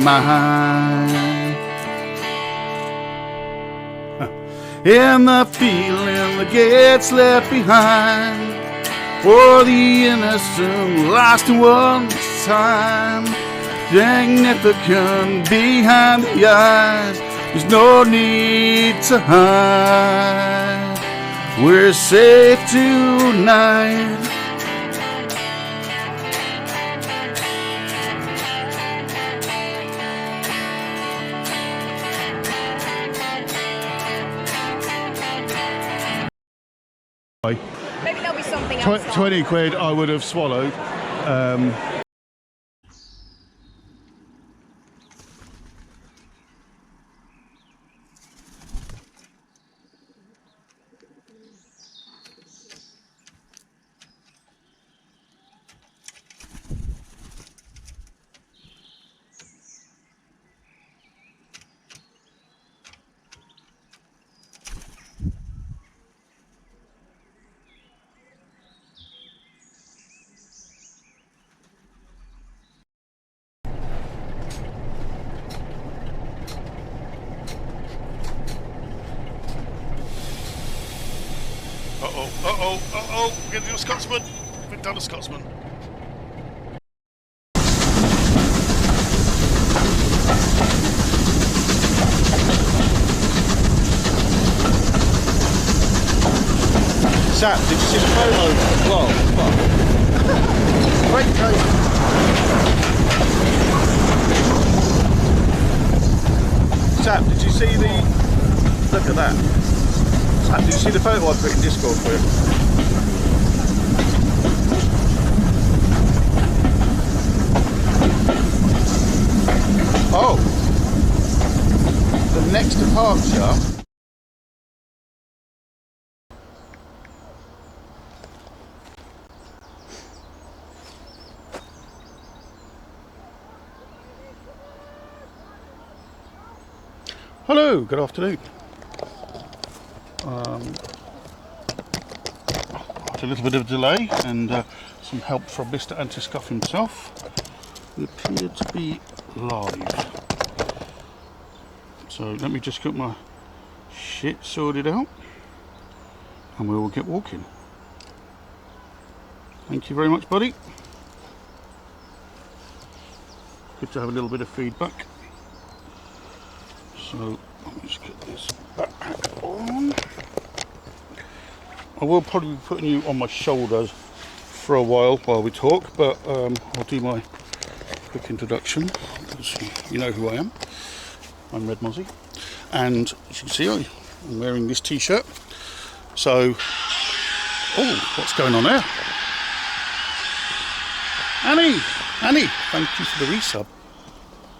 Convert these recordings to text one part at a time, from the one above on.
mind. And the feeling that gets left behind, for the innocent lost in one time, significant behind the eyes. There's no need to hide. We're safe tonight. Maybe there'll be something else. 20 quid I would have swallowed. Uh-oh, we're going to do a Scotsman. We've done a Scotsman. Sam, did you see the photo? Whoa, fuck. Great coat. Sam, did you see the... Look at that. Sam, did you see the photo I put in Discord for you? Oh! The next departure... Hello, good afternoon. After a little bit of a delay and some help from Mr. Antiscuff himself, we appear to be live. So let me just get my shit sorted out and we will get walking. Thank you very much, buddy. Good to have a little bit of feedback. So let me just get this backpack on. I will probably be putting you on my shoulders for a while we talk, but I'll do my quick introduction because you know who I am. I'm Red Mozzie, and as you can see, I'm wearing this t-shirt. So, oh, what's going on there? Annie, thank you for the resub.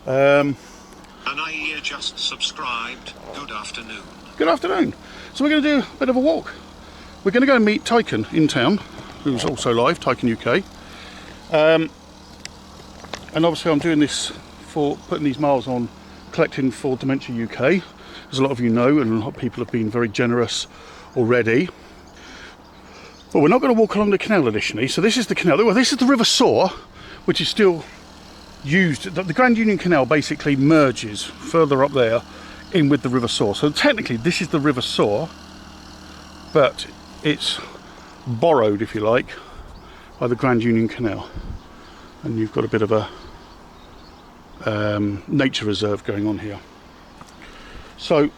And I just subscribed. Good afternoon. Good afternoon. So we're going to do a bit of a walk. We're going to go and meet Tyken in town, who's also live, Tyken UK. And obviously I'm doing this for putting these miles on, collecting for Dementia UK. As a lot of you know, and a lot of people have been very generous already. But we're not going to walk along the canal initially. So this is the canal. Well, this is the River Soar, which is still used. The Grand Union Canal basically merges further up there in with the River Soar. So technically this is the River Soar, but it's borrowed, if you like, by the Grand Union Canal. And you've got a bit of a nature reserve going on here. So,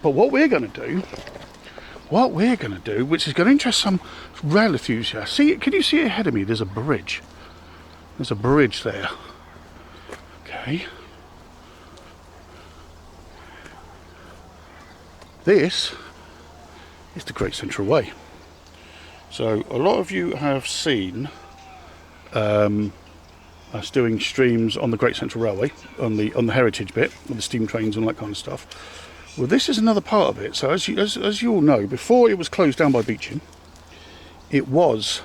but what we're going to do, which is going to interest some rail enthusiasts. See, can you see it ahead of me? There's a bridge. There's a bridge there. Okay. This is the Great Central Way. So a lot of you have seen us doing streams on the Great Central Railway, on the heritage bit, with the steam trains and all that kind of stuff. Well, this is another part of it. So as you all know, before it was closed down by beaching, it was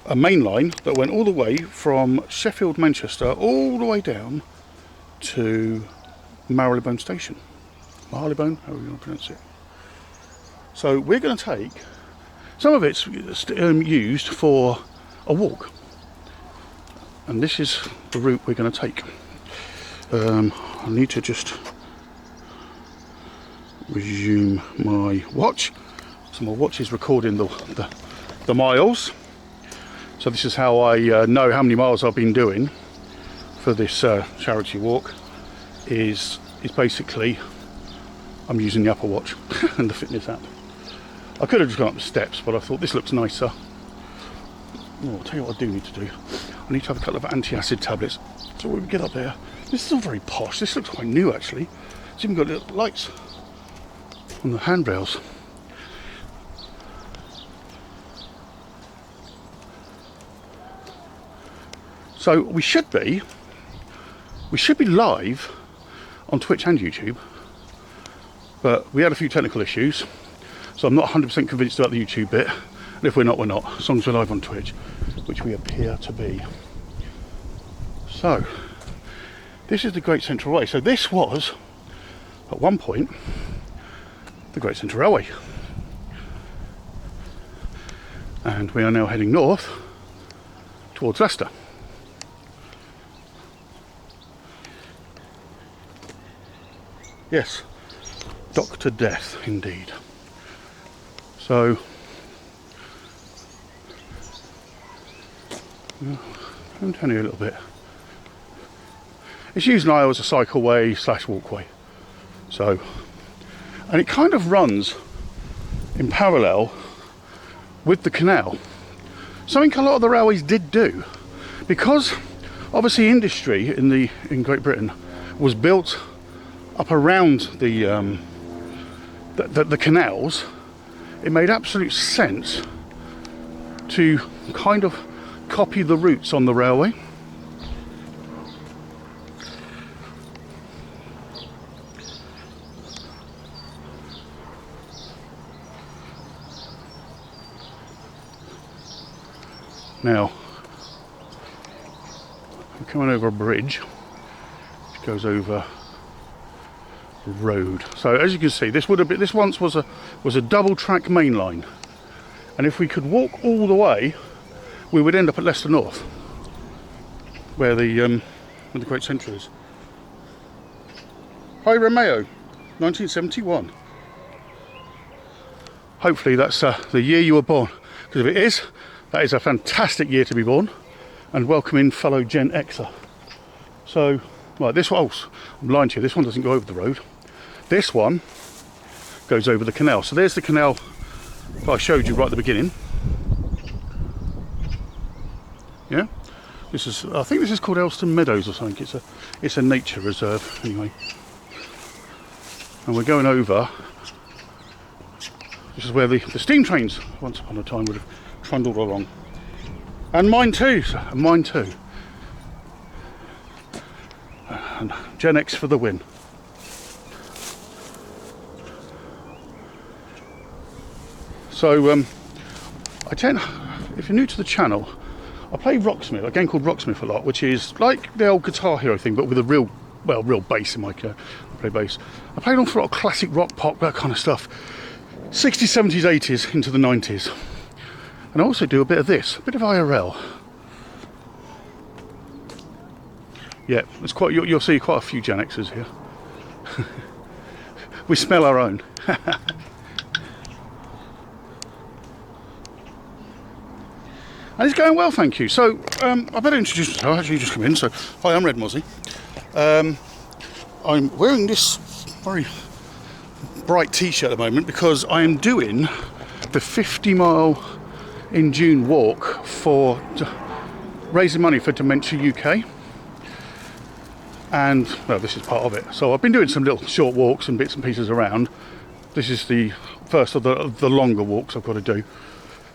a main line that went all the way from Sheffield, Manchester, all the way down to Marylebone Station. Marylebone, however you want to pronounce it. So we're going to take, some of it's used for a walk. And this is the route we're going to take. I need to just resume my watch. So my watch is recording the miles. So this is how I know how many miles I've been doing for this charity walk. Is basically I'm using the Apple Watch and the fitness app. I could have just gone up the steps, but I thought this looks nicer. Oh, I'll tell you what I do need to do. I need to have a couple of anti-acid tablets. So when we get up there, this is all very posh. This looks quite new actually. It's even got little lights on the handrails. So we should be live on Twitch and YouTube, but we had a few technical issues, so I'm not 100% convinced about the YouTube bit. And if we're not, we're not, as long as we're live on Twitch, which we appear to be. So this is the Great Central Railway. So this was at one point the Great Central Railway, and we are now heading north towards Leicester. Yes, Dr. Death indeed. So I'm telling you a little bit. It's used now as a cycleway / walkway. So, and it kind of runs in parallel with the canal. Something a lot of the railways did do, because obviously industry in Great Britain was built up around the canals. It made absolute sense to kind of copy the routes on the railway. Now, we're coming over a bridge which goes over road. So as you can see, this once was a double track main line, and if we could walk all the way, we would end up at Leicester North, where the Great Central is. Hi Romeo, 1971. Hopefully that's the year you were born, because if it is, that is a fantastic year to be born, and welcoming fellow Gen Xer. So, right, this one, oh, I'm lying to you, this one doesn't go over the road. This one goes over the canal. So there's the canal that I showed you right at the beginning. Yeah, this is, I think this is called Elston Meadows or something. It's a nature reserve anyway. And we're going over. This is where the steam trains once upon a time would have trundled along. And mine too, sir, and mine too. And Gen X for the win. So I tend, if you're new to the channel, I play Rocksmith, a game called Rocksmith a lot, which is like the old Guitar Hero thing, but with a real bass in my car. I play bass. I play an awful lot of classic rock, pop, that kind of stuff. 60s, 70s, 80s, into the 90s. And I also do a bit of this, a bit of IRL. Yeah, it's quite. You'll see quite a few Gen Xers here. We smell our own. And it's going well, thank you. So I better introduce myself. I actually just come in. So hi, I'm Red Mozzie. I'm wearing this very bright t-shirt at the moment because I am doing the 50-mile in June walk for raising money for Dementia UK. And well, this is part of it. So I've been doing some little short walks and bits and pieces around. This is the first of the longer walks I've got to do.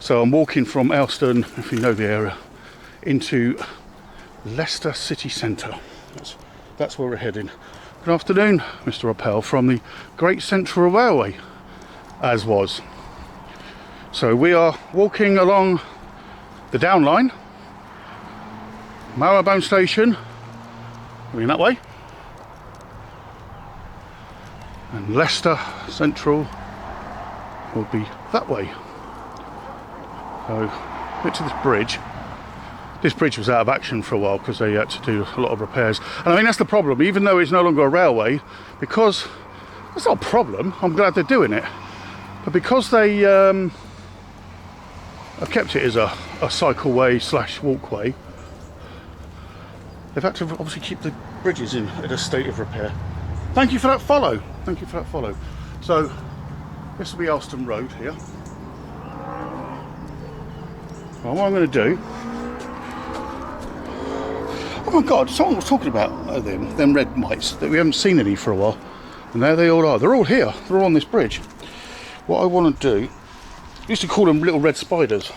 So I'm walking from Elston, if you know the area, into Leicester city centre. That's where we're heading. Good afternoon, Mr. Appel, from the Great Central Railway, as was. So we are walking along the down line, Marrowbone Station, going that way, and Leicester Central will be that way. So, get to this bridge. this bridge was out of action for a while because they had to do a lot of repairs. And I mean, that's the problem, even though it's no longer a railway, because it's not a problem, I'm glad they're doing it, but because they have kept it as a cycleway slash walkway, they've had to obviously keep the bridges in a state of repair. Thank you for that follow. Thank you for that follow. So this will be Alston Road here. Well, what I'm going to do... Oh my God, someone was talking about them red mites that we haven't seen any for a while. And there they all are. They're all here. They're all on this bridge. What I want to do... I used to call them little red spiders.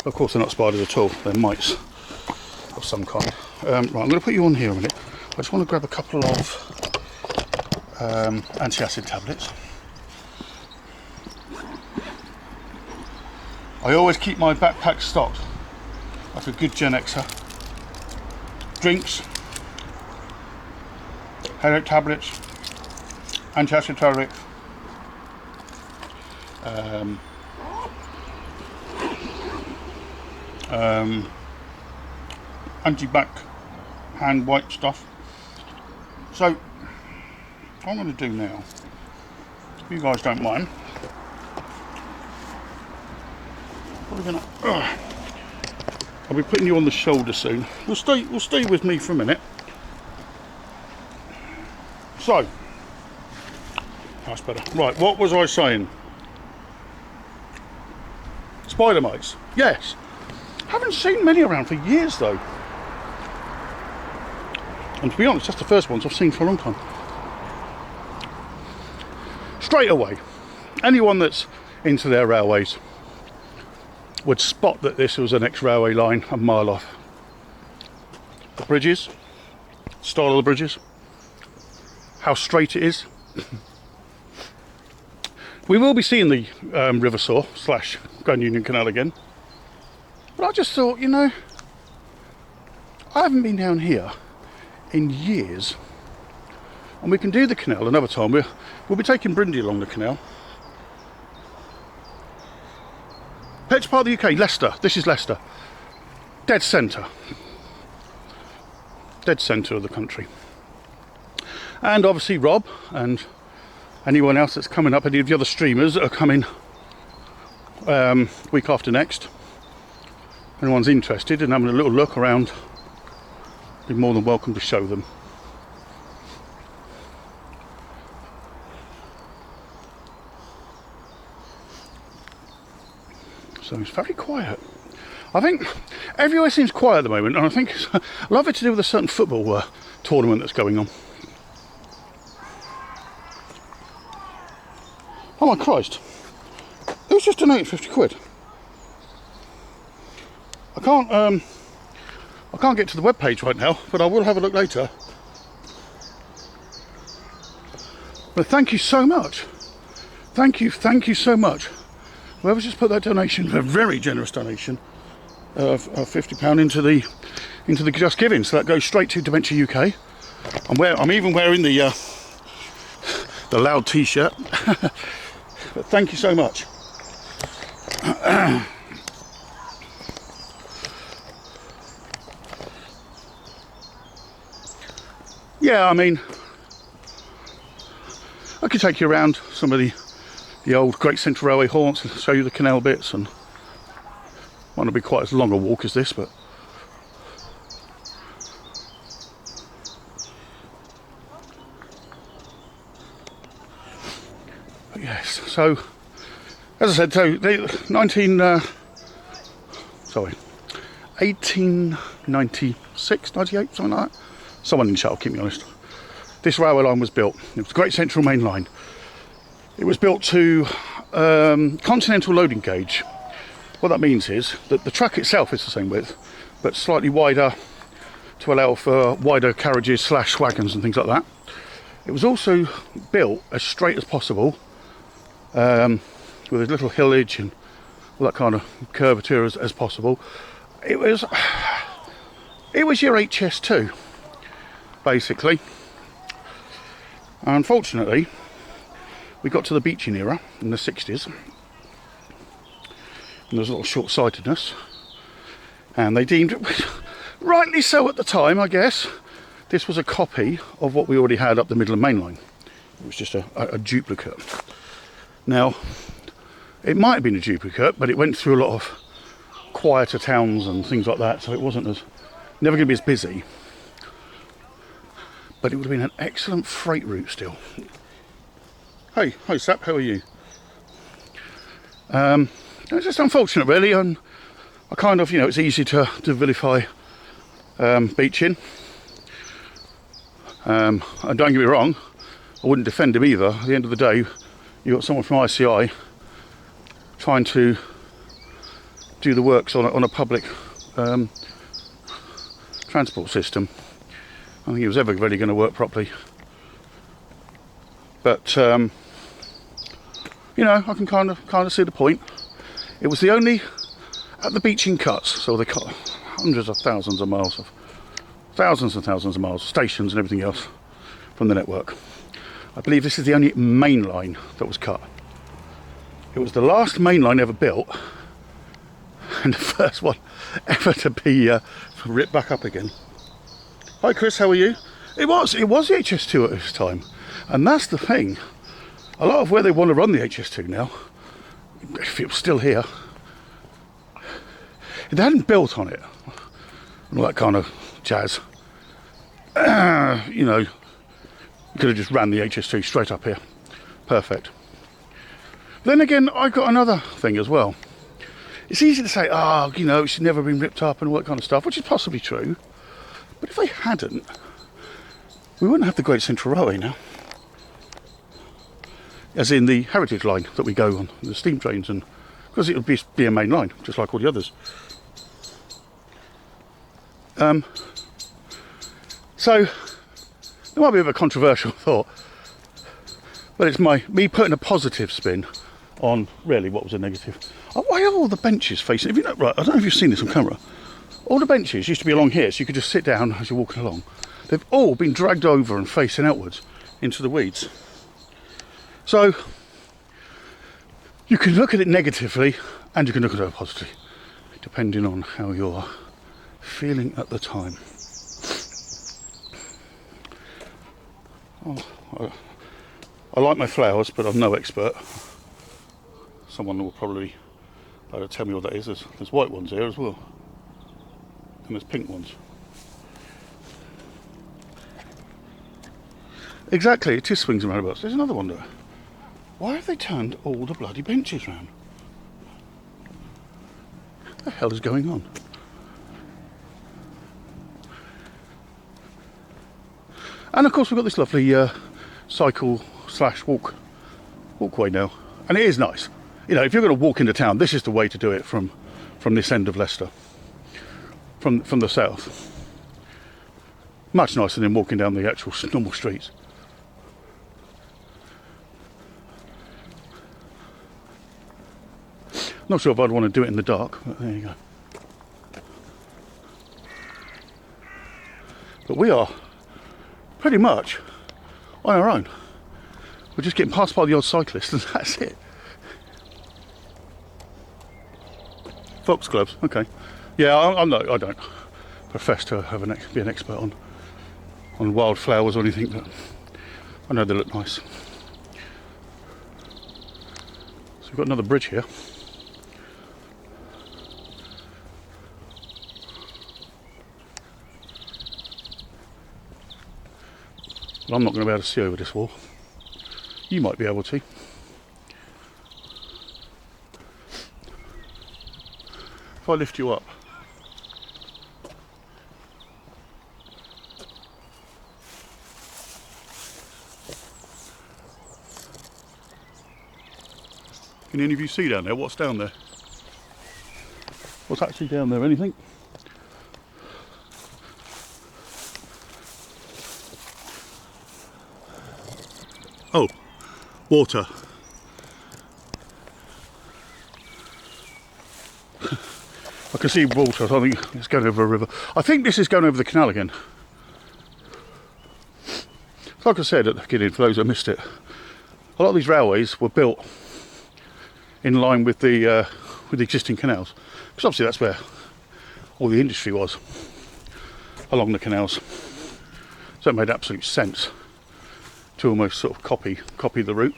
Of course they're not spiders at all. They're mites of some kind. Right, I'm going to put you on here a minute. I just want to grab a couple of anti-acid tablets. I always keep my backpack stocked like a good Gen Xer. Drinks, headache tablets, anti-acid tablet, anti-back hand wipe stuff. So what I'm going to do now, if you guys don't mind, what are we going to... I'll be putting you on the shoulder soon. We'll stay with me for a minute. So that's better. Right, what was I saying? Spider mites. Yes. Haven't seen many around for years though. And to be honest, that's the first ones I've seen for a long time. Straight away, anyone that's into their railways would spot that this was an ex-railway line a mile off. The bridges, style of the bridges, how straight it is. We will be seeing the River Soar / Grand Union Canal again. But I just thought, you know, I haven't been down here in years. And we can do the canal another time. We'll be taking Brindy along the canal. Which part of the UK? Leicester. This is Leicester. Dead centre. Dead centre of the country. And obviously Rob and anyone else that's coming up, any of the other streamers that are coming week after next. Anyone's interested in having a little look around, be more than welcome to show them. So it's very quiet. I think everywhere seems quiet at the moment, and I think a lot of it to do with a certain football tournament that's going on. Oh my Christ! Who's just donated 50 quid? I can't get to the web page right now, but I will have a look later. But thank you so much. Thank you so much. Whoever's just put that donation, a very generous donation of £50 into the Just Giving, so that goes straight to Dementia UK. I'm even wearing the loud T-shirt. But thank you so much. Yeah, I mean, I could take you around some of the old Great Central Railway haunts and show you the canal bits, and might not be quite as long a walk as this, but yes. So as I said, so 1896, 98, something like that. Someone in the chat will keep me honest. This railway line was built. It was the Great Central Main Line. It was built to continental loading gauge. What that means is that the track itself is the same width, but slightly wider to allow for wider carriages / wagons and things like that. It was also built as straight as possible, with as little hillage and all that kind of curvature as possible. It was your HS2, basically. Unfortunately, we got to the beaching era in the 60s, and there's a little short-sightedness, And they deemed, rightly so at the time, I guess, this was a copy of what we already had up the Midland Main Line. It was just a duplicate. Now, it might have been a duplicate, but it went through a lot of quieter towns and things like that, so it wasn't never going to be as busy. But it would have been an excellent freight route still. Hey, hi Sap, how are you? It's just unfortunate really, and I kind of, it's easy to vilify beaching. And don't get me wrong, I wouldn't defend him either. At the end of the day, you've got someone from ICI trying to do the works on a public transport system. I don't think it was ever really going to work properly. But I can kind of see the point. It was the only at the beaching cuts, so they cut hundreds of thousands of miles of thousands and thousands of miles, stations and everything else from the network. I believe this is the only main line that was cut. It was the last main line ever built and the first one ever to be ripped back up again. Hi Chris, how are you? It was the HS2 at this time, and that's the thing. A lot of where they want to run the HS2 now, if it was still here, if they hadn't built on it, and all that kind of jazz, you could have just ran the HS2 straight up here. Perfect. Then again, I got another thing as well. It's easy to say, it should never have been ripped up and all that kind of stuff, which is possibly true. But if they hadn't, we wouldn't have the Great Central Railway now. As in the heritage line that we go on, the steam trains, and because it would be a main line, just like all the others. So it might be a bit of a controversial thought, but it's me putting a positive spin on really what was a negative. Why are all the benches facing? Right, I don't know if you've seen this on camera. All the benches used to be along here, so you could just sit down as you're walking along. They've all been dragged over and facing outwards into the weeds. So you can look at it negatively and you can look at it positively, depending on how you're feeling at the time. I like my flowers, but I'm no expert. Someone will probably be able to tell me what that is. There's white ones here as well, and there's pink ones. Exactly, it is swings and roundabouts. There's another one there. Why have they turned all the bloody benches round? What the hell is going on? And of course we've got this lovely cycle / walkway now, and it is nice. If you're going to walk into town, this is the way to do it from this end of Leicester, from the south. Much nicer than walking down the actual normal streets. Not sure if I'd want to do it in the dark, but there you go. But we are pretty much on our own. We're just getting passed by the odd cyclist and that's it. Foxgloves, okay. Yeah, I don't profess to be an expert on wildflowers or anything, but I know they look nice. So we've got another bridge here. But I'm not going to be able to see over this wall. You might be able to. If I lift you up. Can any of you see down there? What's down there? What's actually down there? Anything? Oh, water. I can see water, so I think it's going over a river. I think this is going over the canal again. Like I said at the beginning, for those that missed it, a lot of these railways were built in line with the existing canals, because obviously that's where all the industry was along the canals. So it made absolute sense to almost sort of copy the route.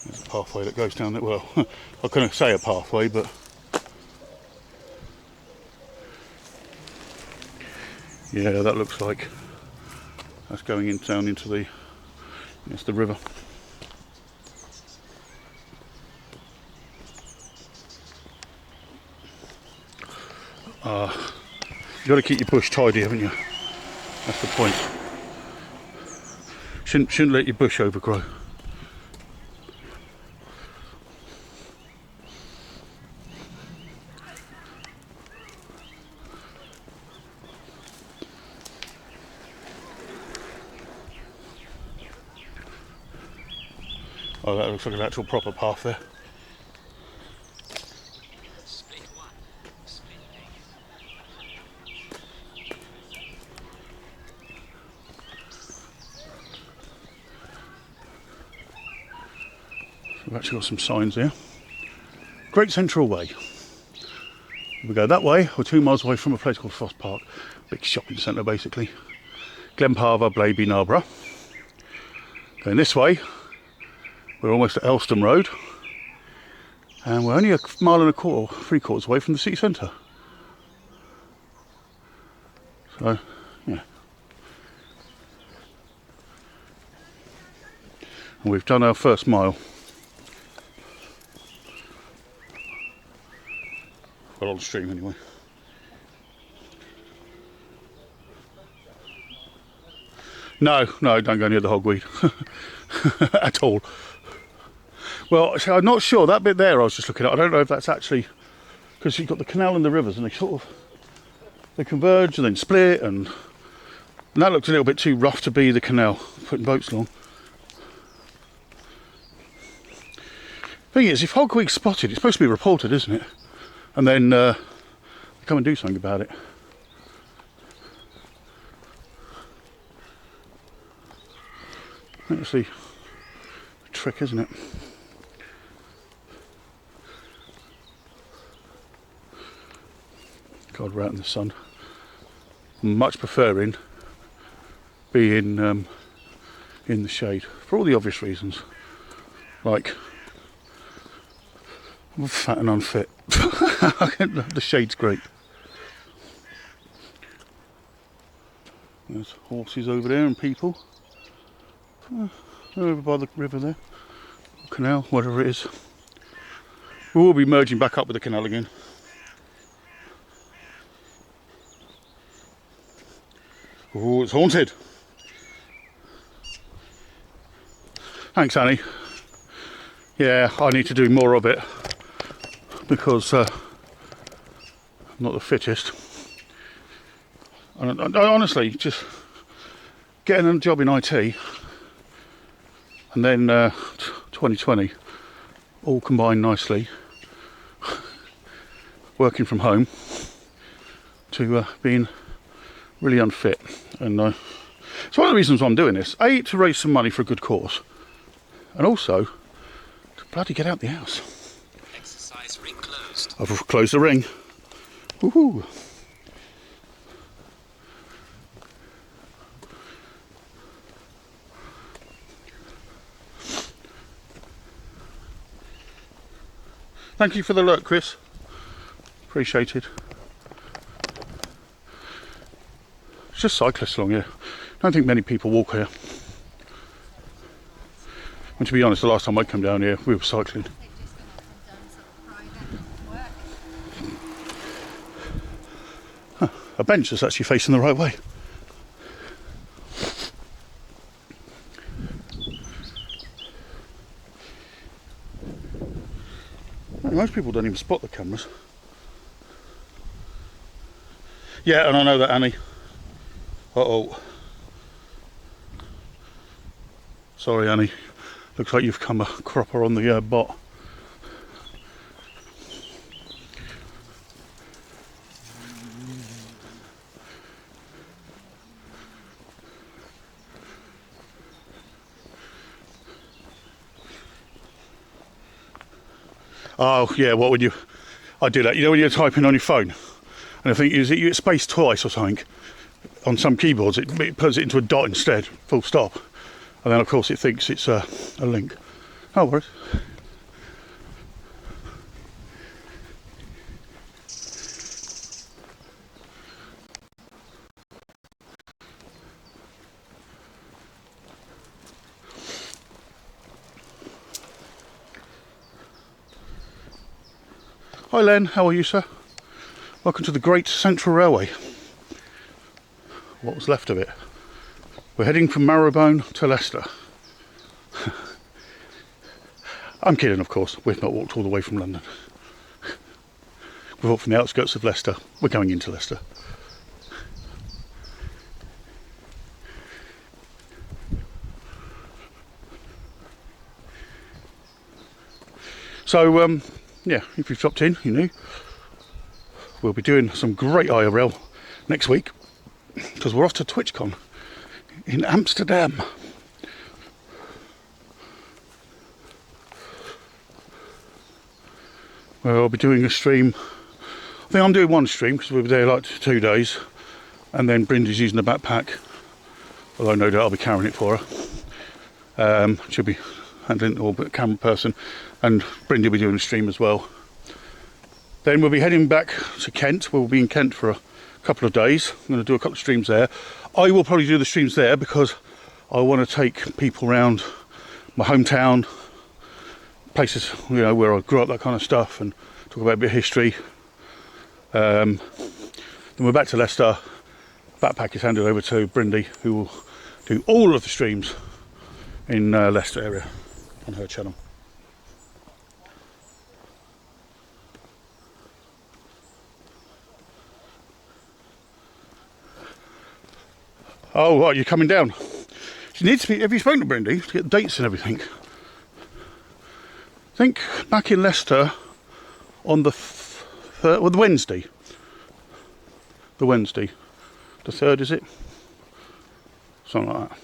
There's a pathway that goes down there. Well, I couldn't say a pathway, but yeah, that looks like that's going in down into the, it's the river. You've got to keep your bush tidy, haven't you? That's the point. Shouldn't let your bush overgrow. Oh, that looks like an actual proper path there. We've actually got some signs here. Great Central Way. We go that way, we're 2 miles away from a place called Frost Park. Big shopping centre basically. Glenparva, Blaby, Narborough. Going this way, we're almost at Elston Road. And we're only 1.25 miles, 3/4 away from the city centre. So, yeah. And we've done our first mile. Well, on stream anyway. No, don't go near the hogweed at all. Well, so I'm not sure, that bit there I was just looking at, I don't know if that's actually, because you've got the canal and the rivers and they converge and then split, and that looked a little bit too rough to be the canal, putting boats along. Thing is, if hogweed's spotted, it's supposed to be reported, isn't it? And then come and do something about it. That's the trick, isn't it? God, we're out in the sun. Much preferring being in the shade for all the obvious reasons, like I'm fat and unfit. The shade's great. There's horses over there and people. Over by the river there, canal, whatever it is. We will be merging back up with the canal again. Oh, it's haunted. Thanks, Annie. Yeah, I need to do more of it because I'm not the fittest. And honestly, just getting a job in IT and then 2020 all combined nicely, working from home, to being really unfit. And it's one of the reasons why I'm doing this. A, to raise some money for a good cause, and also to bloody get out the house. Exercise ring closed. I've closed the ring. Woohoo! Thank you for the alert, Chris. Appreciated. It's just cyclists along here. I don't think many people walk here. And to be honest, the last time I came down here, we were cycling. Huh, a bench that's actually facing the right way. Most people don't even spot the cameras. Yeah, and I know that, Annie. Uh-oh. Sorry, Annie. Looks like you've come a cropper on the bot. Oh yeah, what would you? I do that. You know when you're typing on your phone, and I think you hit space twice or something. On some keyboards, it puts it into a dot instead, full stop, and then of course it thinks it's a link. No worries. Hi Len, how are you, sir? Welcome to the Great Central Railway. What was left of it. We're heading from Marrowbone to Leicester. I'm kidding, of course. We've not walked all the way from London. We've walked from the outskirts of Leicester. We're going into Leicester. So, yeah, if you've dropped in, you know, we'll be doing some great IRL next week because we're off to TwitchCon in Amsterdam. Where I'll be doing a stream. I think I'm doing one stream because we'll be there like 2 days, and then Brindy's using the backpack, although no doubt I'll be carrying it for her. She'll be handling it all, but camera person, and Brindy will be doing the stream as well. Then we'll be heading back to Kent. We'll be in Kent for a couple of days. I'm going to do a couple of streams there. I will probably do the streams there because I want to take people around my hometown, places, you know, where I grew up, that kind of stuff, and talk about a bit of history. Then we're back to Leicester. Backpack is handed over to Brindy, who will do all of the streams in Leicester area on her channel. Oh, right, you're coming down. She needs to be. Have you spoken to Brindy to get dates and everything? I think back in Leicester on the the Wednesday. The Wednesday. The 3rd, is it? Something like that.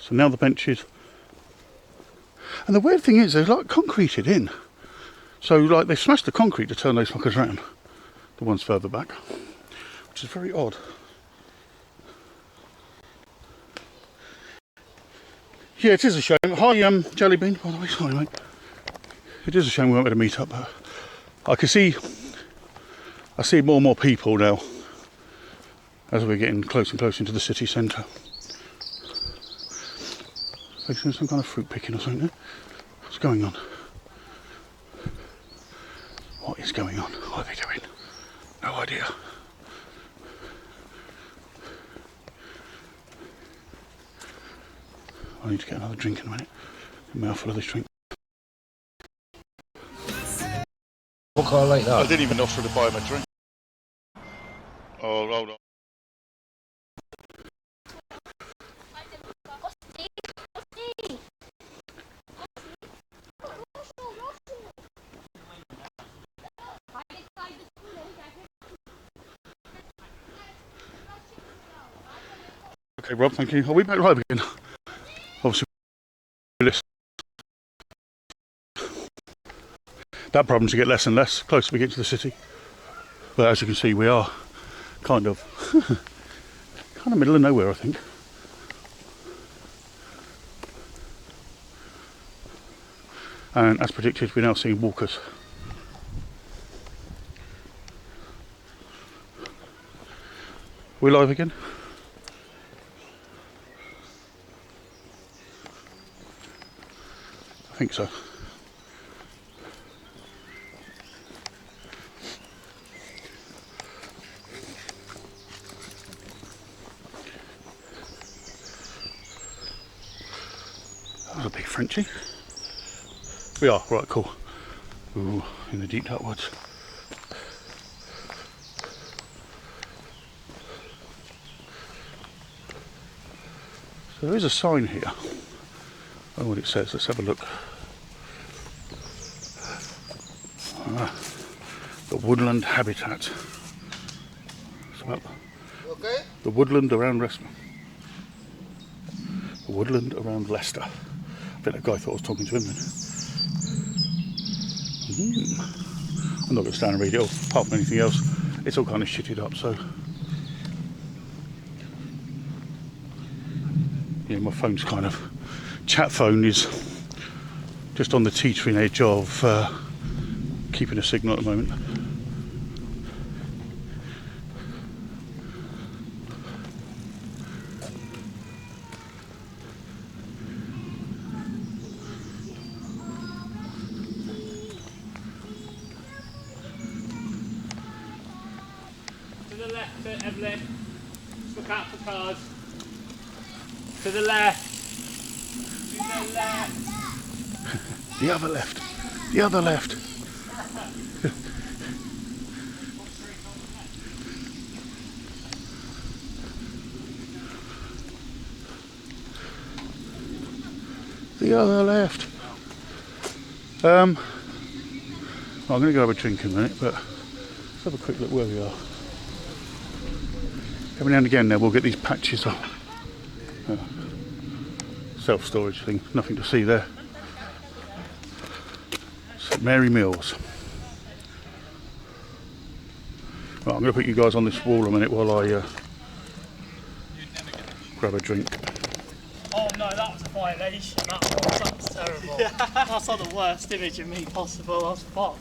So now the benches. And the weird thing is, they're like concreted in. So like they've smashed the concrete to turn those fuckers around. The ones further back. Which is very odd. Yeah, it is a shame. Hi, Jellybean, by the way, sorry mate. It is a shame we weren't able to meet up, but I see more and more people now as we're getting closer and closer into the city centre. Facing some kind of fruit picking or something there. What's going on? What is going on? What are they doing? No idea. I need to get another drink in a minute. A mouthful of this drink. What car like that? I didn't even offer to buy him a drink. Oh, hold on. Okay, Rob, thank you. Are we back live again? Obviously, that problem to get less and less closer we get to the city. But as you can see, we are kind of middle of nowhere, I think. And as predicted, we're now seeing walkers. We're live again. I think so. That was a big Frenchie. We are, right, cool. Ooh, in the deep dark woods. So there is a sign here. I don't know what it says, let's have a look. The woodland habitat. It's about the woodland around Leicester. The woodland around Leicester. I think that guy thought I was talking to him then. I'm not going to stand and read it all, apart from anything else. It's all kind of shitted up, so. Yeah, my phone's kind of. Chat phone is just on the teetering edge of keeping a signal at the moment. To the left, Evelyn. Look out for cars. To the left. To the left. The other left. The other left. The other left. I'm going to go have a drink in a minute, but let's have a quick look where we are. Every now and again now we'll get these patches of self-storage thing, nothing to see there. St Mary Mills. Right, I'm going to put you guys on this wall a minute while I grab a drink. Oh no, that was a violation. That was terrible. That's not the worst image of me possible. I was fucked.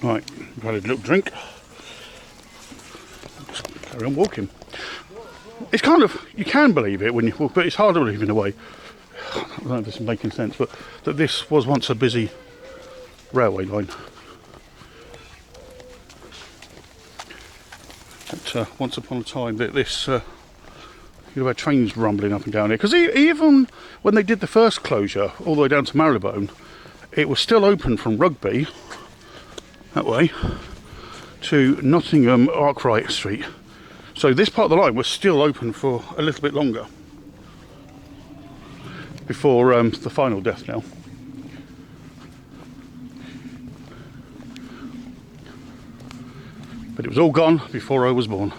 Right, I've had a little drink. Just carry on walking. It's kind of, you can believe it when you walk, but it's hard to believe in a way. I don't know if this is making sense, but that this was once a busy railway line. But, once upon a time that this, you had trains rumbling up and down here. Because even when they did the first closure, all the way down to Marylebone, it was still open from Rugby, that way, to Nottingham Arkwright Street. So this part of the line was still open for a little bit longer before the final death knell. But it was all gone before I was born.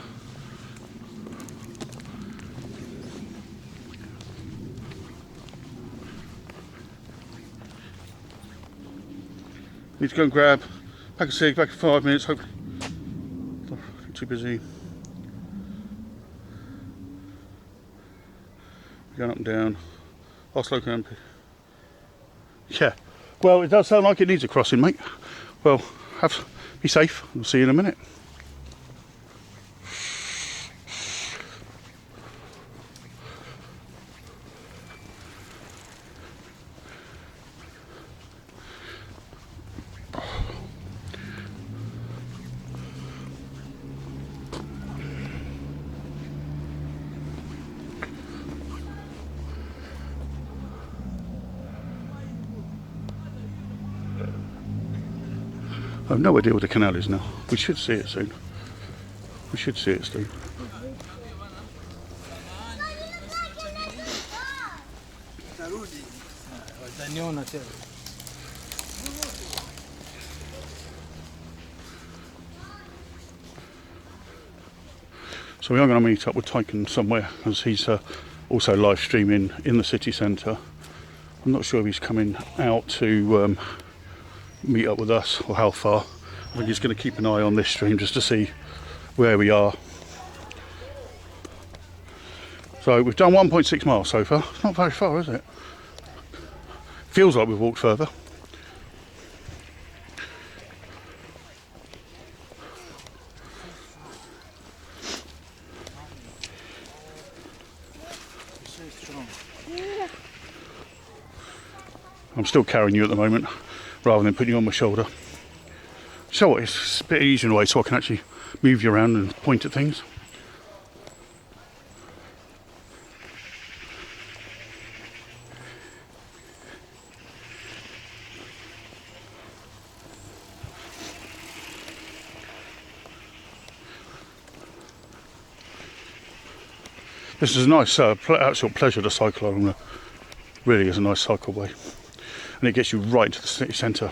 Need to go and grab a pack of cigs, back in 5 minutes, hopefully. Not too busy. Going up and down. Oslo Camp. Yeah. Well, it does sound like it needs a crossing, mate. Well, be safe. We'll see you in a minute. I have no idea what the canal is now. We should see it soon. We should see it soon. So we are going to meet up with Tyken somewhere, as he's also live streaming in the city centre. I'm not sure if he's coming out to meet up with us or how far. I think he's going to keep an eye on this stream just to see where we are. So we've done 1.6 miles so far. It's not very far, is it? Feels like we've walked further. I'm still carrying you at the moment, rather than putting you on my shoulder. So what, it's a bit easier in a way, so I can actually move you around and point at things. This is a nice actual pleasure to cycle along. Really is a nice cycleway, and it gets you right into the city centre.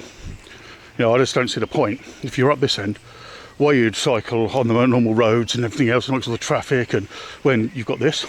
You know, I just don't see the point, if you're up this end, why you'd cycle on the normal roads and everything else, and look at the traffic, and when you've got this.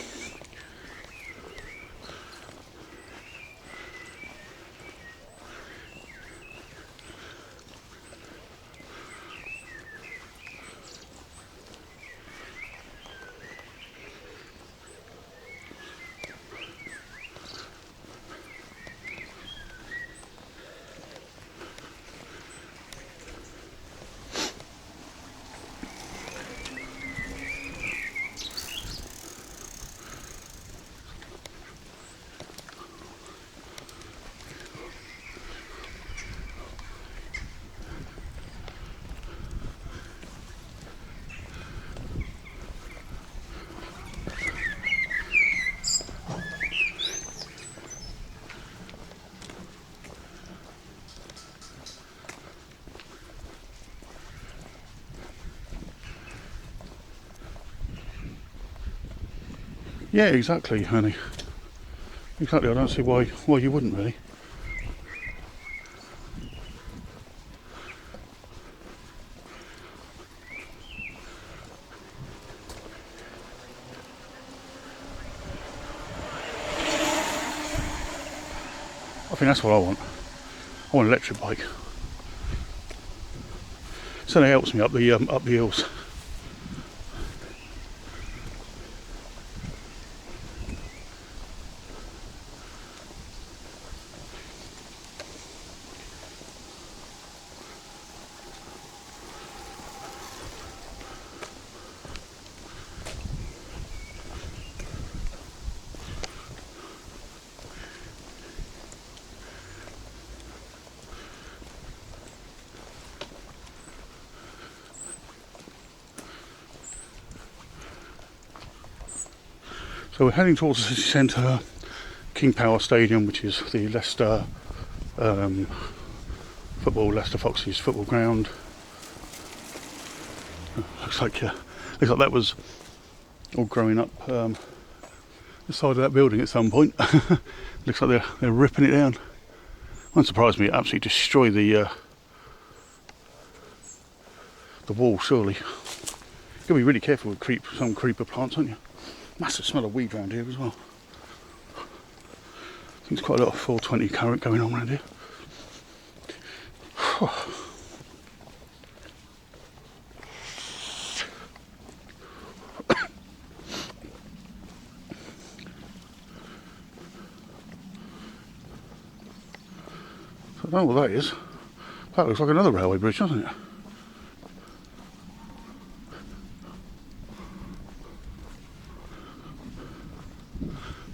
Yeah, exactly, honey. Exactly, I don't see why you wouldn't really. I think that's what I want. I want an electric bike. Certainly helps me up the hills. So we're heading towards the city centre, King Power Stadium, which is the Leicester Leicester Foxes football ground. Looks like that was all growing up the side of that building at some point. Looks like they're ripping it down. Won't surprise me, it absolutely destroy the wall, surely. You've got to be really careful with some creeper plants, aren't you? Massive smell of weed around here as well. I think there's quite a lot of 420 current going on around here. I don't know what that is. That looks like another railway bridge, doesn't it?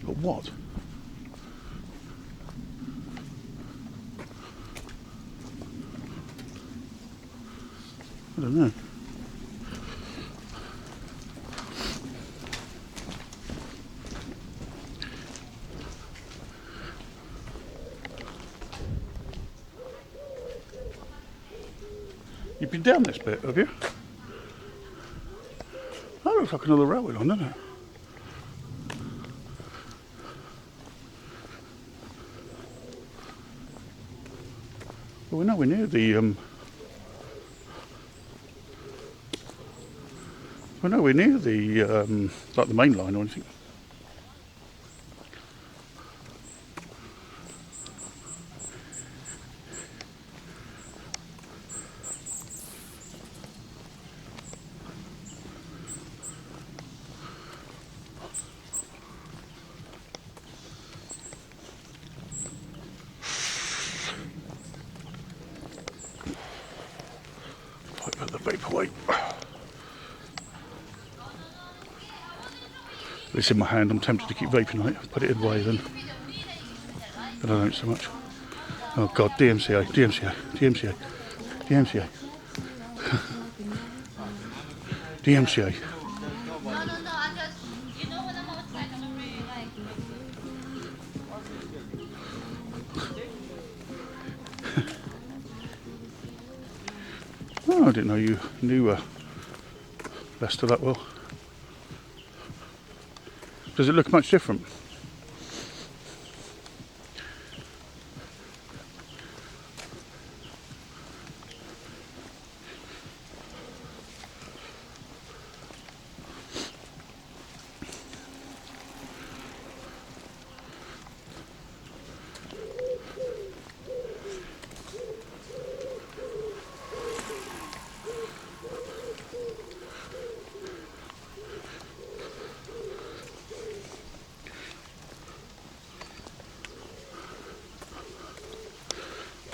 But what? I don't know. You've been down this bit, have you? That looks like another railway line, doesn't it? Well, we're nowhere near the like the main line or anything. It's in my hand. I'm tempted to keep vaping on it. Put it away then. But I don't so much. Oh God, DMCA, DMCA, DMCA, DMCA, DMCA. Oh, I didn't know you knew Leicester that well. Does it look much different?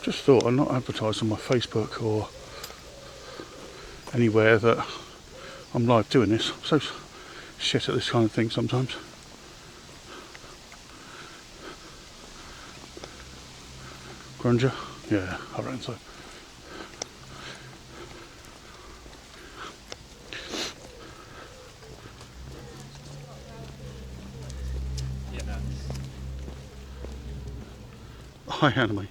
Just thought I'd not advertise on my Facebook or anywhere that I'm live doing this. I'm so shit at this kind of thing sometimes. Grunger? Yeah, I reckon so. Hi, Anime.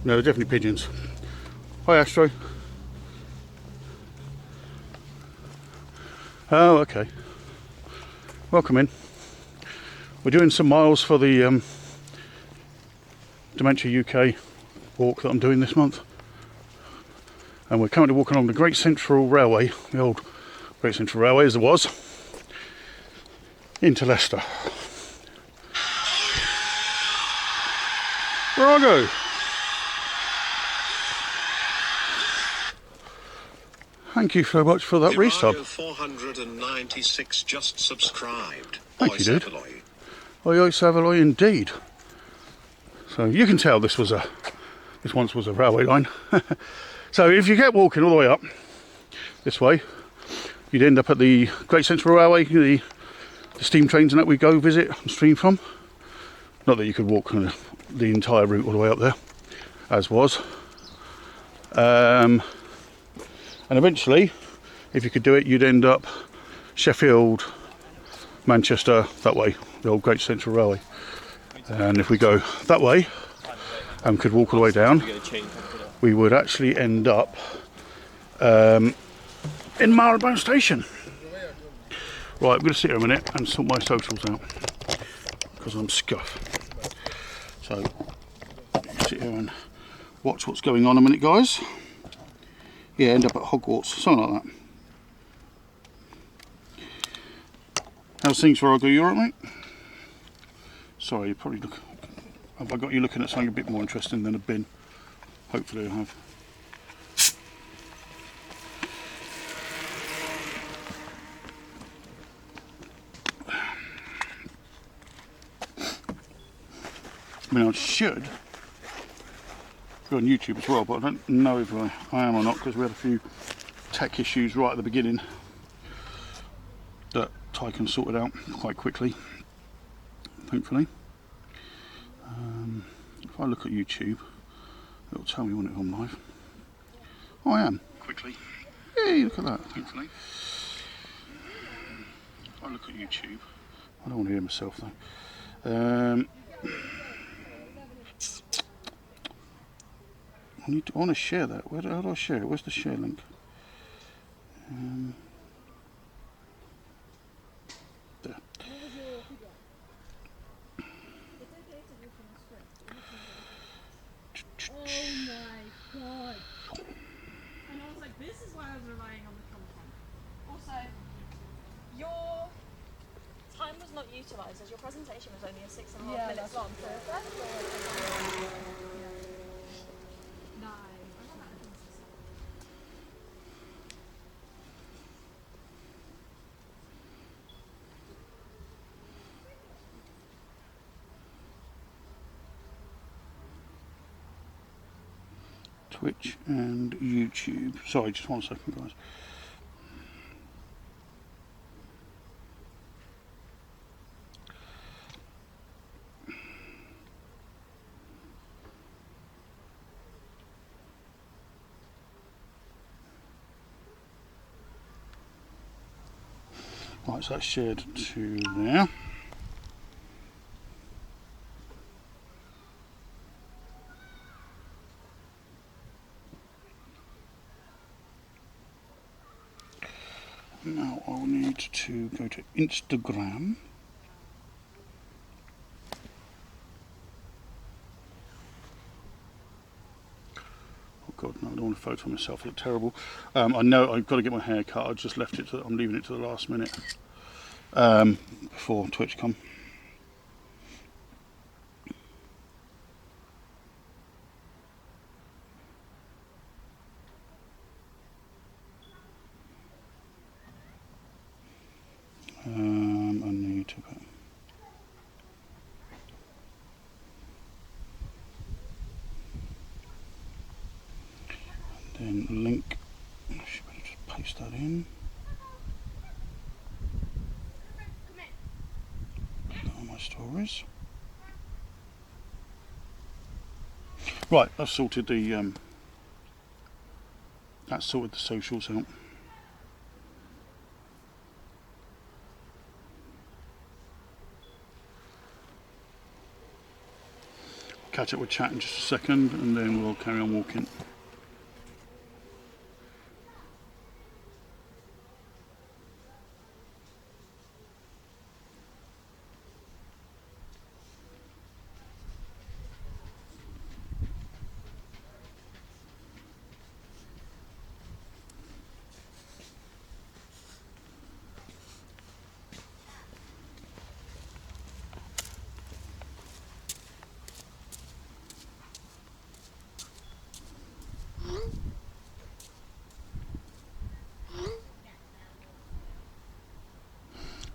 No, they're definitely pigeons. Hi, Astro. Oh, okay. Welcome in. We're doing some miles for the Dementia UK walk that I'm doing this month. And we're currently walking along the Great Central Railway, the old Great Central Railway as it was, into Leicester. Where I go? Thank you so much for that resub. 496 just subscribed. Thank you, dude. Oi Savoy indeed. So you can tell this once was a railway line. So if you get walking all the way up this way, you'd end up at the Great Central Railway, the steam trains and that we go visit and stream from. Not that you could walk the entire route all the way up there, as was. And eventually, if you could do it, you'd end up Sheffield, Manchester, that way, the old Great Central Railway. And if we go that way and could walk all the way down, we would actually end up in Marylebone Station. Right, I'm going to sit here a minute and sort my socials out because I'm scuff. So, sit here and watch what's going on a minute, guys. Yeah, end up at Hogwarts, something like that. How's things for Argo? You alright, mate? Sorry, you probably look. Have I got you looking at something a bit more interesting than a bin? Hopefully I have. I mean, I should go on YouTube as well, but I don't know if I am or not, because we had a few tech issues right at the beginning that Tyken sorted out quite quickly, thankfully. If I look at YouTube, it'll tell me when I'm live. Oh, I am. Quickly. Hey, look at that, thankfully. If I look at YouTube, I don't want to hear myself though. I want to share that. How do I share it? Where's the share link? There. Oh my god. And I was like, this is why I was relying on the content. Also, your time was not utilised as your presentation was only 6.5 minutes long. So Twitch and YouTube. Sorry, just 1 second, guys. Right, so that's shared to there. Now I'll need to go to Instagram. Oh God, no, I don't want to photo myself. I look terrible. I know I've got to get my hair cut. I just left it to, I'm leaving it to the last minute before Twitch come. I need to put then link. I should better just paste that in. Put that on my stories. Right, I've sorted the that's sorted the socials out. Catch up with chat in just a second and then we'll carry on walking.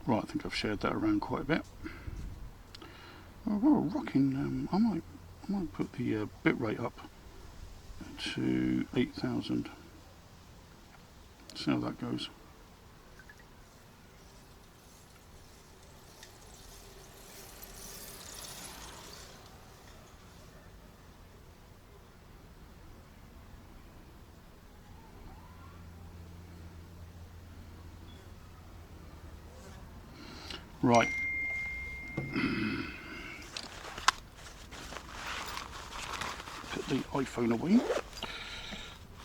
Right, I think I've shared that around quite a bit. Oh, well, rocking. I might put the bit rate up to 8,000. See how that goes. Right. Put the iPhone away.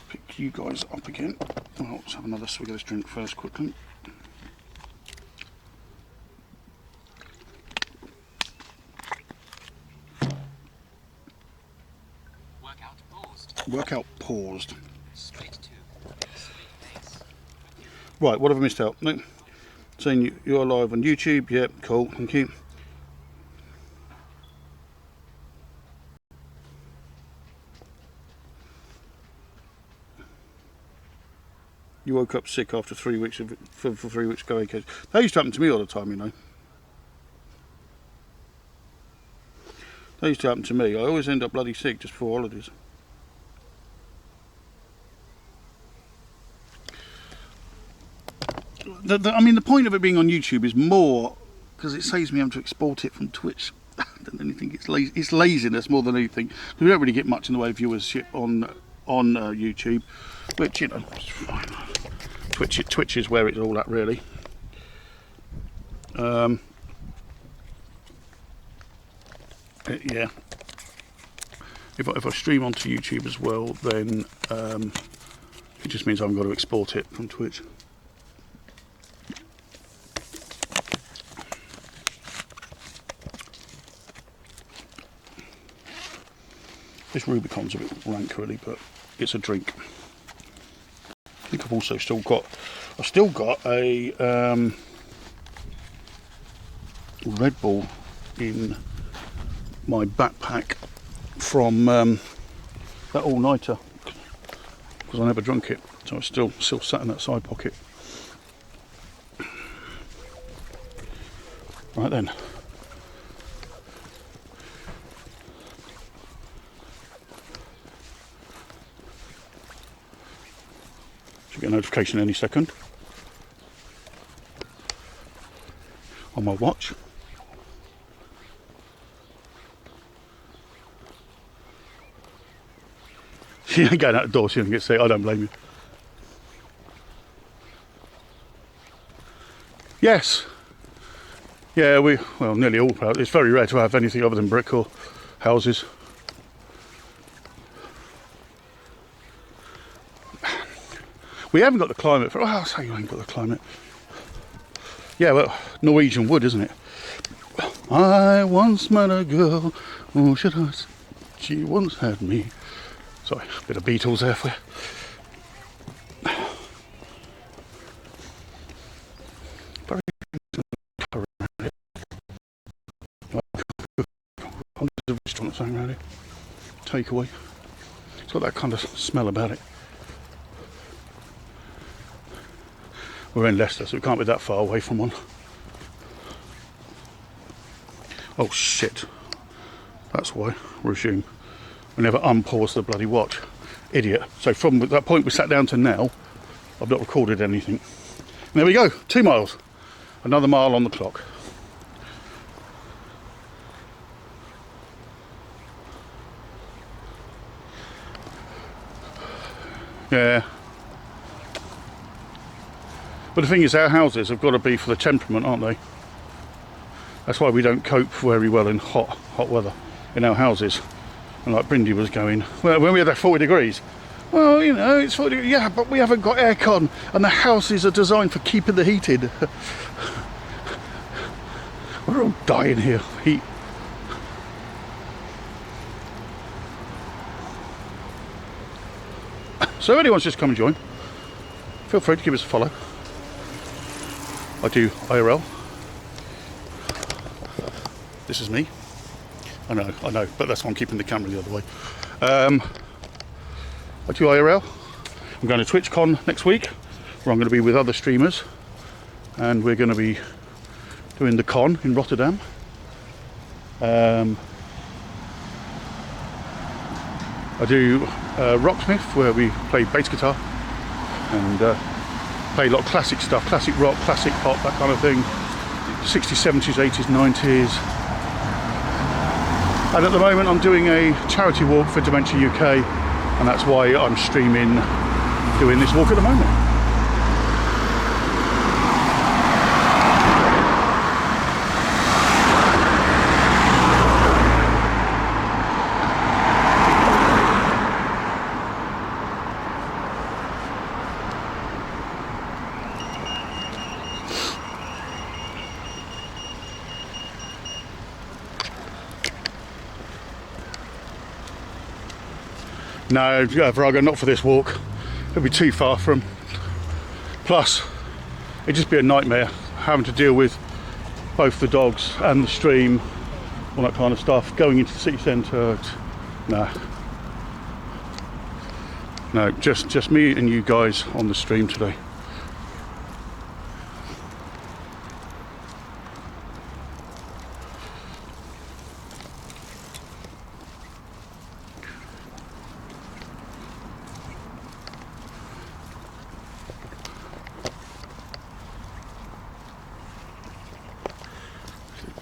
Pick you guys up again. Well, let's have another swig of this drink first quickly. Workout paused. Workout paused. Straight to sleep pace. Right, what have I missed out? No. Saying you're live on YouTube. Yep, cool, thank you. You woke up sick after 3 weeks of for 3 weeks going. That used to happen to me all the time, you know. That used to happen to me. I always end up bloody sick just before holidays. I mean, the point of it being on YouTube is more because it saves me having to export it from Twitch than anything. It's laziness more than anything. We don't really get much in the way of viewership on YouTube, which, you know, it's fine. Twitch is where it's all at, really. Yeah. If I stream onto YouTube as well, then it just means I haven't got to export it from Twitch. This Rubicon's a bit rank really, but it's a drink. I think I've also still got a Red Bull in my backpack from that all-nighter because I never drunk it, so it's still sat in that side pocket. Right then. Should get a notification any second on my watch. She ain't going out the door, she doesn't get sick, I don't blame you. Yes. Yeah, well, nearly all. It's very rare to have anything other than brick or houses. We haven't got the climate for. Oh, I'll say you ain't got the climate. Yeah, well, Norwegian wood, isn't it? I once met a girl. Oh, should I? She once had me. Sorry, a bit of Beatles there for you. There's a restaurant or something around here. Takeaway. It's got that kind of smell about it. We're in Leicester, so we can't be that far away from one. Oh shit. That's why. Resume. We never unpause the bloody watch. Idiot. So from that point we sat down to now, I've not recorded anything. And there we go. 2 miles. Another mile on the clock. Yeah. But the thing is, our houses have got to be for the temperament, aren't they? That's why we don't cope very well in hot weather in our houses. And like Brindy was going, well, when we had that 40 degrees, well, you know, it's 40 degrees, yeah, but we haven't got aircon, and the houses are designed for keeping the heated. We're all dying here, heat. So if anyone's just come and join, feel free to give us a follow. I do IRL. This is me. I know, but that's why I'm keeping the camera the other way. I do IRL. I'm going to TwitchCon next week, where I'm going to be with other streamers, and we're going to be doing the con in Rotterdam. I do Rocksmith, where we play bass guitar and play a lot of classic stuff, classic rock, classic pop, that kind of thing, 60s, 70s, 80s, 90s. And at the moment I'm doing a charity walk for Dementia UK, and that's why I'm streaming, doing this walk at the moment. No, Virago, not for this walk. It'll be too far from. Plus, it'd just be a nightmare having to deal with both the dogs and the stream, all that kind of stuff. Going into the city centre, no. No, just me and you guys on the stream today.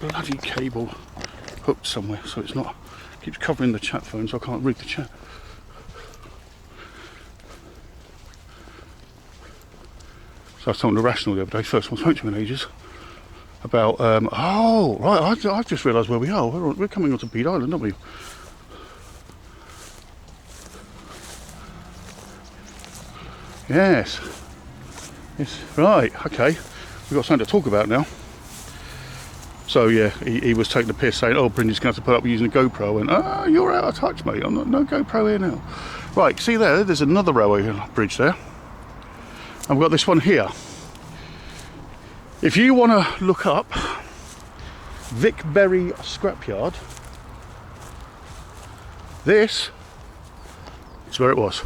Bloody cable hooked somewhere, so it's not, keeps covering the chat phone, so I can't read the chat. So I was talking to Rational the other day, first one I spoke to him in ages, about oh right, I've just realised where we are. We're coming onto Bede Island, aren't we? Yes, right, okay, we've got something to talk about now. So yeah, he was taking the piss, saying, oh, Brindy's going to have to put up using a GoPro. I went, oh, you're out of touch, mate. I'm not, no GoPro here now. Right, see there's another railway bridge there. I've got this one here. If you want to look up Vickberry Scrapyard, this is where it was.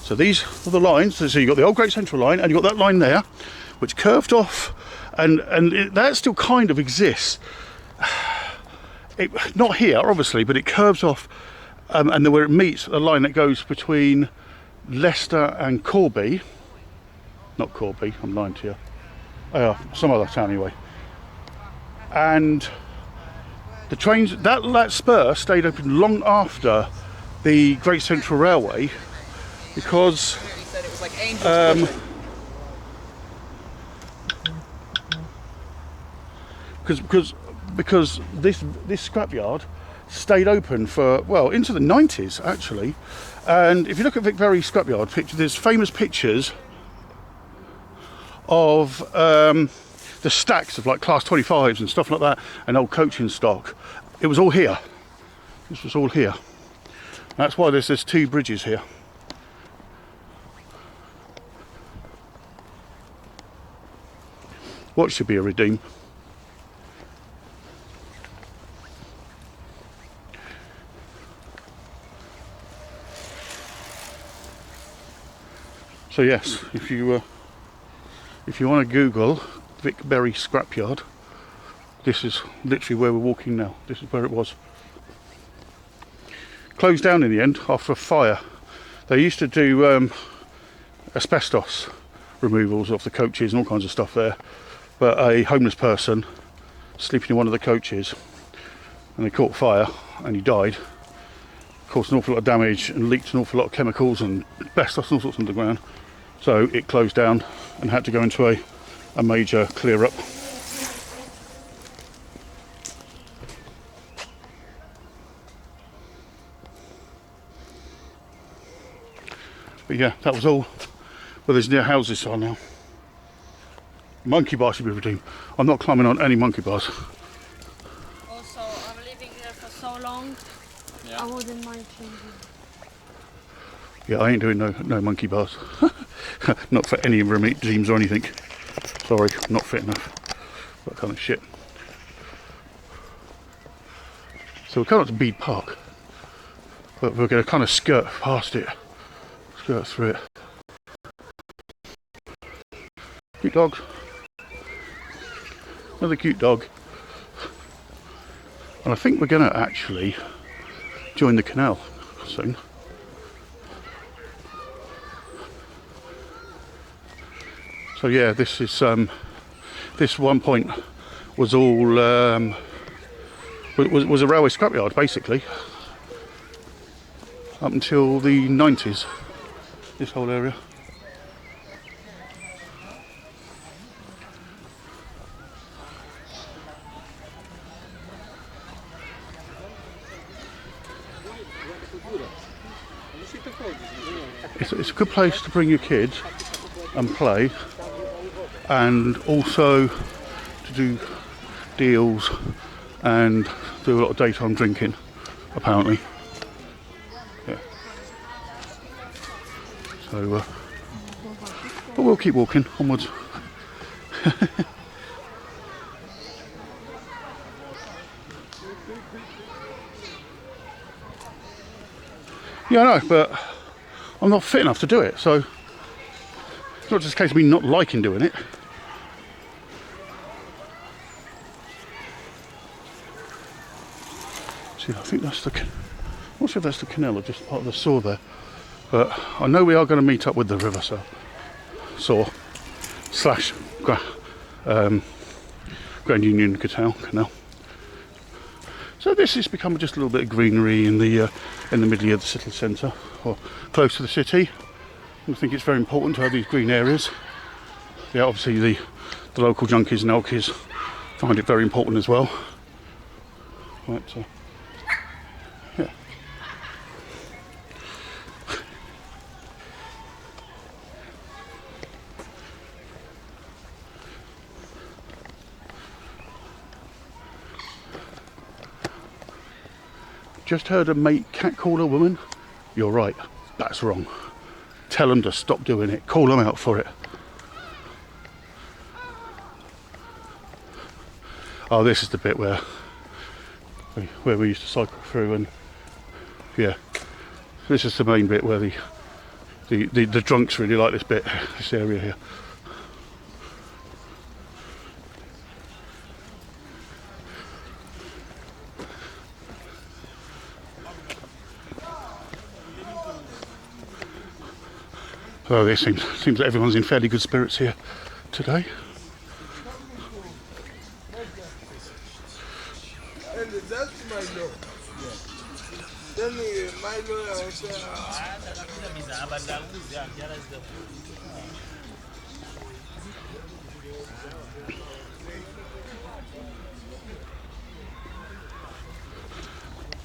So these are the lines. So you've got the old Great Central line, and you've got that line there, which curved off. And that still kind of exists. Not here, obviously, but it curves off, and then where it meets a line that goes between Leicester and Corby. Not Corby, I'm lying to you. Some other town anyway. And the trains, that spur stayed open long after the Great Central Railway, because because this scrapyard stayed open for, well, into the 90s actually. And if you look at Vic Berry scrapyard picture, there's famous pictures of the stacks of like class 25s and stuff like that, and old coaching stock. It was all here. This was all here. That's why there's 2 bridges here. What should be a redeem? So yes, if you want to Google Vic Berry scrapyard, this is literally where we're walking now. This is where it was. Closed down in the end after a fire. They used to do asbestos removals of the coaches and all kinds of stuff there, but a homeless person sleeping in one of the coaches, and they caught fire and he died. Caused an awful lot of damage and leaked an awful lot of chemicals and asbestos and all sorts underground. So it closed down and had to go into a major clear up. But yeah, that was all where these near houses are now. Monkey bar should be redeemed. I'm not climbing on any monkey bars. Also, I'm living there for so long, I wouldn't mind changing. Yeah, I ain't doing no monkey bars. Not for any regimes or anything. Sorry, not fit enough. That kind of shit. So we're coming up to Bede Park, but we're going to kind of skirt past it, skirt through it. Cute dogs. Another cute dog. And I think we're going to actually join the canal soon. So yeah, this is this one point was all was a railway scrapyard basically up until the 90s. This whole area. It's a good place to bring your kids and play, and also to do deals and do a lot of daytime drinking, apparently. Yeah. So, but we'll keep walking onwards. Yeah, I know, but I'm not fit enough to do it, so it's not just a case of me not liking doing it. See, I think that's the, I'm not sure if that's the canal or just part of the saw there, but I know we are going to meet up with the river saw slash Grand Union Canal. So this has become just a little bit of greenery in the middle of the city centre, or close to the city. I think it's very important to have these green areas. Yeah, obviously the local junkies and alkies find it very important as well. Right, yeah. Just heard a mate catcall a woman. You're right, that's wrong. Tell them to stop doing it. Call them out for it. Oh, this is the bit where we used to cycle through, and yeah, this is the main bit where the drunks really like this bit, this area here. So it seems that everyone's in fairly good spirits here today.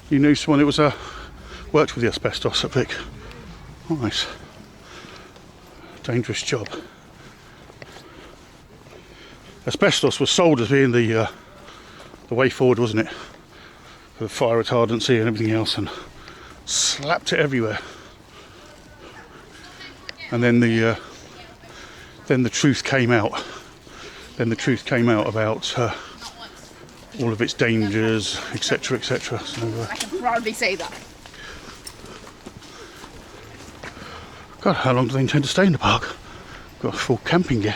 You knew someone who was worked with the asbestos at Vic. Nice. Dangerous job. Asbestos was sold as being the way forward, wasn't it? For the fire retardancy and everything else, and slapped it everywhere. And then the truth came out. Then the truth came out about all of its dangers, etc., etc. So, I can proudly say that. God, how long do they intend to stay in the park? Got a full camping gear.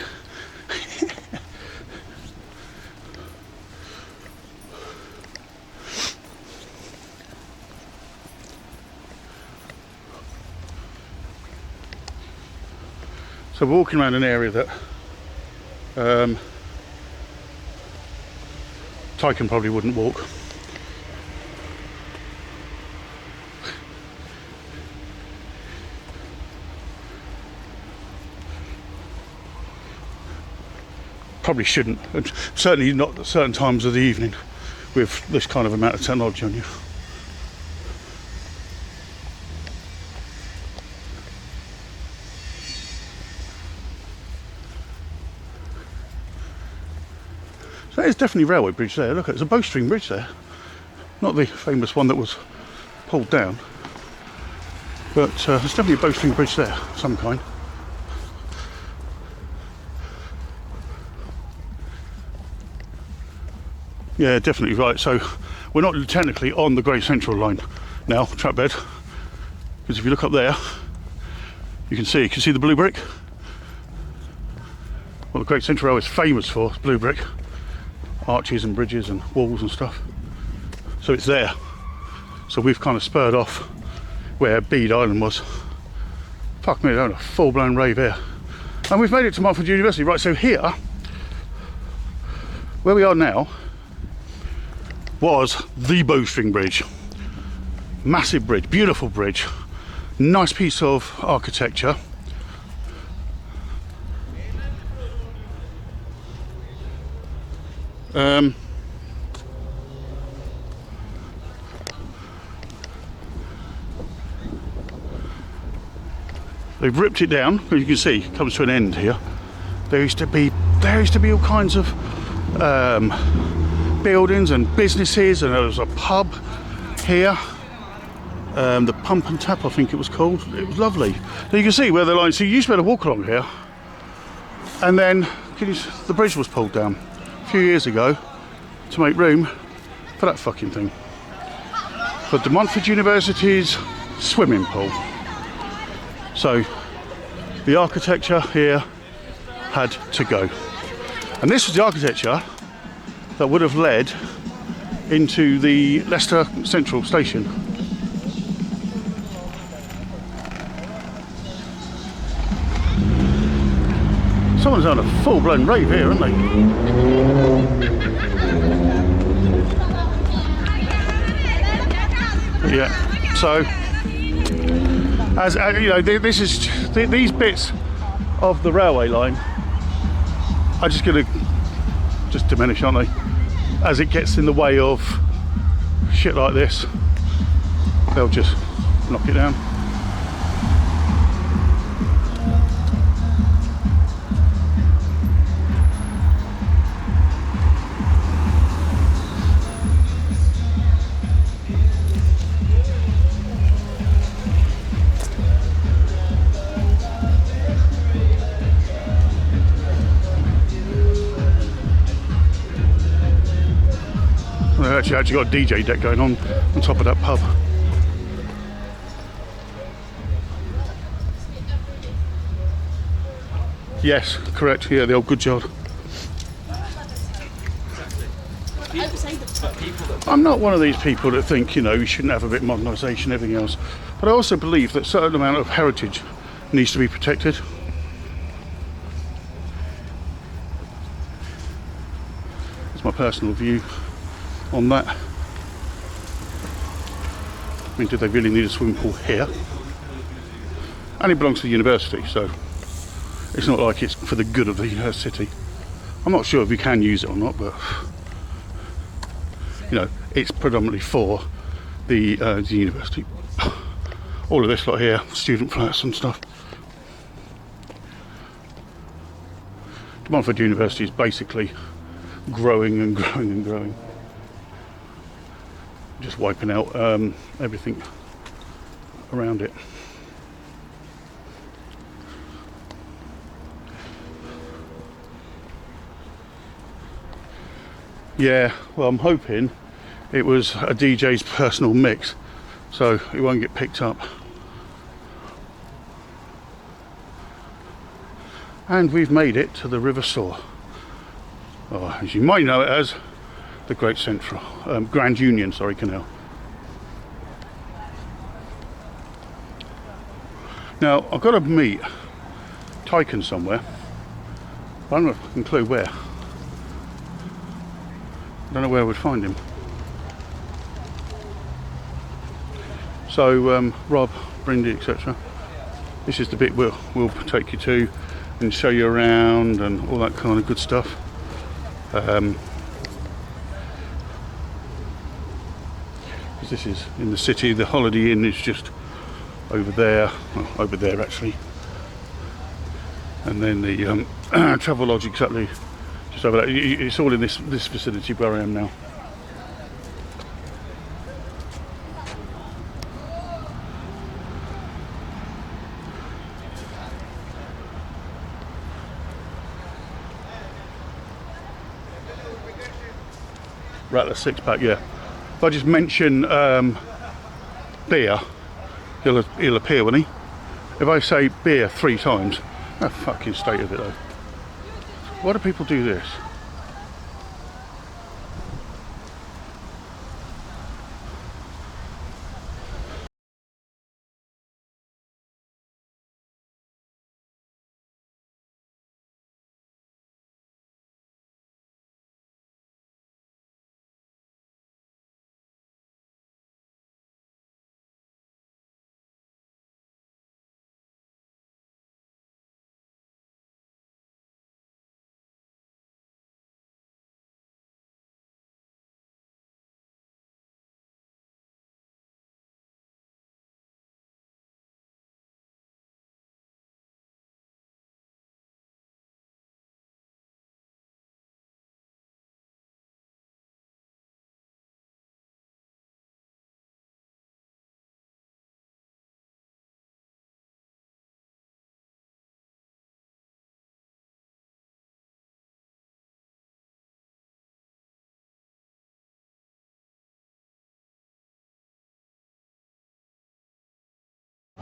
So we're walking around an area that Tyken probably wouldn't walk. Probably shouldn't, and certainly not at certain times of the evening with this kind of amount of technology on you. So there's definitely a railway bridge there. Look, there's a bowstring bridge there. Not the famous one that was pulled down, but there's definitely a bowstring bridge there of some kind. Yeah, definitely right. So we're not technically on the Great Central line now, track bed, because if you look up there, you can see the blue brick. What the Great Central Railway is famous for is blue brick, arches and bridges and walls and stuff. So it's there. So we've kind of spurred off where Bede Island was. Fuck me, they're on a full-blown rave here. And we've made it to Montfort University. Right, so here, where we are now, was the bowstring bridge. Massive bridge, beautiful bridge, nice piece of architecture. They've ripped it down, as you can see, it comes to an end here. There used to be all kinds of buildings and businesses, and there was a pub here, the Pump and Tap I think it was called. It was lovely. Now you can see where the line, so you used to be able to walk along here, and then the bridge was pulled down a few years ago to make room for that fucking thing, for De Montfort University's swimming pool. So the architecture here had to go, and this was the architecture that would have led into the Leicester Central Station. Someone's on a full-blown rave here, aren't they? Yeah. So, as you know, these bits of the railway line are just going to diminish, aren't they? As it gets in the way of shit like this, they'll just knock it down. They've actually got a DJ deck going on top of that pub. Yes, correct. Yeah, the old goods yard. I'm not one of these people that think, you know, you shouldn't have a bit of modernisation and everything else, but I also believe that a certain amount of heritage needs to be protected. That's my personal view on that. I mean, do they really need a swimming pool here? And it belongs to the university, so it's not like it's for the good of the city. I'm not sure if we can use it or not, but you know, it's predominantly for the university. All of this lot here, student flats and stuff. Montfort University is basically growing and growing and growing. Just wiping out everything around it. Yeah, well, I'm hoping it was a DJ's personal mix, so it won't get picked up. And we've made it to the River Soar, or as you might know it as the Great Central, Grand Union, sorry, Canal. Now, I've got to meet Tyken somewhere, but I don't have a clue where. I don't know where we'd find him. So, Rob, Brindy, etc. This is the bit we'll take you to and show you around and all that kind of good stuff. This is in the city. The Holiday Inn is just over there, well, over there actually, and then the Travelodge exactly just over there. It's all in this vicinity where I am now. Rattler 6-pack, yeah. If I just mention beer, he'll appear, won't he? If I say beer 3 times, the fucking state of it though. Why do people do this?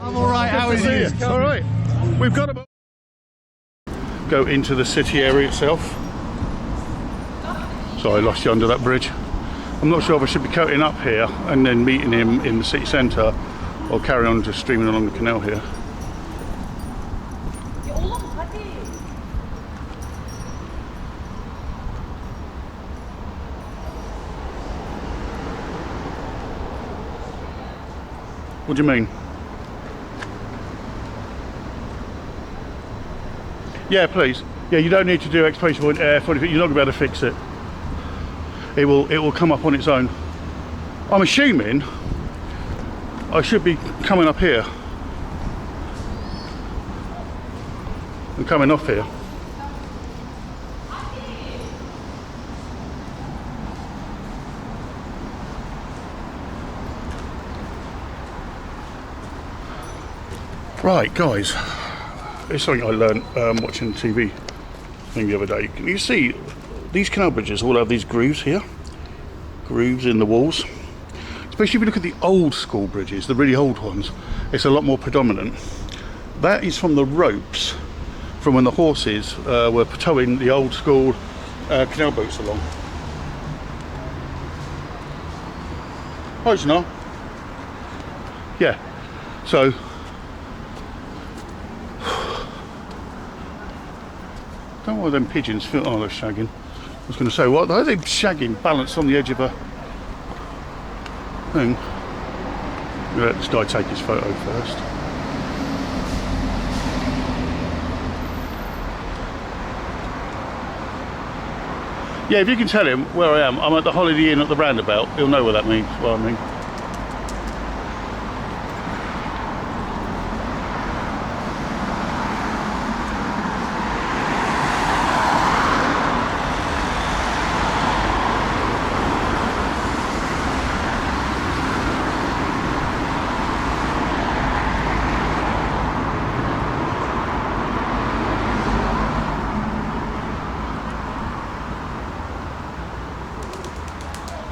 I'm alright, how are you? Alright, we've got to go into the city area itself. Sorry, I lost you under that bridge. I'm not sure if I should be cutting up here and then meeting him in the city centre, or carry on just streaming along the canal here. What do you mean? Yeah, please. Yeah, you don't need to do exclamation point air 40 feet. You're not going to be able to fix it. It will come up on its own. I'm assuming I should be coming up here and coming off here. Right, guys. It's something I learned watching the TV thing the other day. Can you see these canal bridges all have these grooves here? Grooves in the walls. Especially if you look at the old school bridges, the really old ones, it's a lot more predominant. That is from the ropes from when the horses were towing the old school canal boats along. Oh, it's not. Yeah. So don't know why them pigeons feel. Oh, they're shagging. I was going to say, what are they shagging? Balanced on the edge of a thing. Let this guy take his photo first. Yeah, if you can tell him where I am, I'm at the Holiday Inn at the roundabout. He'll know what that means. What I mean.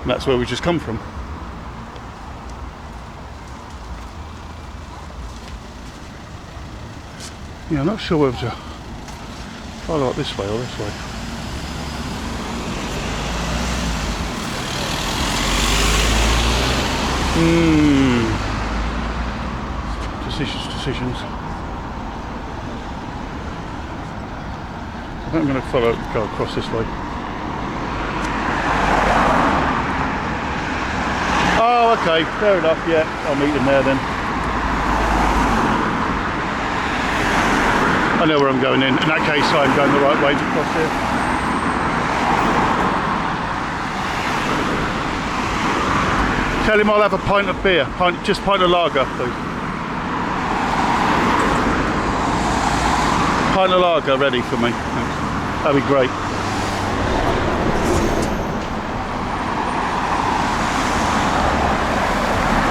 And that's where we just come from. Yeah, I'm not sure whether to follow up this way or this way. Decisions. I think I'm going to go across this way. Oh, okay, fair enough, yeah, I'll meet him there then. I know where I'm going in that case I'm going the right way to cross here. Tell him I'll have a pint of beer, just pint of lager, please. Pint of lager ready for me, thanks. That'd be great.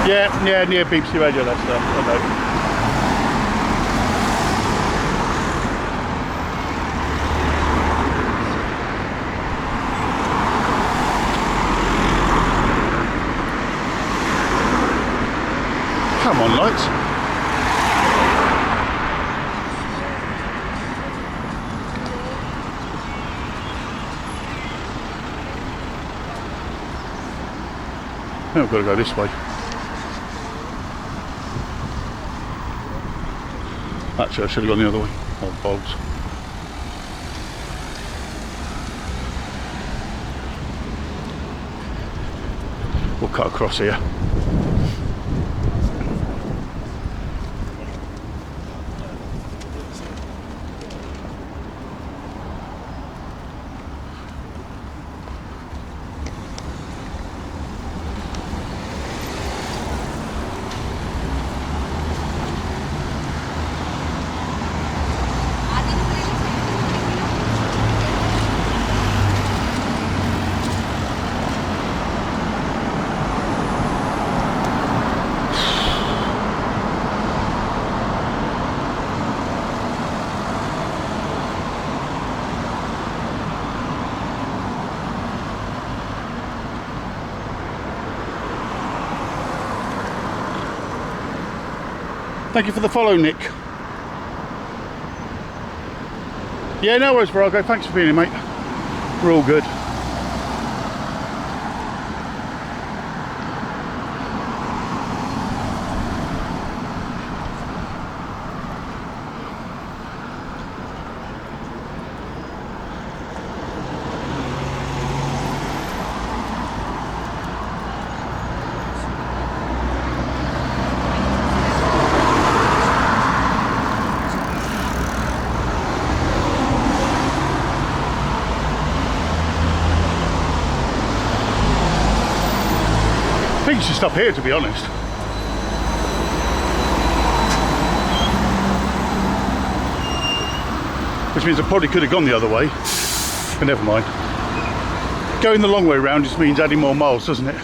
Yeah, near BBC Radio, that stuff, I know. Come on, lights. Now we've got to go this way. Actually, I should have gone the other way. Oh, balls. We'll cut across here. Thank you for the follow, Nick. Yeah, no worries, Virago. Thanks for being here, mate. We're all good. I think you should stop here, to be honest. Which means I probably could have gone the other way, but never mind. Going the long way round just means adding more miles, doesn't it?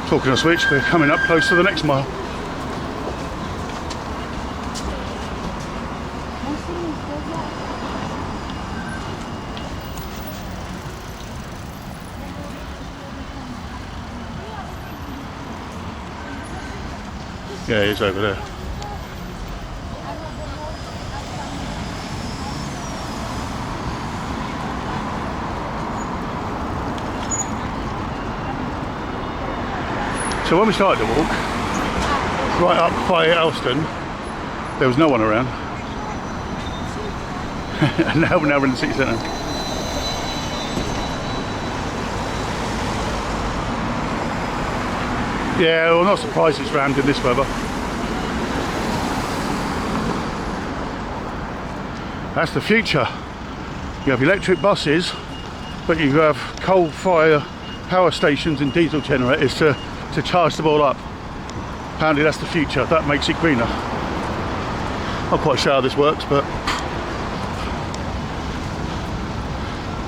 Talking of which, we're coming up close to the next mile. Yeah, it's over there. So when we started to walk, right up by Elston, there was no one around. And now we're in the city centre. Yeah, well, not surprised it's rammed in this weather. That's the future. You have electric buses, but you have coal-fired power stations and diesel generators to charge them all up. Apparently that's the future. That makes it greener. Not quite sure how this works, but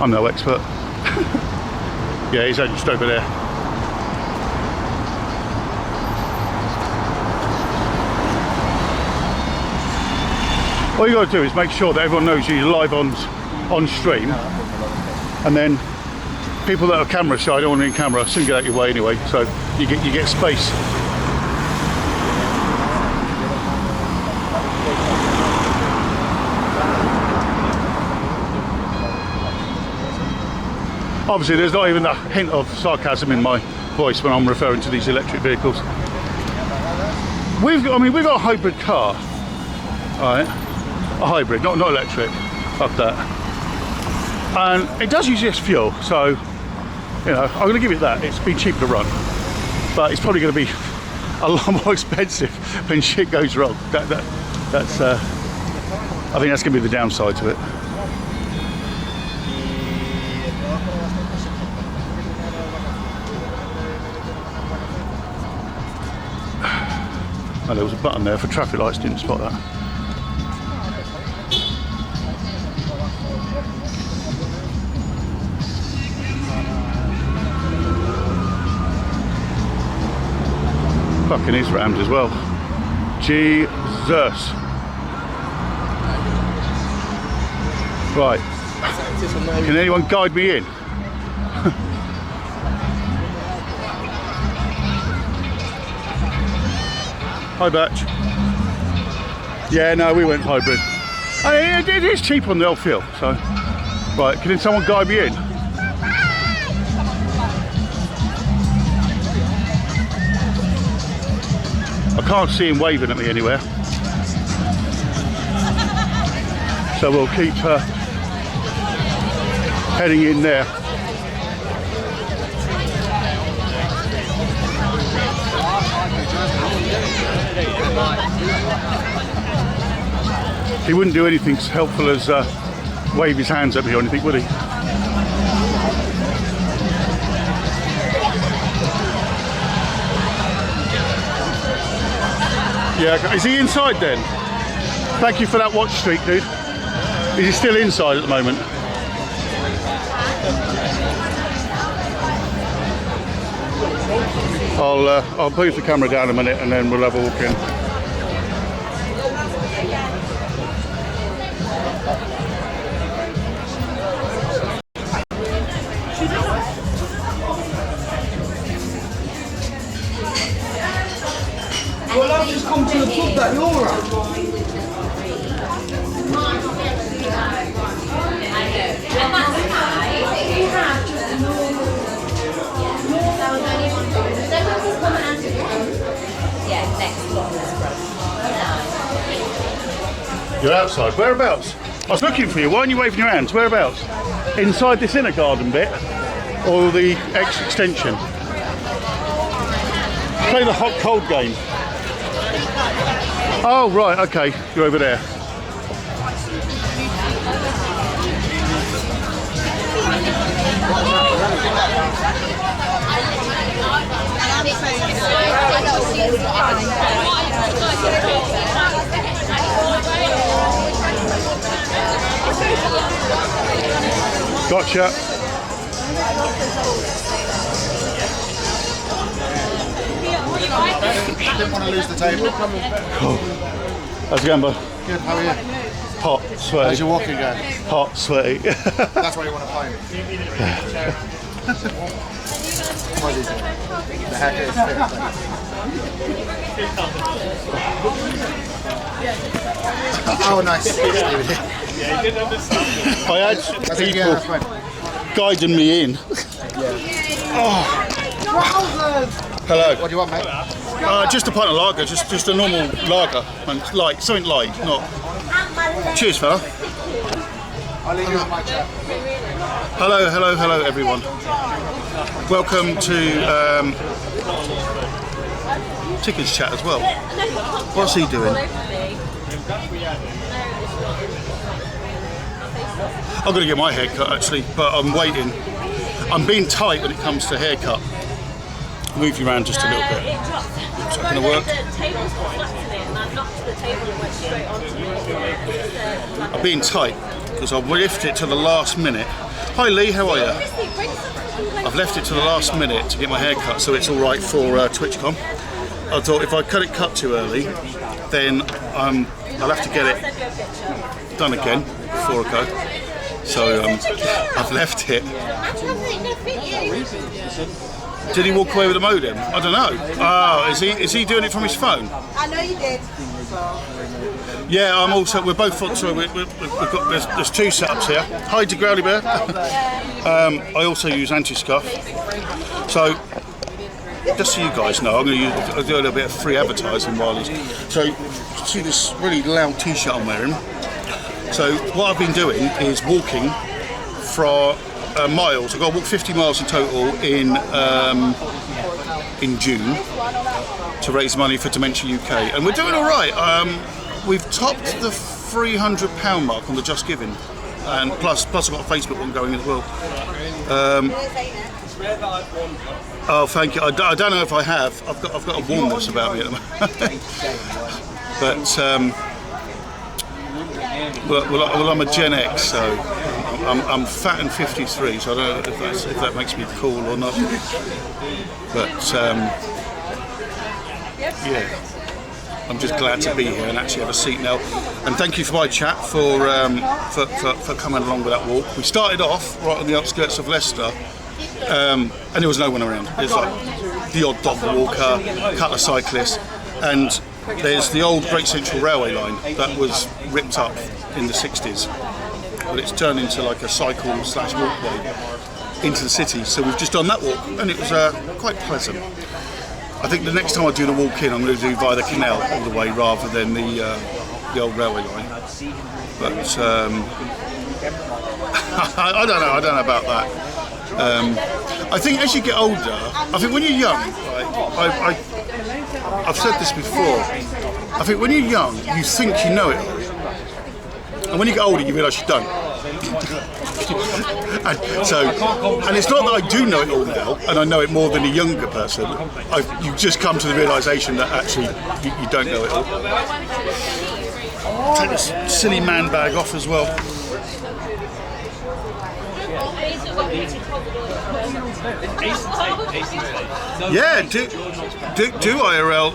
I'm no expert. Yeah, he's just over there. All you got to do is make sure that everyone knows you're live on stream, and then people that are camera shy don't want any camera. Soon get out your way anyway, so you get space. Obviously, there's not even a hint of sarcasm in my voice when I'm referring to these electric vehicles. We've got a hybrid car, right? A hybrid, not electric. Fuck that. And it does use less fuel, so you know I'm going to give it that. It's been cheaper to run, but it's probably going to be a lot more expensive when shit goes wrong. That's I think that's going to be the downside to it. Oh, there was a button there for traffic lights, didn't spot that. Fucking is rammed as well. Jesus. Right. Can anyone guide me in? Hi, Batch. Yeah, no, we went hybrid. It is cheap on the old fuel, so. Right, can someone guide me in? I can't see him waving at me anywhere. So we'll keep heading in there. He wouldn't do anything as helpful as wave his hands at me or anything, would he? Yeah, is he inside then? Thank you for that watch streak, dude. Is he still inside at the moment? I'll move the camera down a minute and then we'll have a walk in. Well, I've just come to the pub that you're at. You're outside. Whereabouts? I was looking for you. Why aren't you waving your hands? Whereabouts? Inside this inner garden bit or the extension? Play the hot cold game. Oh, right, okay. You're over there. Gotcha. Didn't want to lose the table. Cool. How's it going, bud? Good, how are you? Hot, sweaty. How's your walking going? Hot, sweaty. That's why you want to play. The hacker is Oh, nice. I had people guiding me in. Oh. Hello. What do you want, mate? Just a pint of lager, just a normal lager, and light, something light, not. Cheers, fella. I'll leave you on my chat. Hello, everyone. Welcome to Tickets Chat as well. What's he doing? I'm going to get my hair cut actually, but I'm waiting. I'm being tight when it comes to haircut. Move you around just a little bit. It dropped. Is that going to work? The table's got flat in it, and I knocked the table and went straight onto me. I'm being tight because I've left it to the last minute. Hi Lee, how are you? I've left it to the last minute to get my hair cut, so it's all right for TwitchCon. I thought if I cut too early, then I'll have to get it done again before I go. So I've left it. Did he walk away with the modem? I don't know. Oh, is he doing it from his phone? I know you did. Yeah, I'm also. We're both. So we've got. There's two setups here. Hi, to Growly Bear. I also use antiscuff. So, just so you guys know, I'll do a little bit of free advertising while he's. So, see this really loud T-shirt I'm wearing. So, what I've been doing is walking for miles. I've got to walk 50 miles in total in June to raise money for Dementia UK, and we're doing all right. We've topped the £300 mark on the Just Giving, and plus I've got a Facebook one going as well. Oh, thank you. I don't know if I have. I've got a warmness about me at the moment. But well, I'm a Gen X, so I'm fat and 53. So I don't know if that makes me cool or not. But yeah. I'm just glad to be here and actually have a seat now. And thank you for my chat for coming along with that walk. We started off right on the outskirts of Leicester, and there was no one around. There's like the odd dog walker, a couple of cyclists, and there's the old Great Central Railway line that was ripped up in the 60s, but it's turned into like a cycle/walkway into the city. So we've just done that walk, and it was quite pleasant. I think the next time I do the walk in, I'm going to do via the canal all the way rather than the old railway line. But I don't know about that. I think as you get older, I think when you're young, right, I've said this before, I think when you're young, you think you know it all. And when you get older, you realise you don't. and it's not that I do know it all now, and I know it more than a younger person. You just come to the realisation that actually you don't know it all. Take this silly man bag off as well. Yeah, do IRL.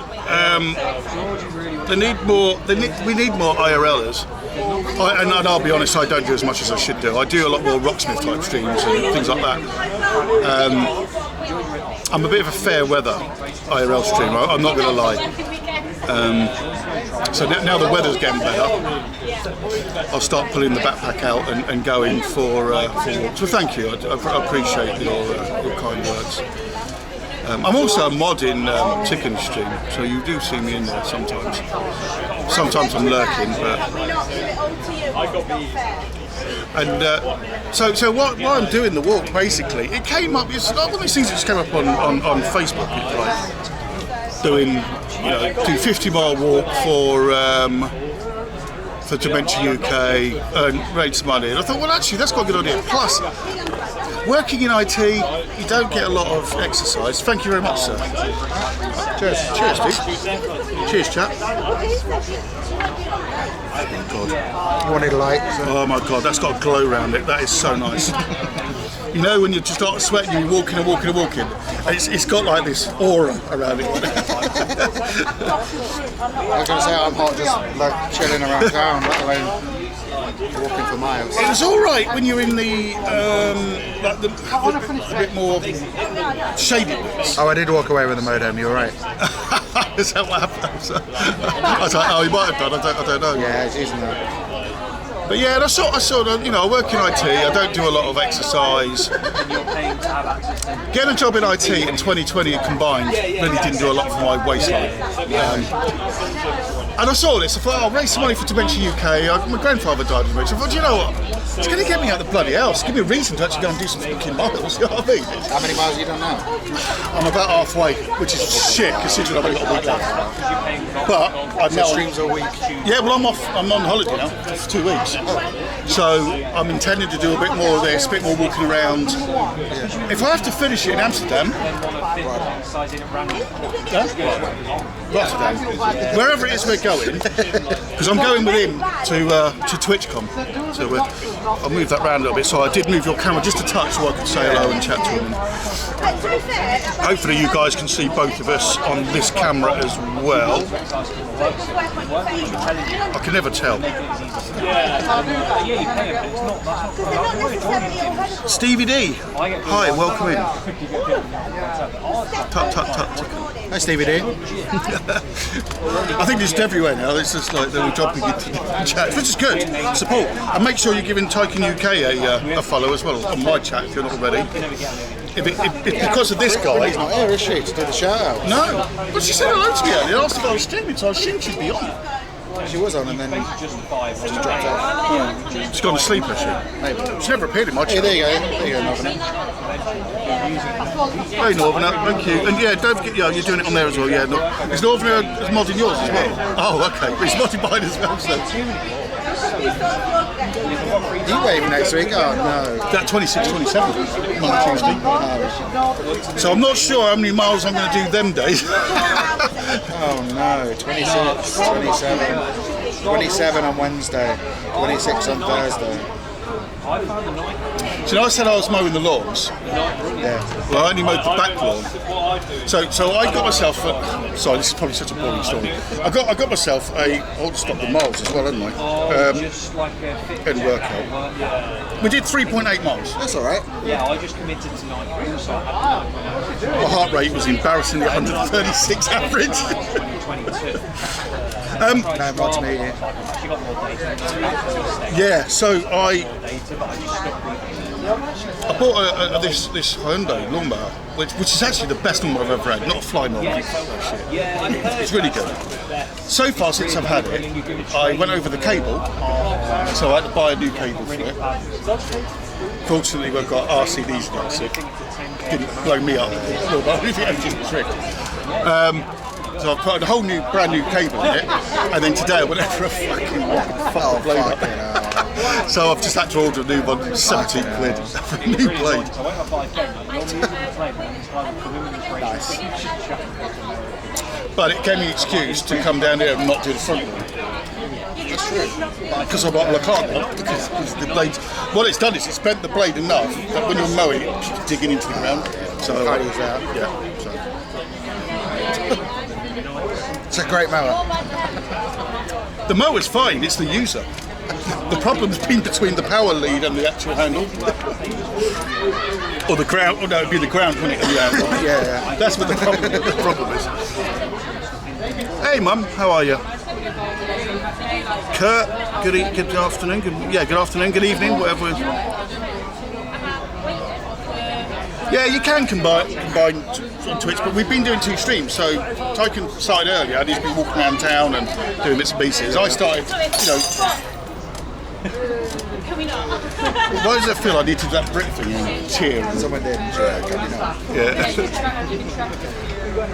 We need more IRLers. And I'll be honest, I don't do as much as I should do. I do a lot more Rocksmith type streams and things like that. I'm a bit of a fair weather IRL streamer, I'm not going to lie. So now the weather's getting better, I'll start pulling the backpack out and going for walks. So thank you, I appreciate your kind words. I'm also a mod in Chicken Stream, so you do see me in there sometimes. Sometimes I'm lurking, but... And so what I'm doing the walk, basically, it came up, it's not one of these things that just came up on Facebook, it's like doing, do 50-mile walk for Dementia UK and raise money. And I thought, well, actually, that's quite a good idea. Plus, working in IT, you don't get a lot of exercise. Thank you very much, sir. Cheers. Cheers, Steve. Cheers, chap. Oh my God. You wanted light? So. Oh my God, that's got a glow around it. That is so nice. You know when you just start sweating, you're walking, and it's got like this aura around it. I was going to say I'm hot just like chilling around town, let alone walking for miles. It was all right when you're in the a bit more shady bits. Oh, I did walk away with the modem, you're right. Is that what happened? I was like, oh, he might have done, I don't know. Yeah, it's using that. But yeah, I sort of, I work in IT, I don't do a lot of exercise. Getting a job in IT in 2020 combined really didn't do a lot for my waistline. And I saw this, I thought, I'll raise some money for Dementia UK. My grandfather died of dementia. I thought, you know what? It's going to get me out of the bloody house. Give me a reason to actually go and do some fucking miles, you know what I mean? How many miles have you done now? I'm about halfway, which is shit considering I've only got a week left. But I'm now streams a week. Yeah, well I'm on holiday now for 2 weeks. So I'm intending to do a bit more of this, a bit more walking around. If I have to finish it in Amsterdam, Rotterdam, wherever it is we're going, because I'm going with him to TwitchCon. So I'll move that round a little bit. So I did move your camera just a touch so I could say hello and chat to him. Hopefully you guys can see both of us on this camera as well. I can never tell. Stevie D, hi, welcome in. Tut tut tut. Hi, Stevie D. I think it's everywhere now. It's just like they were dropping into the chat, which is good. Support, and make sure you're giving Tycoon UK a follow as well on my chat if you're not already. If because of this guy, He's not here, is she, to do the shout out? no. But she said hello to me earlier. Asked if I was streaming, so I assumed she'd be on. She was on and then just dropped off. She's gone to sleep, has she? Maybe. She never appeared in my Hey, chat. there you go. There you go, Northerner. Hey Northerner, thank you. And yeah, don't forget, you're doing it on there as well. Yeah, is Northerner modding yours as well? Oh, okay. But he's modding mine as well. So. You wave next week? Oh no. That 26, 27, Monday, Tuesday. So I'm not sure how many miles I'm going to do them days. Oh no. 26, 27. 27 on Wednesday. 26 on Thursday. So I said I was mowing the lawns. Yeah. Well, I only mowed the back lawn. So I got myself. Sorry, this is probably such a boring story. I got myself a. I'll stop the miles as well, hadn't I? And workout. We did 3.8 miles. That's all right. Yeah, I just committed to 9 grams. My heart rate was embarrassingly 136 average. 22. No, not to meet you. Yeah. So I bought this Hyundai lawnmower, which is actually the best lawnmower I've ever had. Not a fly mower. It's really good. So far since I've had it, I went over the cable, so I had to buy a new cable for it. Fortunately, we've got RCDs now, so it didn't blow me up. So I've put a whole new, brand new cable in it, and then today I went over a fucking blow up. So I've just had to order a new one, 17 quid for a new blade. Nice. But it gave me an excuse to come down here and not do the front one. That's true. Because I'm like, well, I can't now, because the blade. What it's done is it's bent the blade enough that when you're mowing it, it's digging into the ground. So Cardi's out. yeah. So. It's a great mower. The mower's fine, it's the user. The problem's been between the power lead and the actual handle. Or the ground, oh no, it'd be the ground, wouldn't it, and the handle. Yeah. That's what the problem is. Hey mum, how are you? Kurt, good afternoon, good afternoon, good evening, whatever. Yeah, you can combine on Twitch, but we've been doing 2 streams. So Tycoon started earlier, and he's been walking around town and doing bits and pieces. I started, Can we not? why does it feel I need to do that Brit thing and cheer? And, Someone did. yeah.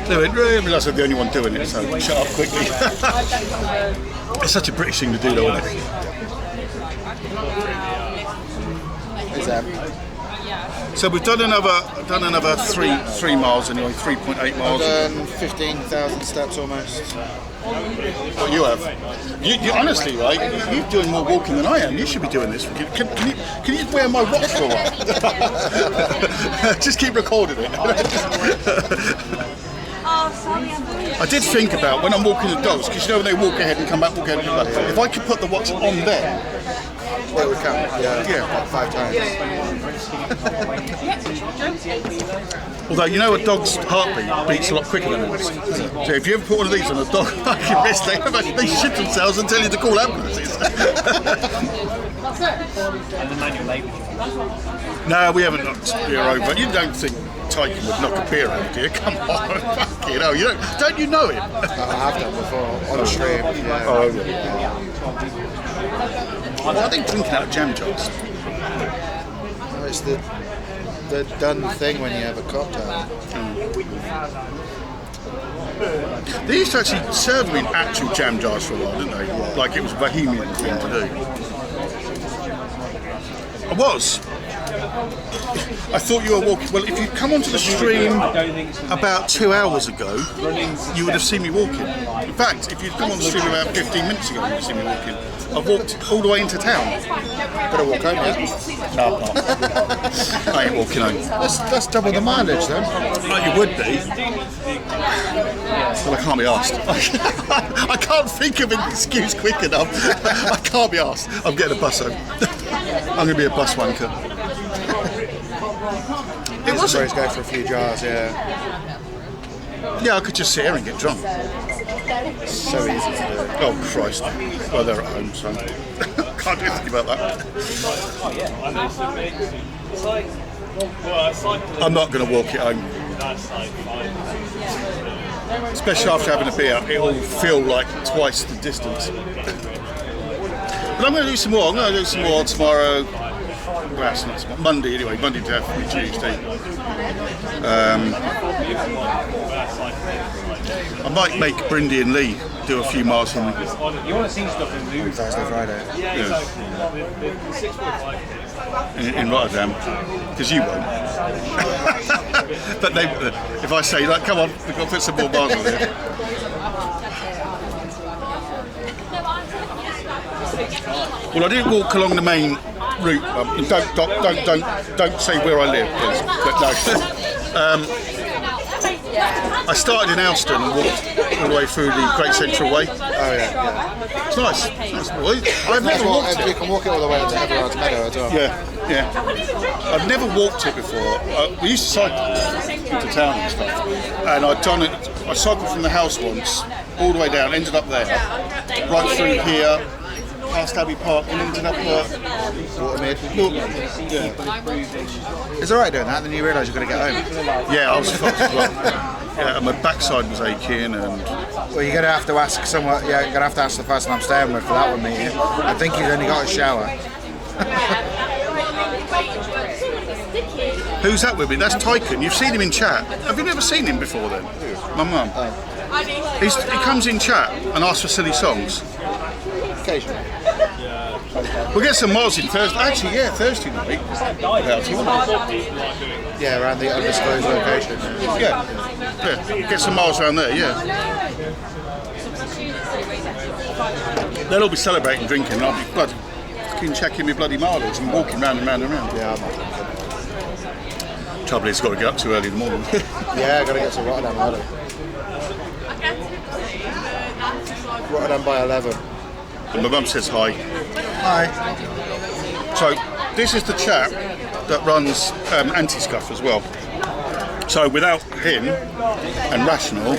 So I realise I'm the only one doing it, so shut up quickly. It's such a British thing to do, though, isn't it? Is that? So we've done another 3 miles anyway, 3.8 miles. I've done 15,000 steps almost. What you have? You honestly, right? You're doing more walking than I am. You should be doing this. Can you wear my watch for a while? Just keep recording it. I did think about when I'm walking the dogs, because you know when they walk ahead and come back, walk ahead and come back. If I could put the watch on there, They would come. Yeah. Like 5 times. although you know a dog's heartbeat beats a lot quicker than ours. So if you ever put one of these on a dog fucking wrist, they shit themselves and tell you to call ambulances. And the manual label. No, we haven't knocked beer over. You don't think Tycoon would knock a beer over, do you? Come on, fucking hell. Don't you know him? I have done before on stream. Yeah. Oh, yeah. What are they drinking out of jam jars? Oh, it's the done thing when you have a cocktail. They used to actually serve them in actual jam jars for a while, didn't they? Like it was a bohemian thing to do. I was. I thought you were walking. Well, if you come onto the stream about 2 hours ago, you would have seen me walking. In fact, if you'd come on the stream about 15 minutes ago, you would have seen me walking. I've walked all the way into town. Gotta walk home, yeah? No, I'm not. I ain't walking home. That's double the mileage then. Oh, you would be. Well, I can't be asked. I can't think of an excuse quick enough. I can't be asked. I'm getting a bus home. I'm going to be a bus wanker. It was always go for a few jars, yeah. Yeah, I could just sit here and get drunk. So easy to do. Oh, Christ. Well, they're at home, so can't do anything about that. I'm not going to walk it home. Especially after having a beer, it'll feel like twice the distance. But I'm going to do some more. I'm going to do some more tomorrow. Well, that's not tomorrow. Monday, anyway. Monday, definitely Tuesday. I might make Brindy and Lee do a few miles for me. You want to see stuff in Luton? Thursday, Friday. Yeah. In Rotterdam, because you won't. But they, if I say, like, come on, we've got to put some more bars on there. Well, I didn't walk along the main route. Don't say where I live, please. But no. I started in Alston and walked all the way through the Great Central Way. Oh yeah. It's nice. Well, I've never walked it. You can walk it all the way to Everard's Meadow as well. Yeah. I've never walked it before. We used to cycle into town and stuff, and I'd done it. I cycled from the house once, all the way down, ended up there, right through here, past Abbey Park, and ended up Watermead. Yeah. It's alright doing that, then you realise you've got to get home. Yeah, I was fucked as well. Yeah, and my backside was aching, and Well, you're going to have to ask someone, yeah, you're going to have to ask the person I'm staying with for that one meeting. I think he's only got a shower. who's that with me? That's Tyken. You've seen him in chat. Have you never seen him before then? My mum. He comes in chat and asks for silly songs. Occasionally. We'll get some mods in Thursday. Actually, yeah, Thursday night. Yeah, around the undisclosed location. Yeah. Get some miles around there, yeah. They'll all be celebrating drinking, and I'll be fucking checking my bloody mileage and walking round and round and round. Yeah, I'm not drinking. Trouble is, got to get up too early in the morning. Yeah, got to get to Rotterdam early. Rotterdam by 11. And my mum says hi. Hi. So, this is the chap that runs Antiscuff as well. So, without him and Rational,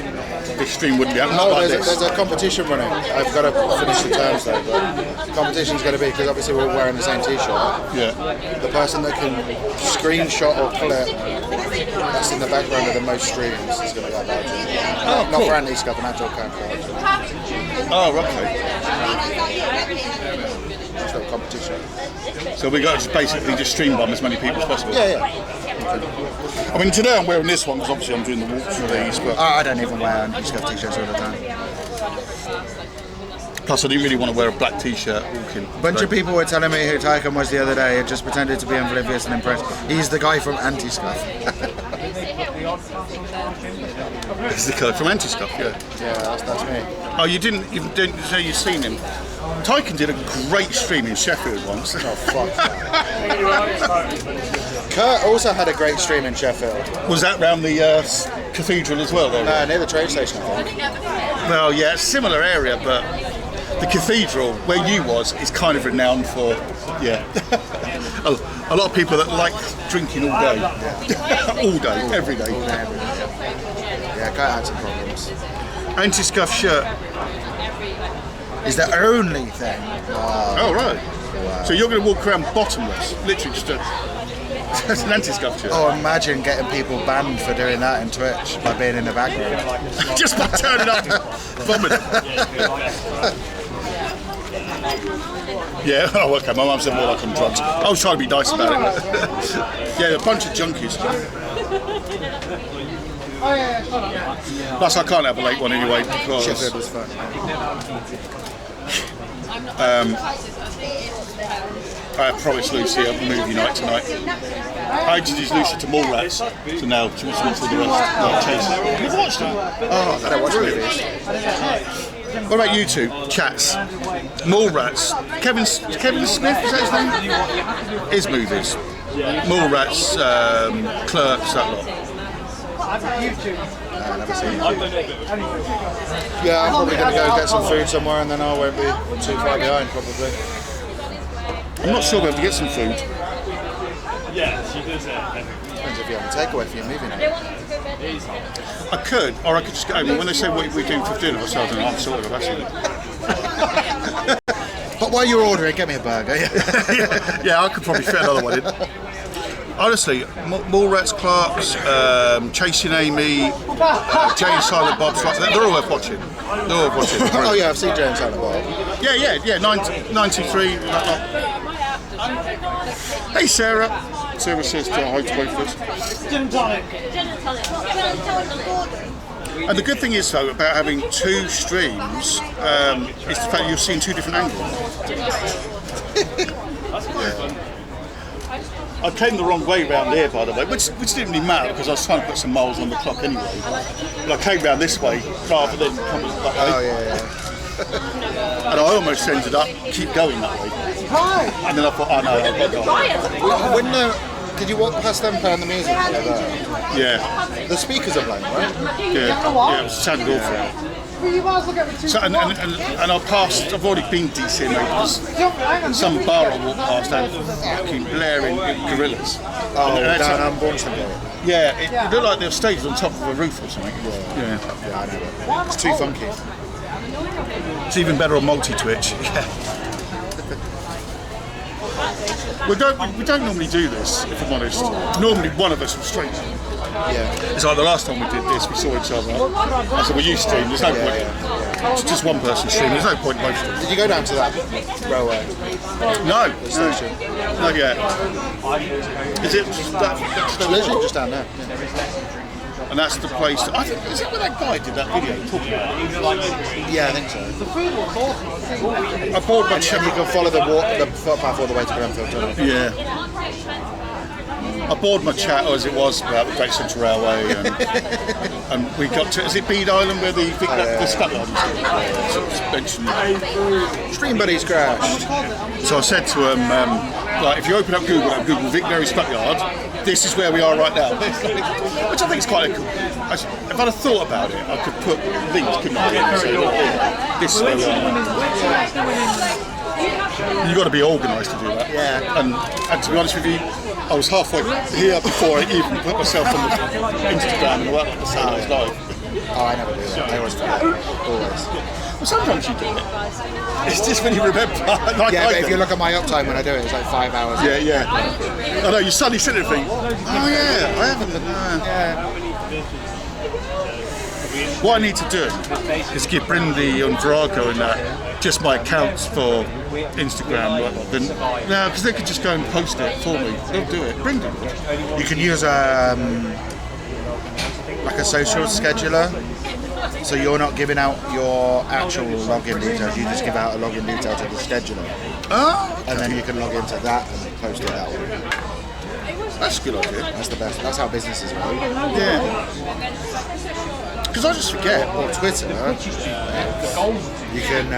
this stream wouldn't be happening like this. There's a competition running. I've got to finish the terms though, but the competition's going to be, because obviously we're all wearing the same t-shirt. Yeah. The person that can screenshot or clip that's in the background of the most streams is going to get a badge. Not cool. for anti-scuff, an actual camera. Oh, okay. It's not a competition. So we got to basically just stream bomb as many people as possible. Yeah. I mean, today I'm wearing this one because obviously I'm doing the walk through these, but I don't even wear anti-scuff t-shirts all the time. plus I didn't really want to wear a black t-shirt walking. A bunch of people were telling me who Tyken was the other day and just pretended to be oblivious and impressed. He's the guy from Anti-Scuff. This is the guy from Antiscuff, yeah. Yeah, that's me. Oh, you didn't say you'd seen him? Tyken did a great stream in Sheffield once. Oh, fuck that. Kurt also had a great stream in Sheffield. Was that round the cathedral as well? Though? Near the train station, I think. Well, yeah, similar area, but the cathedral where you was is kind of renowned for, yeah, a lot of people that like drinking all day, all day, every day. Yeah, Kurt had some problems. Anti-scuff shirt. Is the only thing. Oh right. Wow. So you're going to walk around bottomless, literally just an anti-scuff shirt. Oh, imagine getting people banned for doing that in Twitch by being in the background. Just by turning up and vomiting. Yeah, oh okay, my mum said more like on drugs. I was trying to be nice about it. Yeah, a bunch of junkies. Plus I can't have a late one anyway because Sheffield was fun. I promised Lucy a movie night tonight. I introduced Lucy to Mallrats, so now she wants to watch all the rest. Chase. You've watched them? Oh, I don't watch movies. What about you two? Chats. Mallrats. Kevin Smith, is that his name? His movies. Mallrats, Clerks, that lot. I've never seen it. Yeah, I'm probably going to go get some food somewhere and then I won't be too far behind, probably. I'm not sure we'll have to get some food. Yeah, she does it. Depends if you have a takeaway for your movie night. I could, or I could just go home. When they say what we're doing for dinner, I say, I'm sorted, I've actually. But while you're ordering, get me a burger. Yeah, I could probably fit another one in. Honestly, Mallrats, Clarks, Chasing Amy, Jay and Silent Bob, they're all worth watching. They're all worth watching. Oh yeah, I've seen Jay and Silent Bob. Yeah, 93. Hey Sarah. Sarah says to hi to both of us. Gin and tonic. And the good thing is though about having two streams is the fact you're seeing two different angles. I came the wrong way round here, by the way, which didn't really matter because I was trying to put some miles on the clock anyway. But I came round this way rather than coming that way. Oh yeah. And I almost ended up keep going that way. And then I thought, oh no, I've got to go. Did you walk past them playing the music? Yeah. The speakers are playing, right? Yeah, it sounded awful. So, and I passed, I've already been DC because some bar I walked past had fucking blaring gorillas. Oh, down on Bornston. Yeah, it looked like they were staged on top of a roof or something. Yeah, I know. It's too funky. It's even better on multi-twitch. We don't normally do this, if I'm honest. Normally one of us will stream. Yeah. It's like the last time we did this, we saw each other. I said, well, you stream, there's no point. It's just one person stream, there's no point in both streaming. Did you go down to that railway? No. The station? Not yet. Is it just that's Literally just down there. And that's the place. I think, is that where that guy did that video talking about it? Yeah, I think so. I bought my And you can follow the footpath all the way to Grenfell Tunnel. Yeah. I bored my chat, as it was, about the Great Central Railway, and we got to, is it Bede Island where the scupyard is? Stream Buddies crashed. So I said to him, like, if you open up Google Vic Berry Scupyard, this is where we are right now. Which I think is quite a cool. If I'd have thought about it, I could put links, couldn't I? And say, look, this is where we are. You've got to be organised to do that. Yeah. And to be honest with you, I was halfway here before I even put myself on the Instagram and all that to say I was live. Oh, I never do that. I always forget. Always. Well, sometimes you do it. It's just when you remember. Like Yeah, I but if do. you look at my uptime when I do it, it's like 5 hours. Yeah. I know, you suddenly sit there and think, oh yeah, I haven't been What I need to do is give Brindy and Virago and that just my accounts for Instagram. No, because they could just go and post it for me. They'll do it. Brindy will. You can use like a social scheduler, so you're not giving out your actual login details. You just give out a login detail to the scheduler, and then you can log into that and post it that way. That's a good idea. That's the best. That's how businesses work. Yeah. Because I just forget. Or Twitter, you can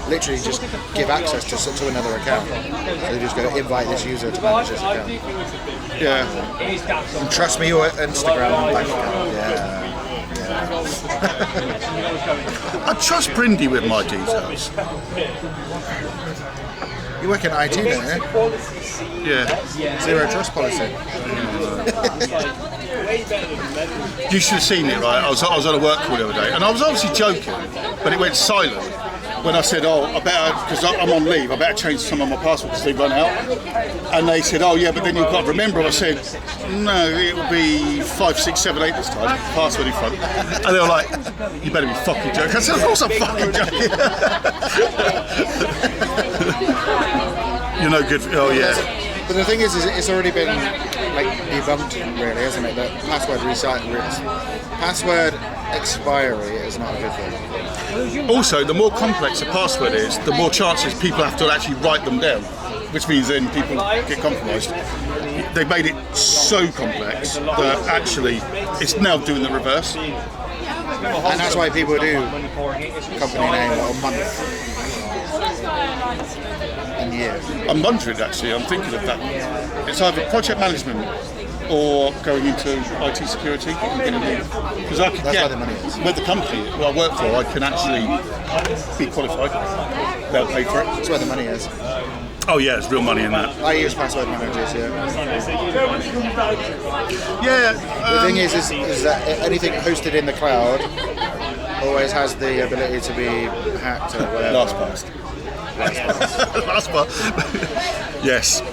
literally just give access to another account. So you just go invite this user to manage this account. Yeah. And trust me, your Instagram and bank account. Yeah. I trust Brindy with my details. You work in IT, don't you? Yeah. Zero trust policy. You should have seen it, right? I was on a work call the other day, and I was obviously joking, but it went silent when I said, "Oh, I better," because I'm on leave. I better change some of my passwords because they run out. And they said, "Oh, yeah, but then you've got to remember." I said, "No, it will be 5, 6, 7, 8 this time. Password in front." And they were like, "You better be fucking joking." I said, "Of course I'm fucking joking." You're no good. Oh yeah. But the thing is it's already been like debunked, really, hasn't it? That password expiry is not a good thing. Also, the more complex a password is, the more chances people have to actually write them down. which means then people get compromised. They made it so complex that actually it's now doing the reverse. And that's why people do company name or month and year. I'm wondering actually, I'm thinking of that. It's either project management or going into IT security. Because I could That's get, where the money is. with the company that I work for, I can actually be qualified. They'll pay for it. That's where the money is. Oh yeah, there's real money in that. I use password managers, yeah. Yeah. The thing is that anything hosted in the cloud always has the ability to be hacked or whatever. Last part. Yes.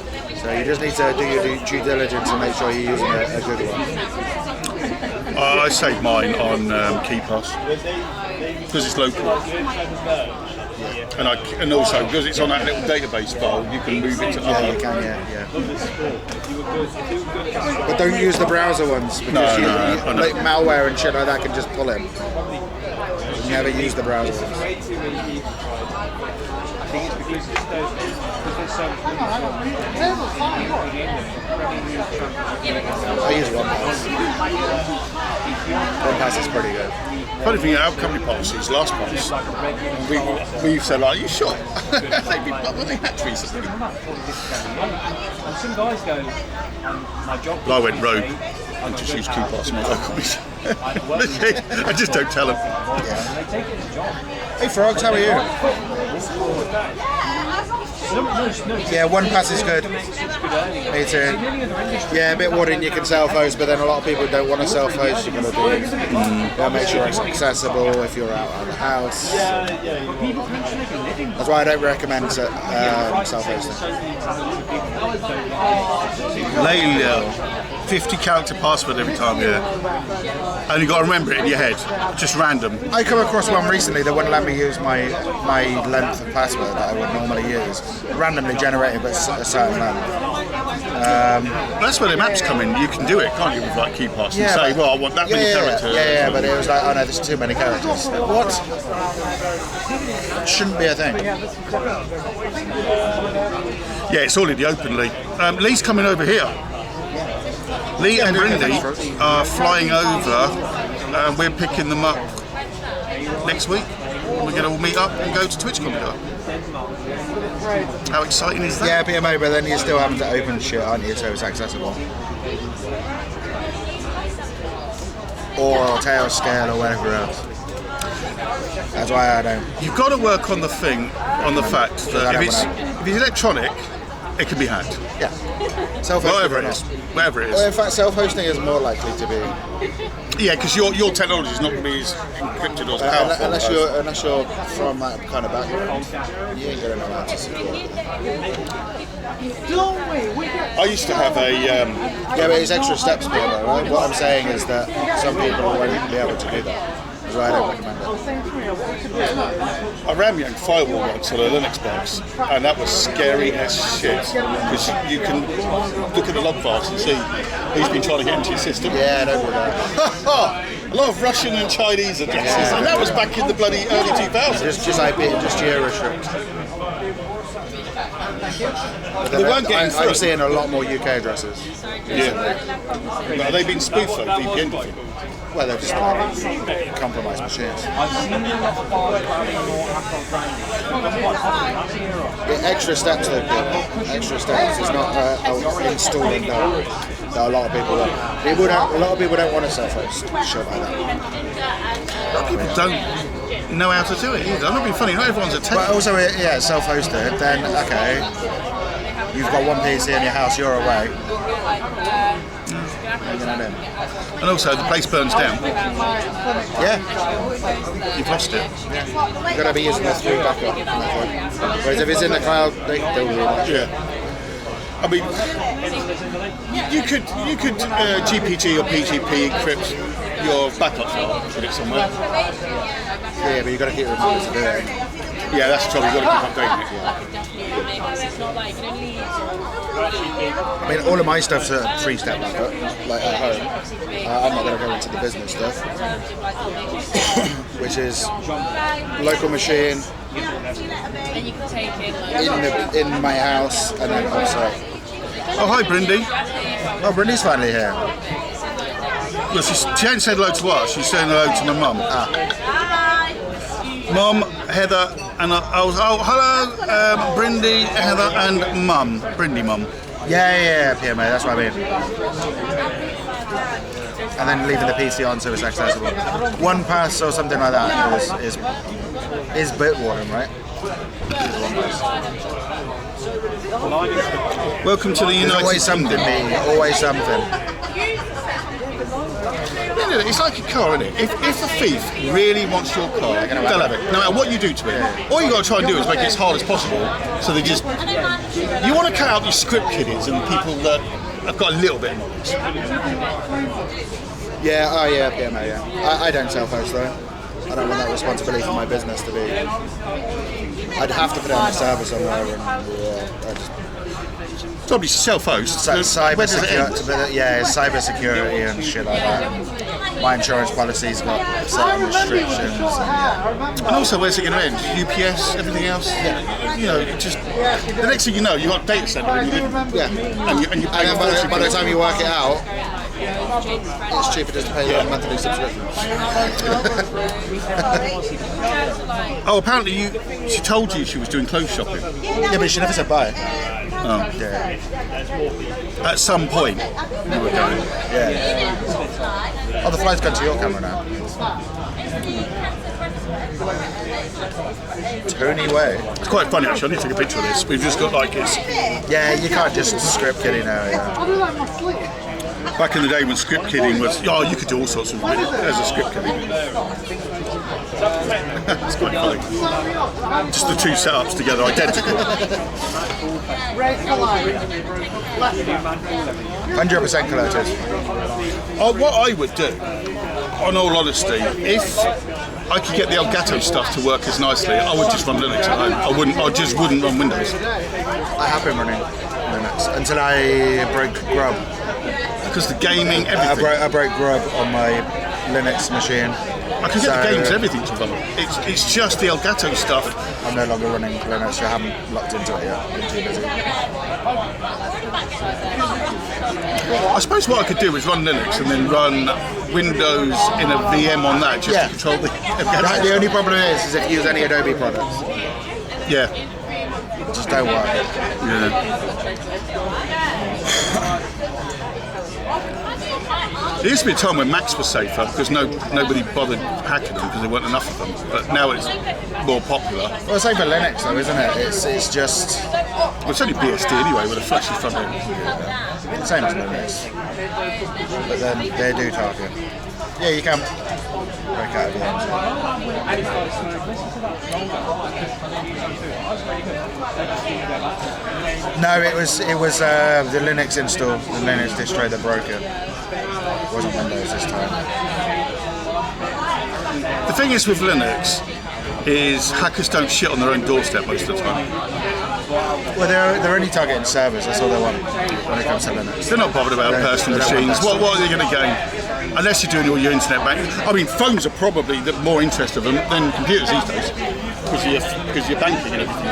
So you just need to do your due diligence and make sure you're using a good one. I save mine on KeyPass because it's local. And also because it's on that little database file, you can move it to other. Yeah, you can, yeah. But don't use the browser ones because like malware and shit like that can just pull in. Never use the browser ones. I use OnePass. OnePass is pretty good. Funny thing, our company policies, LastPass, we said, like, are you sure? They've been hacked recently. And some guys go, my job. I went rogue and just used KeyPass in my locals. I just don't tell them. Hey Frogs, how are you? Yeah, OnePass is good. Me too. Yeah, a bit worrying you can self-host, but then a lot of people don't want to self-host. You've got to make sure it's accessible if you're out of the house. That's why I don't recommend self-hosting. Lately, 50 character password every time, yeah. And you got to remember it in your head, just random. I come across one recently that wouldn't let me use my length of password that I would normally use. Randomly generated, but a certain length. That's where the maps come in. You can do it, can't you, with like KeyPass and say, well, I want that many characters. Yeah, but it was like, oh no, there's too many characters. What? Shouldn't be a thing. Yeah, it's all in the open, Lee. Lee's coming over here. Lee and Brindy are flying over, and we're picking them up next week. We're going to all meet up and go to TwitchCon together. How exciting is that? Yeah, PMO, but then you're still having to open shit, aren't you, so it's accessible. Or tail scale or whatever else. That's why I don't. You've got to work on the thing, on the fact that if it's electronic, it can be hacked. Yeah. Self-hosting. Whatever it is. Well, in fact, self-hosting is more likely to be. Yeah, because your technology is not going to be as encrypted or as powerful. Unless you're from that kind of background, you ain't going to know how to secure. I used to have a. Yeah, but it's extra steps, though, right? What I'm saying is that some people won't be able to do that. That's why I don't recommend it. I ran my own firewall once on a Linux box, and that was scary as shit. Because you can look at the log files and see who's been trying to get into your system. Yeah, don't do that. A lot of Russian and Chinese addresses, and that was back in the bloody early 2000s. Just IP, just geo-restrict. They weren't getting through. I'm seeing a lot more UK addresses. Yeah. But they've been spoofed though, VPN. Well, they're just compromised machines. Yeah, extra steps though, people. Extra steps. It's not installing that a lot of people want. A lot of people don't want to self-host shit like that. A lot of people don't know how to do it either. I'm not being funny, not everyone's a tech. But also, yeah, self-hosted, then, okay, you've got one PC in your house, you're away. And also, the place burns down. Yeah. You've lost it. You've got to be using the through backup. Whereas if it's in the cloud, they don't really much. Yeah. I mean, you could GPT or PGP encrypt your backup file and put it somewhere. Yeah, but you've got to keep reminders to do it. Yeah, that's the trouble. You've got to keep updating it. I mean, all of my stuff's a 3-step backup, like at home. I'm not going to go into the business stuff, which is local machine in my house, and then offsite. Oh, hi, Brindy. Oh, Brindy's finally here. Well, she ain't said hello to us, she's saying hello to my mum. Mum, Heather, and I was, oh, hello, Brindy, Heather, and Mum. Brindy Mum. Yeah, PMA, that's what I mean. And then leaving the PC on so it's accessible. 1 pass or something like that is bit warning, right? Welcome to the There's United always something, Kingdom. me. Always something. It's like a car, isn't it? If a thief really wants your car, they'll have it. No matter what you do to it. All you got to try and do is make it as hard as possible. So they just... You want to cut out these script kiddies and people that have got a little bit of knowledge. Yeah, PMA, yeah. I don't self-host though. I don't want that responsibility for my business to be... I'd have to put it on a server somewhere and Probably self-host. cyber security and shit like that. My insurance policy's got certain restrictions. And also, where's it going to end? UPS, everything else? Yeah. You know, just... The next thing you know, you've got a data centre and you live... Yeah. And you pay by the time you work it out, it's cheaper just to pay a monthly subscription. Oh, apparently she told you she was doing clothes shopping. Yeah, but she never said bye. Oh. Yeah. At some point, you were going. Yeah. Oh, the flight's gone to your camera now. Tony Way. It's quite funny actually. I need to take a picture of this. We've just got like it's. Yeah, you can't just script kidding now. Yeah. Back in the day when script kidding was, oh, you could do all sorts of videos as a script kidding. It's quite funny. Just the two setups together, identical. 100% collectors. Oh, what I would do, on all honesty, if I could get the Elgato stuff to work as nicely, I would just run Linux at home. I just wouldn't run Windows. I have been running Linux until I broke Grub. Because the gaming, everything. I broke Grub on my Linux machine. I can get the games, everything to run. It's just the Elgato stuff. I'm no longer running Linux, I haven't locked into it yet. I'm too busy. I suppose what I could do is run Linux and then run Windows in a VM on that just to control the Elgato. The only problem is if you use any Adobe products. Yeah. Just don't work. Yeah. There used to be a time when Macs were safer because nobody bothered hacking them because there weren't enough of them. But now it's more popular. Well, it's over Linux though, isn't it? It's just... Well, it's only BSD anyway with a flashy front end. Yeah. Same as Linux. But then they do target. Yeah, you can break out of the No, it was the Linux install, the Linux distro that broke it. It wasn't Windows this time. The thing is with Linux is hackers don't shit on their own doorstep most of the time. Well, they're only targeting servers. That's all they want when it comes to Linux. They're not bothered about personal machines. What are they going to gain? Unless you're doing all your internet banking. I mean, phones are probably the more interest of them than computers these days because you're banking and everything.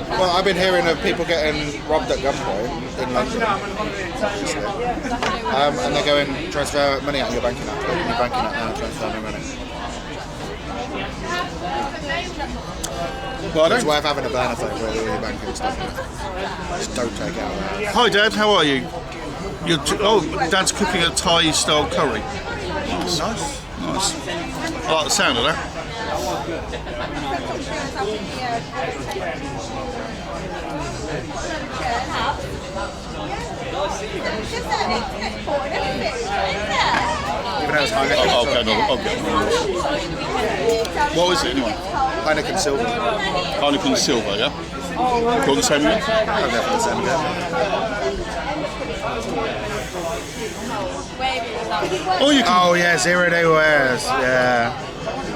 Well, I've been hearing of people getting robbed at gunpoint in London, and they're going transfer money out of your banking app. Open your banking app now, transfer my money. Well, it's worth having a burner phone with all your banking stuff. Just don't take it out of there. Hi, Dad. How are you? Dad's cooking a Thai-style curry. Nice. I like the sound of that. Even though it's Heineken. I'll get one. What is it anyway? Heineken Silver. Heineken Silver, yeah? You want the same again? I'll go for the same again. Oh yeah, 0 day wears. Yeah.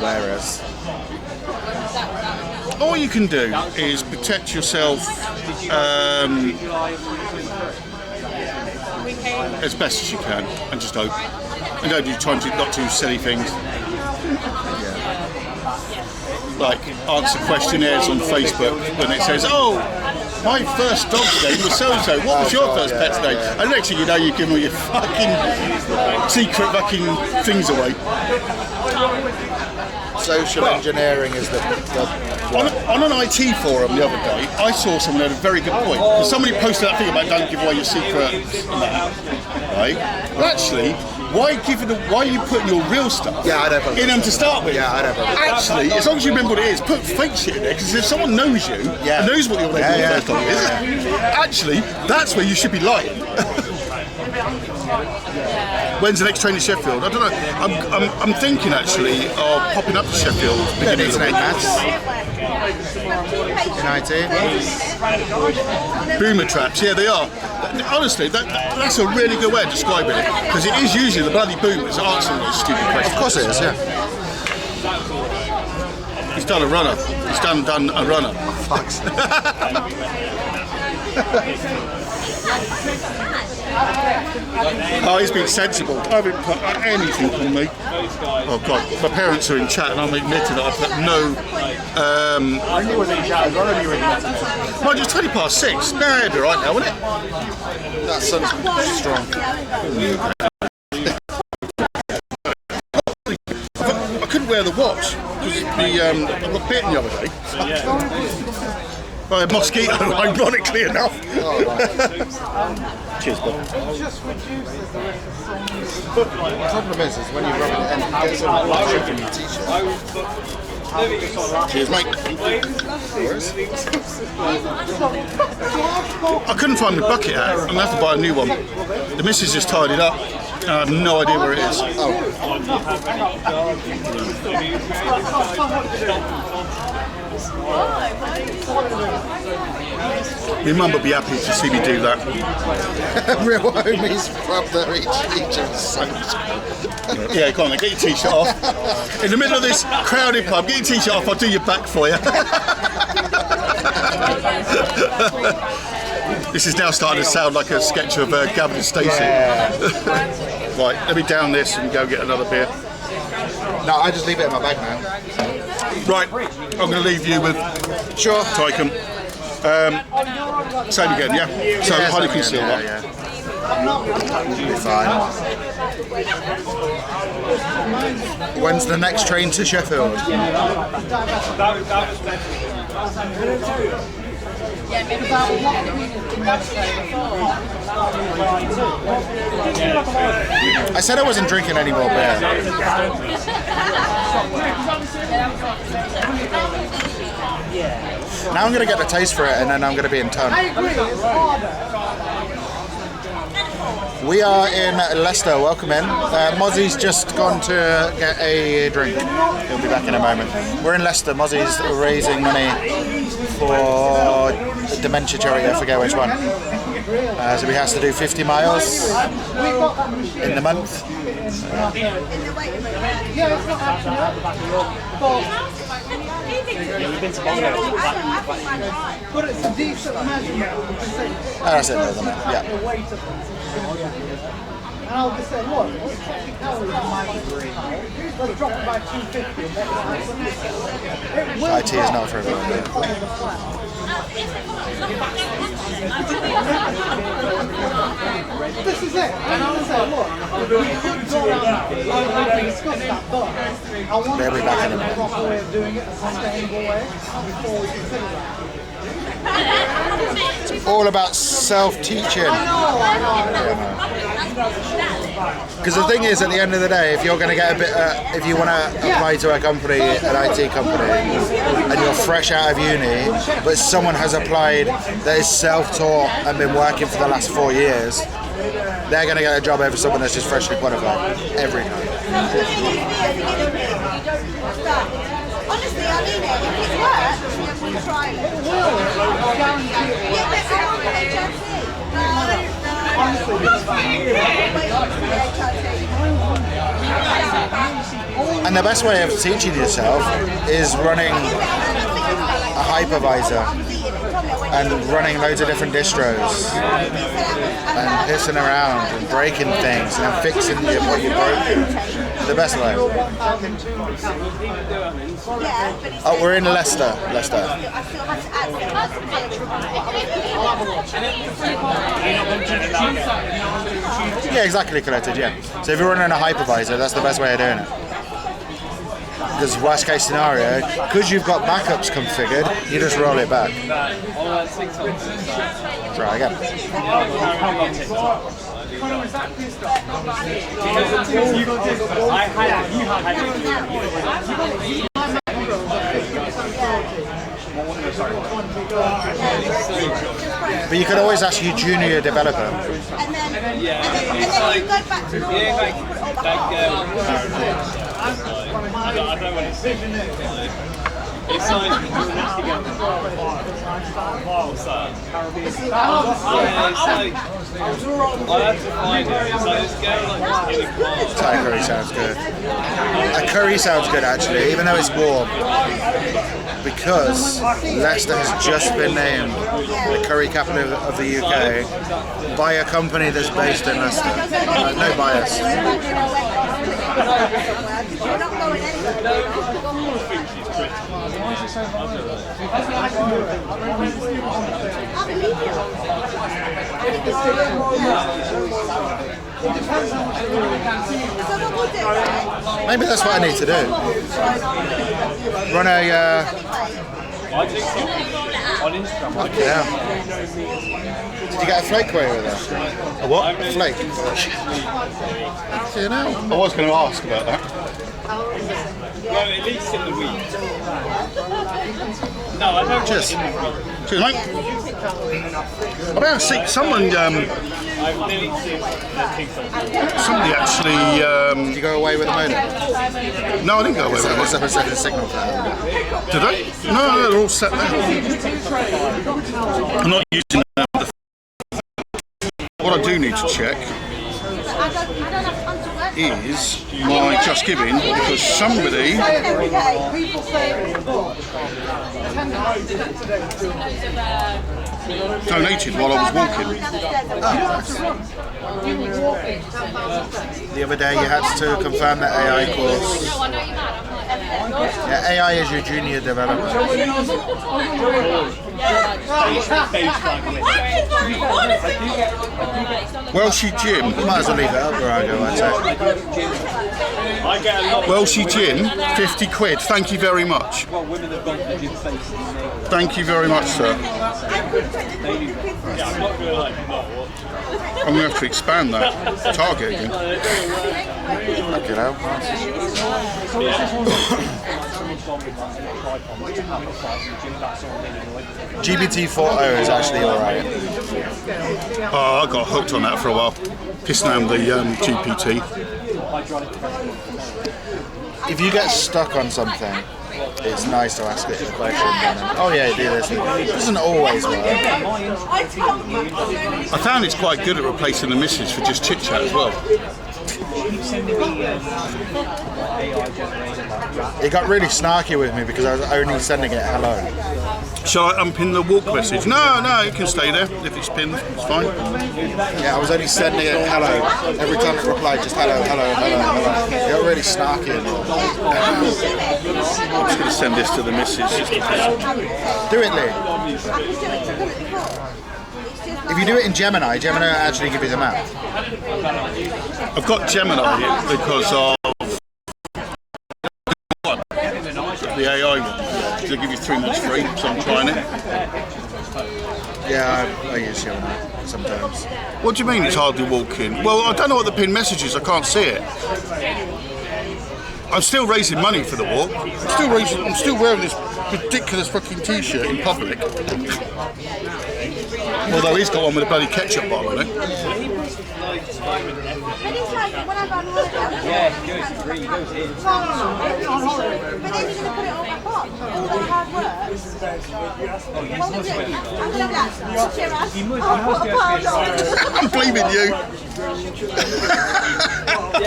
Wearers. All you can do is protect yourself We came. as best as you can, and just hope. And don't do try and not do silly things. Like answer questionnaires on Facebook when it says, "Oh, my first dog's name was so and so. What was your first pet's name?" And next thing you know, you give all your fucking secret fucking things away. Social engineering is the On an IT forum the other day, I saw someone had a very good point. Because somebody posted that thing about don't give away your secrets and that, right? But actually, why are you putting your real stuff in them to start with? Yeah, I don't believe that. Actually, as long as you remember what it is, put fake shit in there. Because if someone knows you and knows what your first dog is, actually, that's where you should be lying. When's the next train to Sheffield? I don't know. I'm thinking actually of popping up to Sheffield. Beginning of the week. In IT. Boomer traps, yeah, they are. Honestly, that's a really good way of describing it, because it is usually the bloody boomers answering those stupid questions. Of course it is, yeah. He's done a runner. He's done a runner. Fucks. Oh, he's been sensible. I haven't put anything on me. Oh God, my parents are in chat and I'm admitting that I put no. I knew it was in chat as well, and you were admitting it. Mind you, it's 6:20. Nah, it'll be right now, won't it? That sun's strong. I couldn't wear the watch because I got bitten the other day. By a mosquito, ironically enough. Cheers, Bob. The problem is when you rub it and it gets all the shit from your t-shirt. Cheers, mate. I couldn't find my bucket hat. I'm going to have to buy a new one. The missus just tied it up. I have no idea where it is. My mum would be happy to see me do that. Real homies rub their each other's socks. Yeah, go on then, get your t-shirt off. In the middle of this crowded pub, get your t-shirt off, I'll do your back for you. This is now starting to sound like a sketch of Gavin and Stacey. Yeah. Right, let me down this and go get another beer. No, I just leave it in my bag now. Right, I'm going to leave you with Tyken. Same again, yeah? So highly concealed one. Be fine. When's the next train to Sheffield? I said I wasn't drinking any more beer. Now I'm going to get the taste for it and then I'm going to be in ton. We are in Leicester, welcome in. Mozzie's just gone to get a drink. He'll be back in a moment. We're in Leicester, Mozzie's raising money for dementia charity, I forget which one. So he has to do 50 miles in the month. But it's a decent measurement. That's it, isn't it? Yeah. And I'll just say, look, what's 20 calories in my degree? Let's drop it by 250 and make it IT is not for everyone. This is it. And I'll say, look, we could go around that. I can discuss that, but I want to They'll be back in a find a minute. proper way of doing it, a sustainable way, before we consider that. All about self-teaching. Because the thing is, at the end of the day, if you're going to get a bit, if you want to apply to a company, an IT company, and you're fresh out of uni, but someone has applied that is self-taught and been working for the last 4 years, they're going to get a job over someone that's just freshly qualified every time. Honestly, I mean it. If it works, we'll try it. And the best way of teaching yourself is running a hypervisor. and running loads of different distros and pissing around and breaking things and then fixing what you broke. The best way. Oh, we're in Leicester. Yeah, exactly, connected, yeah. So if you're running a hypervisor, that's the best way of doing it. Because worst case scenario, because you've got backups configured, you just roll it back. Try again. But you could always ask your junior developer. And then you go back to normal. I don't want to see it's like you have to get the file set. Yeah, it's like I have to find it. It's like this game like in a class. Thai curry sounds good. A curry sounds good actually, even though it's warm. Because Leicester has just been named the curry capital of the UK by a company that's based in Leicester. No bias. You're not going anywhere. Maybe that's what I need to do. Run a. I think so. On Instagram. Yeah. Did you get a flake away with that? A what? A flake. You know. I was going to ask about that. Well, at least in the week. No, I don't. Cheers. Cheers, mate. About see someone. I've nearly seen the TikTok. Somebody actually. Did you go away with a modem? No, I didn't go away with Someone it. said a signal for that. Did they? No, they're all set there. I'm not using them. What I do need to check is my Just Giving, because somebody donated while I was walking. The other day you had to confirm the AI course. Yeah, AI is your junior developer. Welshie Jim. You might as well leave it up where I go, I'd say. Welshie Jim, 50 quid. Thank you very much. Thank you very much, sir. I'm going to have to expand that target again. Fucking hell. GPT-4o is actually alright. Oh, I got hooked on that for a while. Pissing around the GPT. If you get stuck on something, it's nice to ask it a question. Oh yeah, do this. It doesn't always work. I found it's quite good at replacing the message for just chit chat as well. It got really snarky with me because I was only sending it hello. Shall I unpin the walk message? No, it can stay there. If it's pinned, it's fine. Yeah, I was only sending it hello. Every time it replied, just hello. It got really snarky. I'm just going to send this to the missus. Just Do it, Lee. If you do it in Gemini will actually give you the map. I've got Gemini because of the AI one. They give you 3 months free, so I'm trying it. Yeah, I use Gemini sometimes. What do you mean it's hardly walking? Well, I don't know what the pinned message is. I can't see it. I'm still raising money for the walk. I'm still wearing this ridiculous fucking t-shirt in public. Although he's got one with a bloody ketchup bottle on it. Yeah, he goes to green, he goes in. But then you're going to put it all back on. All the hard work. What we do? I'm going to be like, cheer us. I'm blaming you.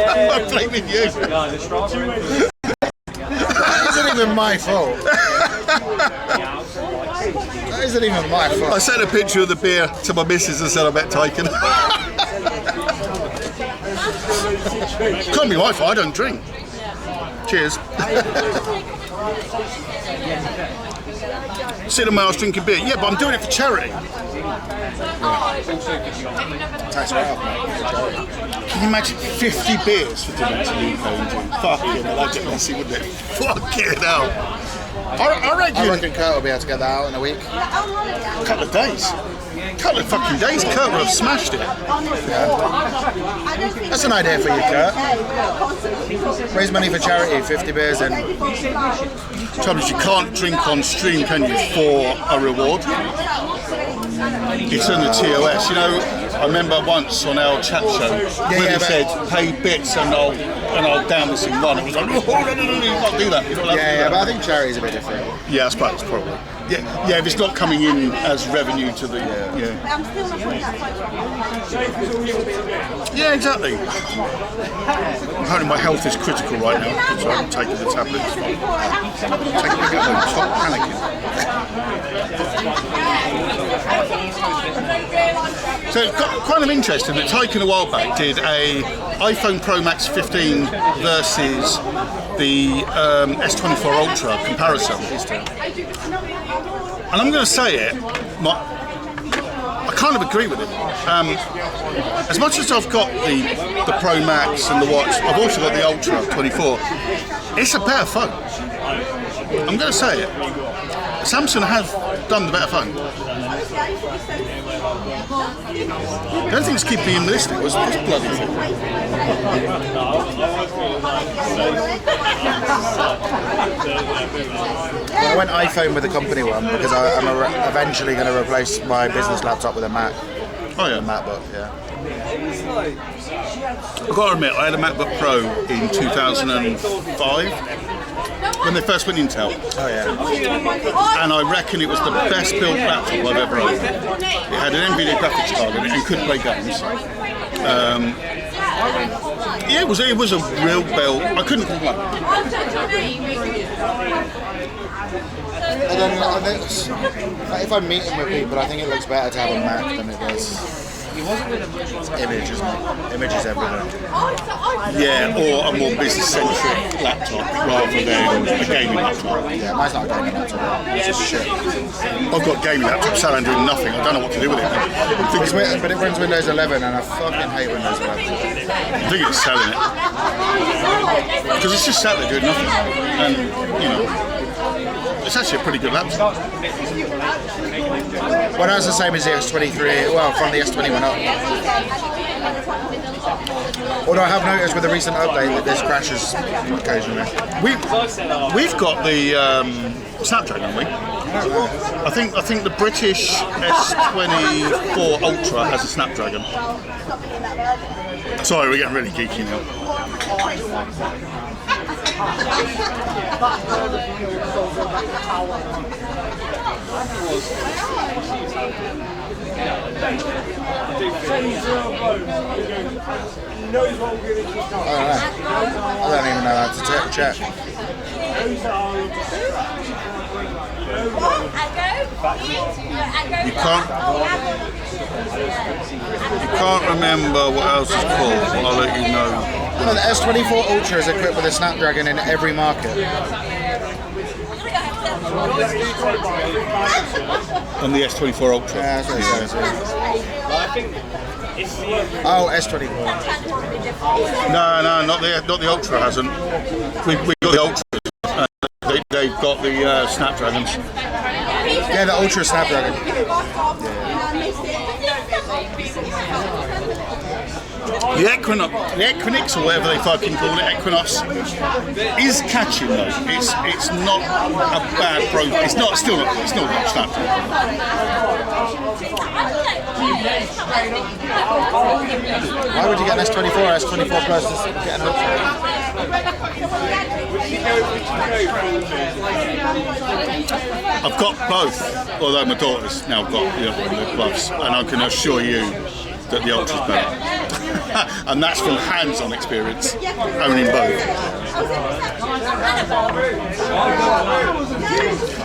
I'm blaming you. No, the strawberry. That isn't even my fault. That isn't even my fault. I sent a picture of the beer to my missus and said I met Tyken. Can't be my fault, I don't drink. Cheers. Sit on my house drinking beer. Yeah, but I'm doing it for charity. Tax right up, mate. Can you imagine 50 beers for dinner to UK? Fucking hell, that'd get messy, wouldn't it? Fucking hell. I reckon Kurt will be able to get that out in a week. a couple of days. Couple of fucking days, Kurt would have smashed it. That's an idea for you, Kurt. Raise money for charity, 50 beers in. Trouble is, you can't drink on stream, can you, for a reward? It's in the TOS. You know, I remember once on our chat show, Willie said, pay bits and I'll down this in one. It was like, oh, no, you can't do that. Yeah, but I think charity's a bit different. Yeah, I suppose, probably. Yeah, if it's not coming in as revenue to the... Yeah, exactly. Apparently my health is critical right now because I'm taking the tablets. Take a look at them, stop panicking. So it's kind of interesting that Tyken a while back did a iPhone Pro Max 15 versus the S24 Ultra comparison. And I'm going to say it, I kind of agree with it. As much as I've got the Pro Max and the watch, I've also got the Ultra 24. It's a better phone. I'm going to say it. Samsung have done the better phone. The only thing that's keeping me in the listing was this bloody thing. I went iPhone with the company one because I'm eventually going to replace my business laptop with a Mac. Oh yeah, a MacBook. Yeah. I've got to admit, I had a MacBook Pro in 2005 when they first went Intel. Oh yeah. And I reckon it was the best built laptop I've ever owned. It had an NVIDIA graphics card in it and couldn't play games. Yeah, it was a real build. I couldn't complain. And then if I'm meeting with people, I think it looks better to have a Mac than it does. Image, isn't it? Image is everything. Yeah, or a more business-centric laptop rather than a gaming laptop. Yeah, mine's not a gaming laptop. It's just shit. I've got a gaming laptop sat around doing nothing. I don't know what to do with it. But it runs Windows 11 and I fucking hate Windows 11. I think it's selling it. Because it's just sat there doing nothing. And, you know, it's actually a pretty good laptop. Well, that's the same as the S23, well, from the S21 up. Although I have noticed with the recent update that this crashes occasionally. We've got the Snapdragon, haven't we? I think the British S24 Ultra has a Snapdragon. Sorry, we're getting really geeky now. I don't even know how to check. You can't remember what else it's called. I'll let you know. No, the S24 Ultra is equipped with a Snapdragon in every market. On the S24 Ultra. Yeah, that's what it says. Oh, S24. No, not the Ultra hasn't. We've got the Ultra. They've got the Snapdragons. Yeah, the Ultra Snapdragon. The Equinix, or whatever they fucking call it, Equinox, is catching though. It's not a bad program. It's not Snapdragon. Why would you get an S24, S24 Plus to get an Ultra? I've got both, although my daughter's now got the Plus, and I can assure you that the Ultra's better. And that's from hands-on experience, owning both.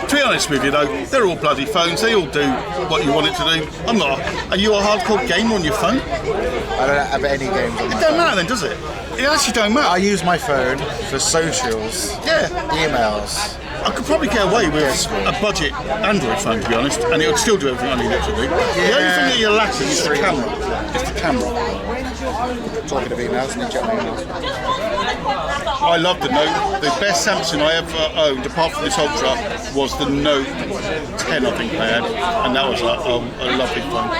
To be honest with you though, they're all bloody phones, they all do what you want it to do. I'm not. Are you a hardcore gamer on your phone? I don't have any games on my It don't phone. matter then, does it? It actually don't matter. I use my phone for socials, Yeah. emails. I could probably get away with a budget Android phone, to be honest, and it would still do everything I need it to do. The only thing that you're lacking is the camera. It's the camera. Talking of emails, and check my emails. I love the Note. The best Samsung I ever owned, apart from this Ultra, was the Note 10, I think I had, and that was a lovely phone.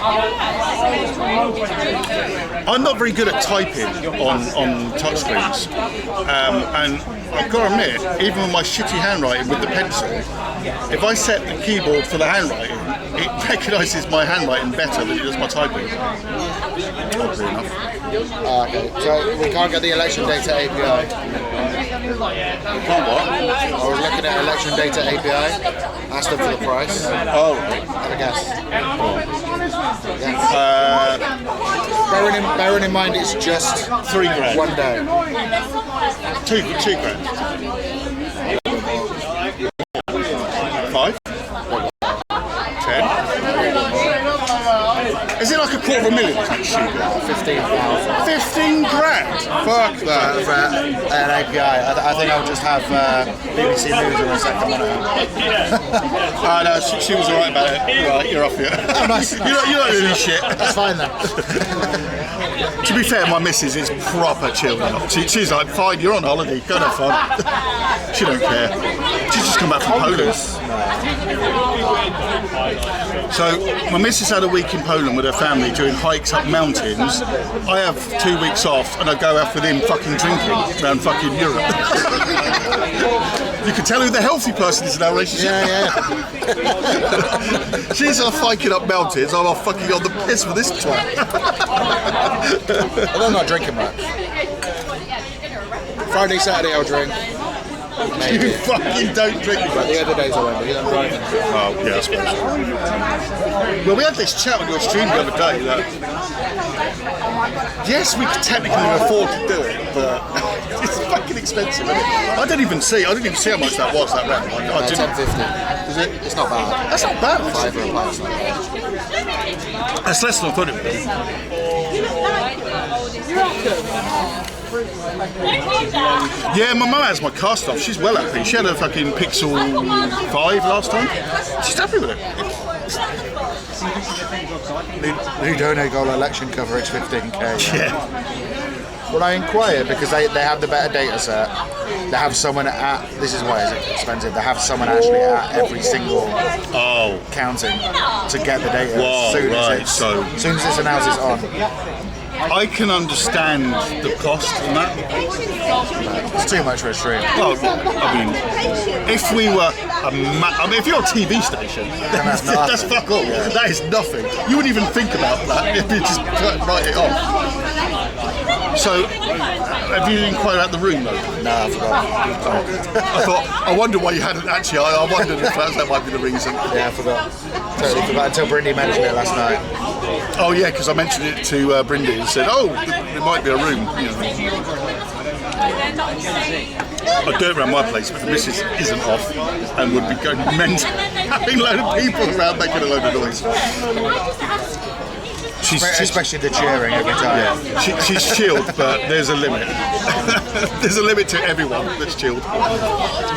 I'm not very good at typing on touchscreens, and I've got to admit, even with my shitty handwriting with the pencil, if I set the keyboard for the handwriting, it recognises my handwriting better than it does my typing. Oddly enough. Okay, so we can't get the election data API. Can't what? I was looking at election data API, asked them for the price. Oh, right. Have a guess. Bearing in mind it's just £3 grand. one day. Two grand. 5? 10? Is it like $250,000? 15,000. 15 grand? Fuck that. For an API. I think I'll just have BBC News or a second one. Oh no, she was alright about it. Right, you're off here. Oh, nice. You're not doing this shit. That's fine then. To be fair, my missus is proper chill now. She's like, fine, you're on holiday, go and have fun. She don't care. She's just come back from Poland. So my missus had a week in Poland with her family doing hikes up mountains. I have 2 weeks off and I go out with him fucking drinking around fucking Europe. You can tell who the healthy person is in our relationship. Yeah. She's off hiking up mountains, I'm off fucking on the piss for this twat. I'm not drinking much. Friday, Saturday I'll drink. Maybe. You fucking don't drink. But the other days I won't because I'm driving. Oh, yeah, I suppose. Well, we had this chat on your stream the other day that, yes, we could technically afford to do it, but it's fucking expensive, isn't it? I didn't even see how much that was, that round. I didn't. $10.50. Is it? It's not bad. That's not bad. $5 for a pint. That's less than I thought it would be. Yeah, my mum has my cast off. She's well happy. She had a fucking Pixel 5 last time. She's happy with it. Who donate goal election coverage 15k. Yeah. Well, I inquired because they have the better data set. They have someone at, this is why it's expensive, they have someone actually at every single counting to get the data as soon as it's announced it's on. I can understand the cost on that. It's too much for a stream. Well, I mean, if we were if you're a TV station, that's fuck all. Yeah. That is nothing. You wouldn't even think about that if you just write it off. So, have you inquired about the room though? No, I forgot. I wonder why you hadn't actually. I wondered if that might be the reason. Yeah, I forgot. Totally forgot until Brindy mentioned it last night. Oh yeah, because I mentioned it to Brindy and said, "Oh, there might be a room." You know. I do it around my place, but the missus isn't off and would be going mental, having a load of people around making a load of noise. Especially the cheering every time. Yeah, she's chilled, but there's a limit. There's a limit to everyone that's chilled.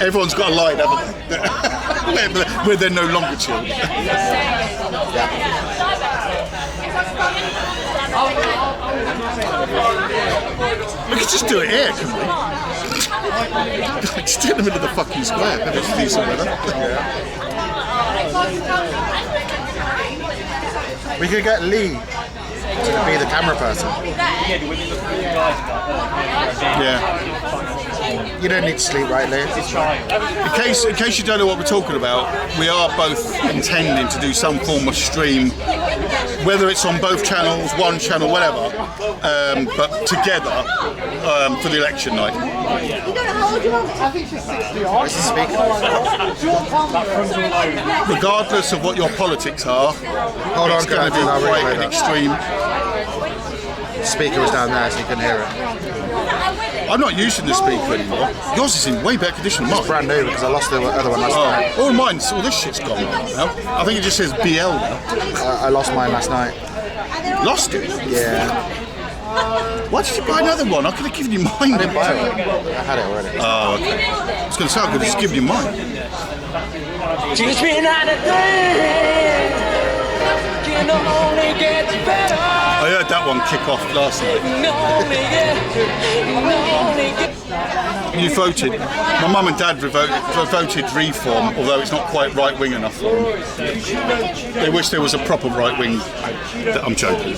Everyone's got a line, haven't they? Where they're no longer chilled. We could just do it here, couldn't we? Just do it in the middle of the fucking square. Maybe it's decent weather. We could get Lee to be the camera person. Yeah. You don't need to sleep, right, Lee? In case you don't know what we're talking about, we are both intending to do some form of stream, whether it's on both channels, one channel, whatever, but together for the election night. Where's the speaker? Regardless of what your politics are, Hold on, it's going to be quite an extreme. the speaker was down there, so you couldn't hear it. I'm not using the speaker anymore. Yours is in way better condition than mine. It's brand new because I lost the other one last night. All mine's, all this shit's gone now. I think it just says BL now. I lost mine last night. Lost it? Yeah. Why did you buy another one? I could have given you mine. I didn't buy it. I had it already. Oh, okay. It's going to sound good, just giving you mine. Teach me not to think. Can only get better. I heard that one kick off last night. You voted. My mum and dad voted reform, although it's not quite right wing enough for them. They wish there was a proper right wing. I'm joking.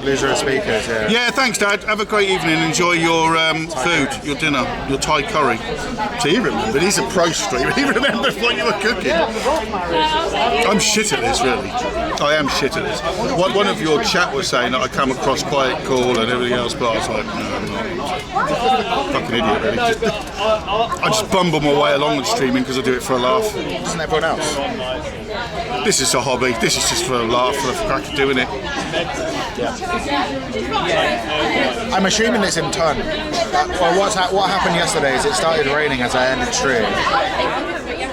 Loser of speakers, yeah. Yeah, thanks, Dad. Have a great evening. Enjoy your food, your dinner, your Thai curry. So he remembered. He's a pro streamer. He remembers what you were cooking. I'm shit at this, really. I am shit at this. One of your chat was saying that I come across quite cool and everything else, but I was like, no, I'm not. Fucking idiot, really. I just bumble my way along with streaming because I do it for a laugh. Isn't everyone else? This is a hobby. This is just for a laugh, for the crack of doing it. I'm assuming it's in ton. Well, what happened yesterday is it started raining as I ended stream.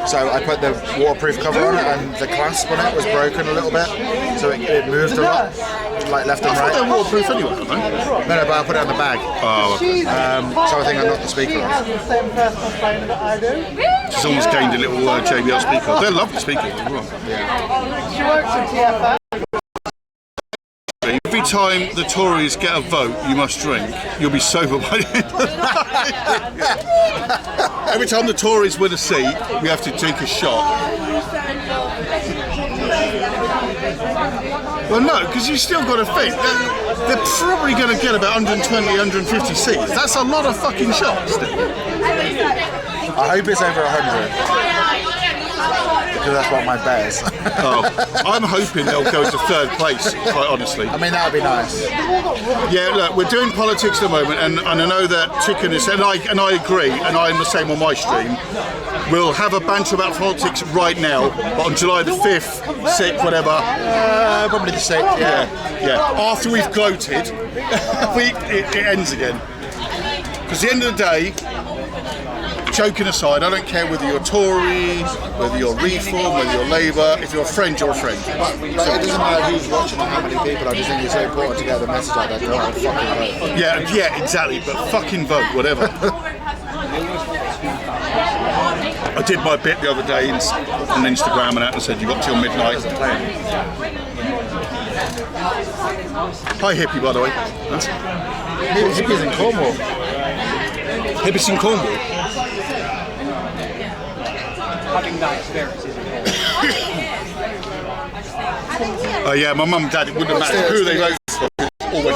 So I put the waterproof cover on it and the clasp on it was broken a little bit. So it moved a lot, like left and right. They're waterproof anyway, aren't they? No, but I put it on the bag. Oh, okay. So I think I knocked the speaker off. The same personal trainer that I do. She's almost gained a little JBL speaker. They're lovely speakers as well. She works in TFL. Every time the Tories get a vote, you must drink. You'll be sober by the end of the night. Every time the Tories win a seat, we have to drink a shot. Well, no, because you still got to think. They're probably going to get about 120, 150 seats. That's a lot of fucking shots. I hope it's over 100. Because that's what my bet is. I'm hoping they'll go to third place, quite honestly. I mean, that would be nice. Yeah, look, we're doing politics at the moment, and I know that Chicken is, and I agree, and I'm the same on my stream. We'll have a banter about politics right now, but on July the 5th, 6th, whatever. Probably the 6th, yeah. Yeah. After we've gloated, it ends again. Because at the end of the day, joking aside, I don't care whether you're Tory, whether you're Reform, whether you're Labour. If you're a friend, you're a friend. But it doesn't matter who's watching or how many people. I just think it's so important to get the message out there. Go out and fucking vote. Yeah, exactly. But fucking vote, whatever. I did my bit the other day on Instagram and that, and said you got till midnight. Hi, hippie, by the way. Hippie's in Cornwall. Hippie's in Cornwall. Having that experience is important. Yeah, my mum and dad, it wouldn't matter who they voted for. Always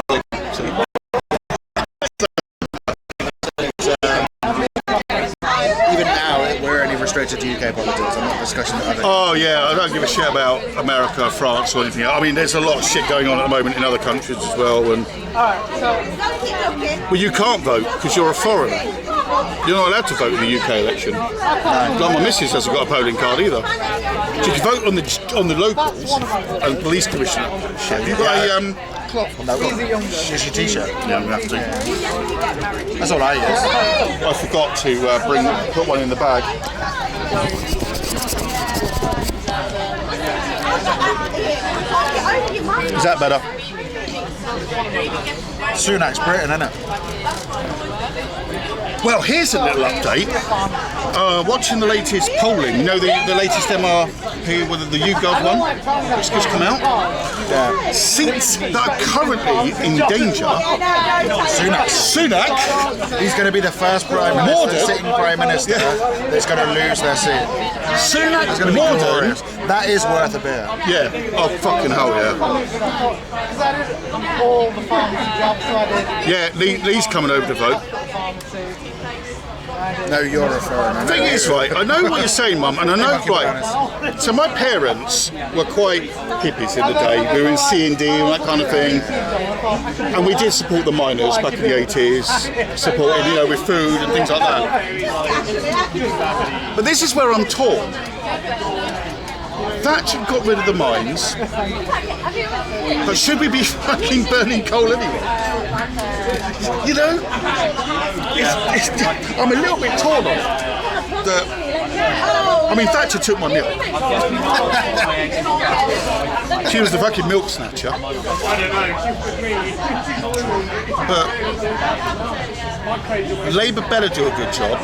Even now, we're only restricted to UK politics. I'm not discussing other. Oh yeah, I don't give a shit about America, France, or anything else. I mean, there's a lot of shit going on at the moment in other countries as well. And well, you can't vote because you're a foreigner. You're not allowed to vote in the UK election. Like my missus hasn't got a polling card either. So you can vote on the locals and police commissioner. Shit. Have you got a cloth? No, here's your t-shirt. Yeah, I'm gonna have to. That's all I use. I forgot to put one in the bag. Is that better? Sunak's Britain, isn't it? Well, here's a little update. Watching the latest polling, you know the latest MRP, whether the YouGov one, it's just come out. Yeah. Seats that are currently in danger. Sunak. He's going to be the first prime minister, sitting prime minister, that's going to lose their seat. Sunak It's going to be glorious. That is worth a beer. Yeah. Oh fucking hell yeah. Because I did all the pharmacy jobs, so I did. Yeah, Lee's coming over to vote. No, you're a foreigner. Thing is, right, I know what you're saying, Mum, and I know, right, so my parents were quite hippies in the day. We were in C&D and that kind of thing, and we did support the miners back in the 80s, supporting, you know, with food and things like that. But this is where I'm torn. Thatcher got rid of the mines, but should we be fucking burning coal anyway? You know, I'm a little bit torn on it. I mean, Thatcher took my milk. She was the fucking milk snatcher. But Labour better do a good job,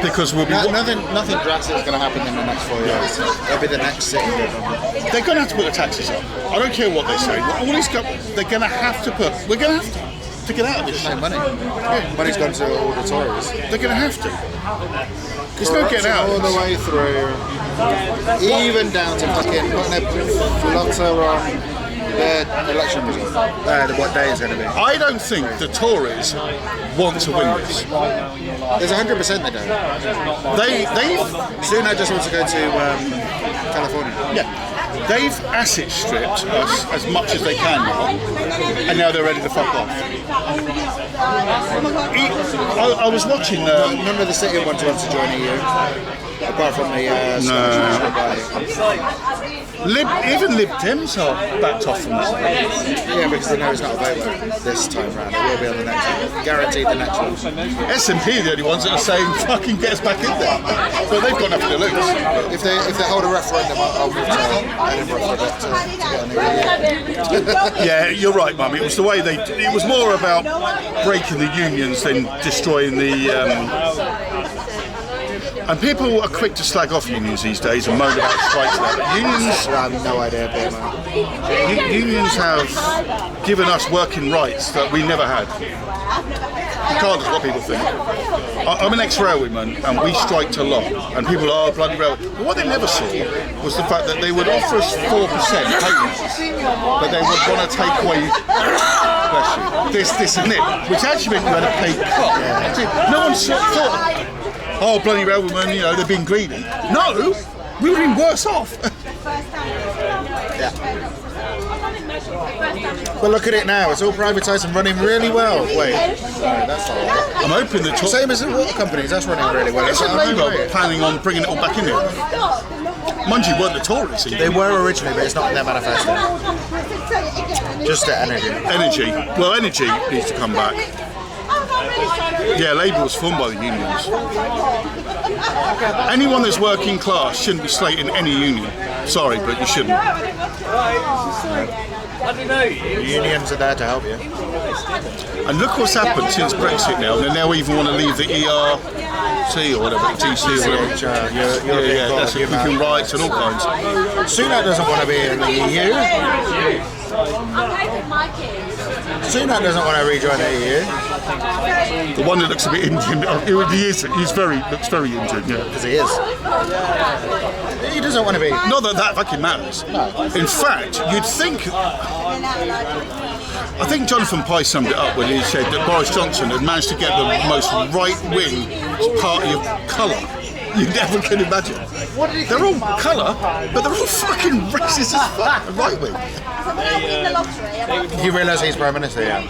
because we'll be... Nothing drastic is going to happen in the next 4 years. It'll be the next sitting government. They're going to have to put the taxes up. I don't care what they say. All these they're going to have to put... We're going to have to get out of this shit. Money. Money's gone to all the Tories. They're going to have to. There's no getting out. All the way through, even down to fucking putting a blotter on their election result. What day is going to be? I don't think the Tories want to win this. There's 100% they don't. Soon I just want to go to California. Yeah. They've asset stripped us as much as they can now, and now they're ready to fuck off. I was watching... none of the city ones want to join EU, apart from the National Party. Even Lib Dems are backed off from that. Yeah, because they know it's not a vote this time round. It will be on the next one. Guaranteed the next one. SNP are the only ones that are saying, fucking get us back in there. But they've got nothing to lose. If they hold a referendum, I'll move to Edinburgh for to get on the Yeah, you're right, Mum. It was the way they... It was more about breaking the unions than destroying the... And people are quick to slag off unions these days and moan about strikes now. But unions... I have no idea, Unions have given us working rights that we never had. Regardless of what people think. I'm an ex-railwayman and we striked a lot. And people are bloody railway. But what they never saw was the fact that they would offer us 4% payments, but they would want to take away... Bless you. This and it. Which actually meant you had a paid cut. Yeah. No one thought... Oh, bloody railwaymen, you know, they're being greedy. No, we would have been worse off. Yeah. But look at it now, it's all privatised and running really well. Wait, sorry, that's not right. I'm hoping the same as the water companies, that's running really well. Isn't Labour planning on bringing it all back in there? Mind you, weren't the Tories either. They were originally, but it's not in their manifesto. Just the energy. Energy. Well, energy needs to come back. Yeah, Labour was formed by the unions. Anyone that's working class shouldn't be slating any union. Sorry, but you shouldn't. The unions are there to help you. And look what's happened since Brexit now. They now even want to leave the ERT or whatever, GC or whatever. That's human rights and all kinds. Sunak doesn't want to be in the EU. Sunak doesn't want to rejoin the EU. The one that looks a bit Indian, he is. Looks very Indian, yeah. Because he is. He doesn't want to be. Not that that fucking matters. No. In fact, you'd think. I think Jonathan Pye summed it up when he said that Boris Johnson had managed to get the most right-wing party of colour you never could imagine. They're all colour, but they're all fucking racist as fuck, right-wing. You realise he's Prime Minister, yeah?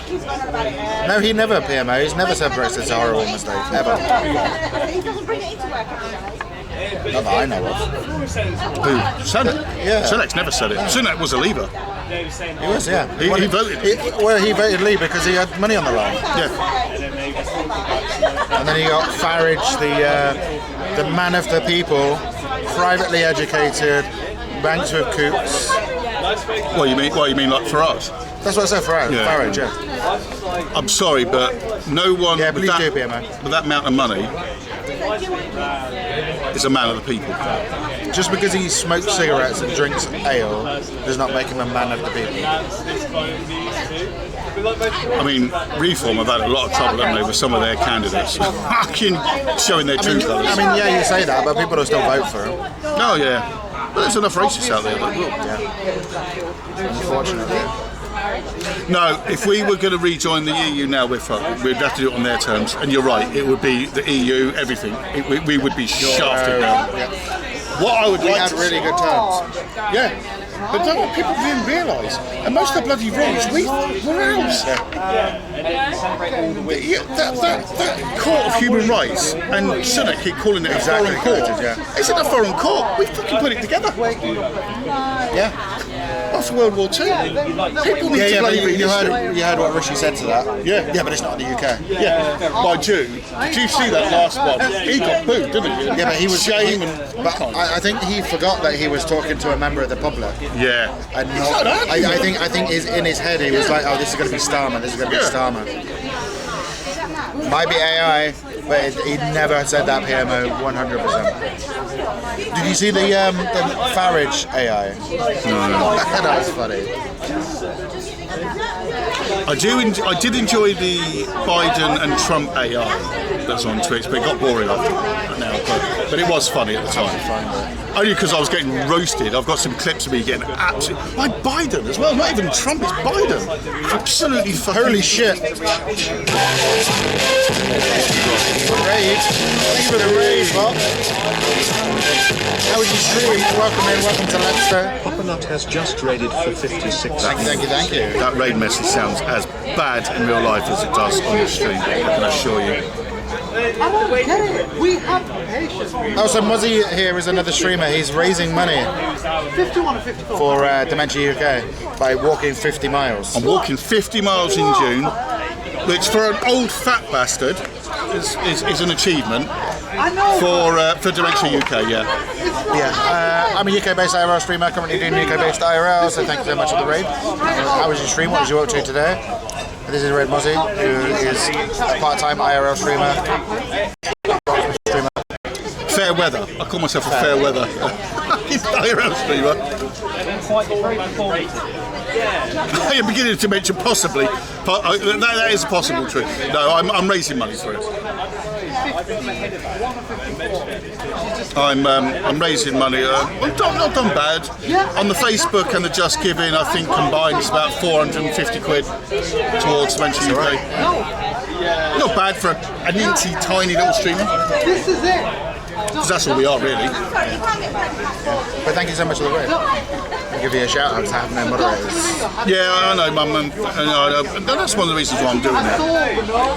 No, he never PMO, he's never said Brexit's a horrible mistake, ever. He doesn't bring it into work every day. Not that I know of. Who? Sunak? Yeah. Sunak's never said it. Sunak was a Leaver. He was, yeah. He voted. He voted Leave because he had money on the line. Yeah. And then he got Farage, the man of the people, privately educated, banked with coops. What you mean like for us? That's what I said, Farage, yeah. I'm sorry, but no one Yeah, with please do, PMO. that amount of money is a man of the people. Just because he smokes cigarettes and drinks ale does not make him a man of the people. I mean, Reform have had a lot of trouble, haven't they, with some of their candidates fucking showing their true colours. I mean, yeah, you say that, but people will still vote for him. Oh yeah, but there's enough racists out there that will. Yeah. Unfortunately. No, if we were going to rejoin the EU now, we'd have to do it on their terms. And you're right, it would be the EU, everything. We would be shafted down. Yeah. What I would We like had to really good terms. Yeah. But that's what people didn't realise. And most of the bloody rules, we're else. That court of human rights, and Sunak keep calling it a foreign court. It's not a foreign court. We fucking put it together. Yeah. After World War II. People need to bloody read you heard what Rishi said to that? Yeah. Yeah, but it's not in the UK. Yeah. By June. Did you see that last one? He got booed, didn't he? Yeah, but he was shame But I think he forgot that he was talking to a member of the public. Yeah. And not, I think in his head he was like, oh, this is going to be Starmer. This is going to be Starmer. Might be AI, but he never said that PMO 100%. Did you see the Farage AI? No. That was funny. I did enjoy the Biden and Trump AI that's on Twitch, but it got boring after now. But it was funny at the time. Only because I was getting roasted. I've got some clips of me getting absolutely by Biden as well. Not even Trump, it's Biden. Absolutely fucking holy shit. Raid. Thanks for the raid, Bob. How was your stream? Welcome to Leicester. Poppenut has just raided for 56. Thank you. That raid message sounds as bad in real life as it does on the stream, I can assure you. I don't get it. We have patience. Oh, so Muzzy here is another streamer. He's raising money 51 and 54 for Dementia UK by walking 50 miles. I'm walking 50 miles in June, which for an old fat bastard is an achievement. For Dementia UK, yeah. I'm a UK-based IRL streamer, currently doing UK-based IRL, so thank you very much for the raid. How was your stream? What did you up to today? This is Red Muzzy, who is a part-time IRL streamer. Fair weather. I call myself a fair weather IRL streamer. I am beginning to mention possibly. That is a possible trick. No, I'm raising money for it. I'm raising money. I've not done bad. On the Facebook and the Just Giving, I think combined it's about 450 quid towards Dementia UK. Not bad for an inty tiny little streamer. This is it. Because that's all we are, really. But thank you so much for the raid. I'll give you a shout out to have no moderators. Yeah, I know, Mum, and that's one of the reasons why I'm doing it.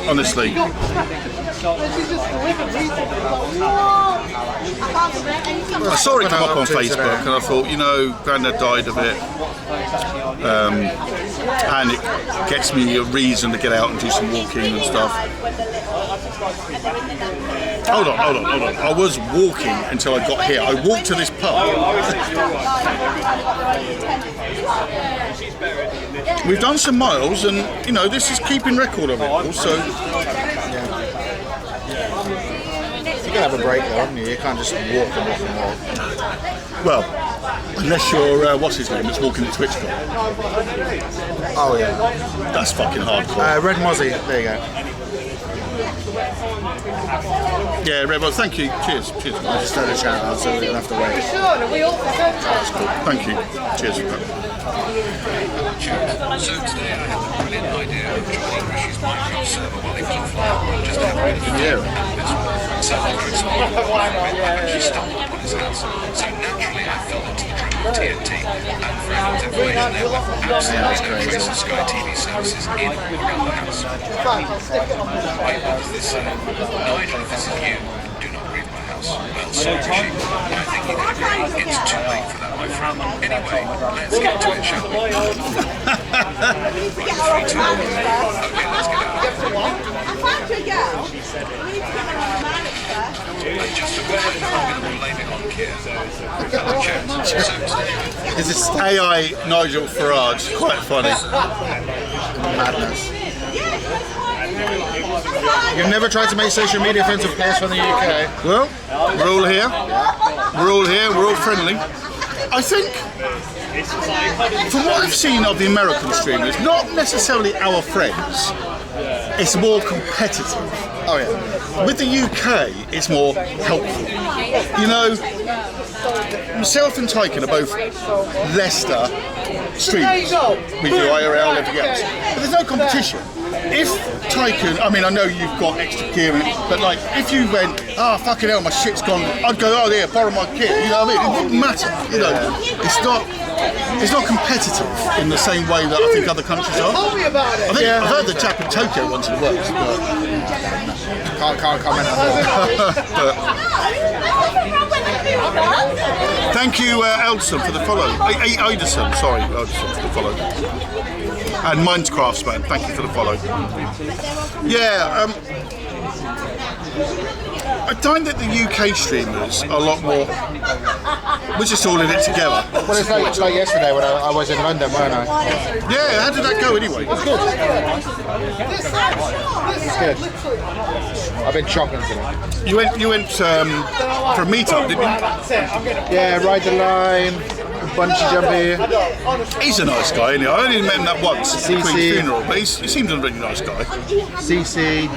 Honestly. I saw it come up on Facebook and I thought, Grandad died of it, and it gets me a reason to get out and do some walking and stuff. Hold on. I was walking until I got here. I walked to this pub. We've done some miles and, this is keeping record of it also. You can have a break though, haven't you? You can't just walk and walk and walk. Well, unless you're, what's his name, that's walking the Twitch club. Oh yeah. That's fucking hardcore. Red Mozzie, there you go. Yeah, Red Mozzie, thank you. Cheers. I just started a shout out, so we don't have to wait. That's cool. Thank you. Cheers for that. So today I had the brilliant idea of joining Rishi's Minecraft server while he was offline and just have a bit of a deal. So after exploring the environment, I actually stumbled upon his house. So naturally I fell into the trap of TNT and found information there were absolutely no trace of Sky TV services in or around the house. Wait, what was this? Nigel, if this is you, do not grieve my house. Well, sorry, Rishi. I think you can agree it's too late for that, my friend. Anyway, let's get to it, shall we? Right, 3, 2, 1. Okay, let's get out. Just a word, I'm going to blame it on Keir. Is this AI Nigel Farage? Quite funny. Madness. You've never tried to make social media friends with players from the UK? Well, we're all here. We're all friendly. I think, from what I've seen of the American streamers, not necessarily our friends, it's more competitive. Oh yeah. With the UK, it's more helpful. Myself and Tyken are both Leicester streamers. We do IRL, everything else. But there's no competition. If Tycoon, I mean, I know you've got extra gear in it, but like, if you went, fucking hell, my shit's gone, I'd go, oh, there, borrow my kit. You know what I mean? It wouldn't matter. You know, it's not competitive in the same way that I think other countries are. Tell me about it. I think I've heard that Japan Tokyo once it works, but Can't comment on that. Thank you, Elson, for the follow. Iderson, sorry, Iderson for the follow. And Minecraftsman, thank you for the follow. Yeah, I find that the UK streamers are a lot more. We're just all in it together. Well, it's like yesterday when I was in London, weren't I? Yeah, how did that go anyway? It's good. It's good. I've been shopping today. You went for a meetup, didn't you? Yeah, ride the line, bungee jumping. He's a nice guy, isn't he? I only met him that once at the CC. Queen's funeral, but he seems a really nice guy. CC,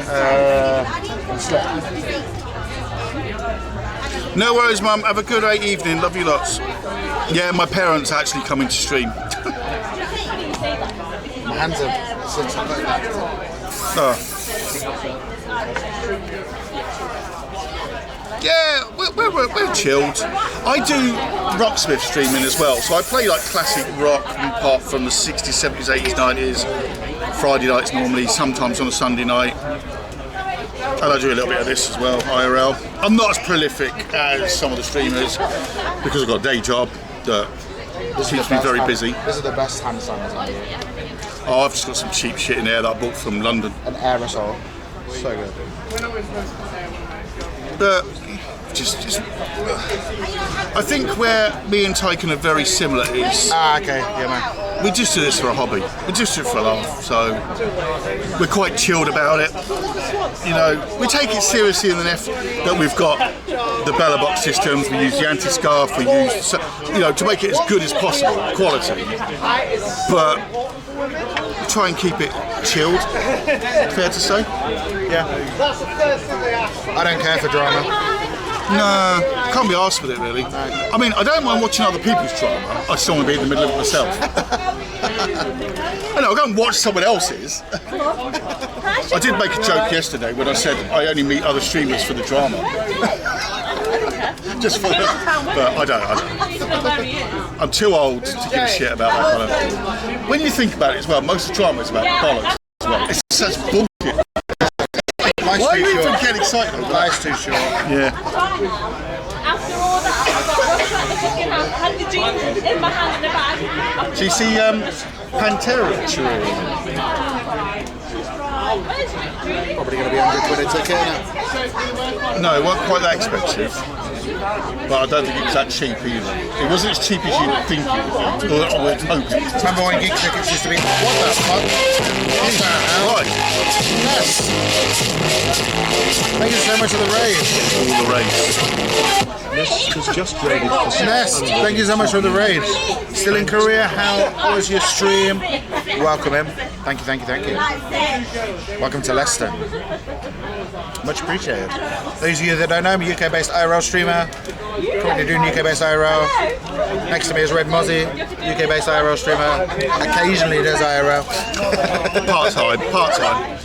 No worries, Mum. Have a good evening. Love you lots. Yeah, my parents actually coming to stream. my hands are something like that. Oh. Yeah, we're chilled. I do rocksmith streaming as well, so I play like classic rock and pop from the 60s, 70s, 80s, 90s. Friday nights normally, sometimes on a Sunday night. And I do a little bit of this as well, IRL. I'm not as prolific as some of the streamers because I've got a day job that keeps me very busy. This is the best hand sanitizer on here. Oh, I've just got some cheap shit in there that I bought from London. An aerosol. So good. But I think where me and Tycoon are very similar is okay, yeah, man. we just do this for a hobby. We just do it for a laugh. So we're quite chilled about it. You know, we take it seriously in the that we've got the Bella box systems. We use the antiscuff. We use, you know, to make it as good as possible, quality. But we try and keep it chilled. Fair to say? Yeah. I don't care for drama. No, can't be arsed with it really. I mean, I don't mind watching other people's drama. I just don't want to be in the middle of it myself. I know, I'll go and watch someone else's. I did make a joke yesterday when I said I only meet other streamers for the drama. Just for the, but I don't. I'm too old to give a shit about that kind of thing. When you think about it as well, most of the drama is about bollocks as well. It's such bullshit. Why do you even get excited? Life's too short. Yeah. After all that, I've got had the jeans in my hand in a bag. Do you see Pantera? Probably going to be £100 a ticket now. No, it wasn't quite that expensive. But I don't think it was that cheap either. It wasn't as cheap as you'd think it would be, or would hope it would. Remember when geek tickets used to be, what the fuck? What the hell? Right. Yes. Thank you so much for the raid. All the race. Nest has just raided for Nest, thank you so much for the raid. Still in Korea, how was your stream? Welcome him. Thank you, thank you, thank you. Welcome to Leicester. Much appreciated. Those of you that don't know, I'm a UK-based IRL streamer. Currently doing UK-based IRL. Next to me is Red Mozzie, UK-based IRL streamer. Occasionally does IRL. Part-time.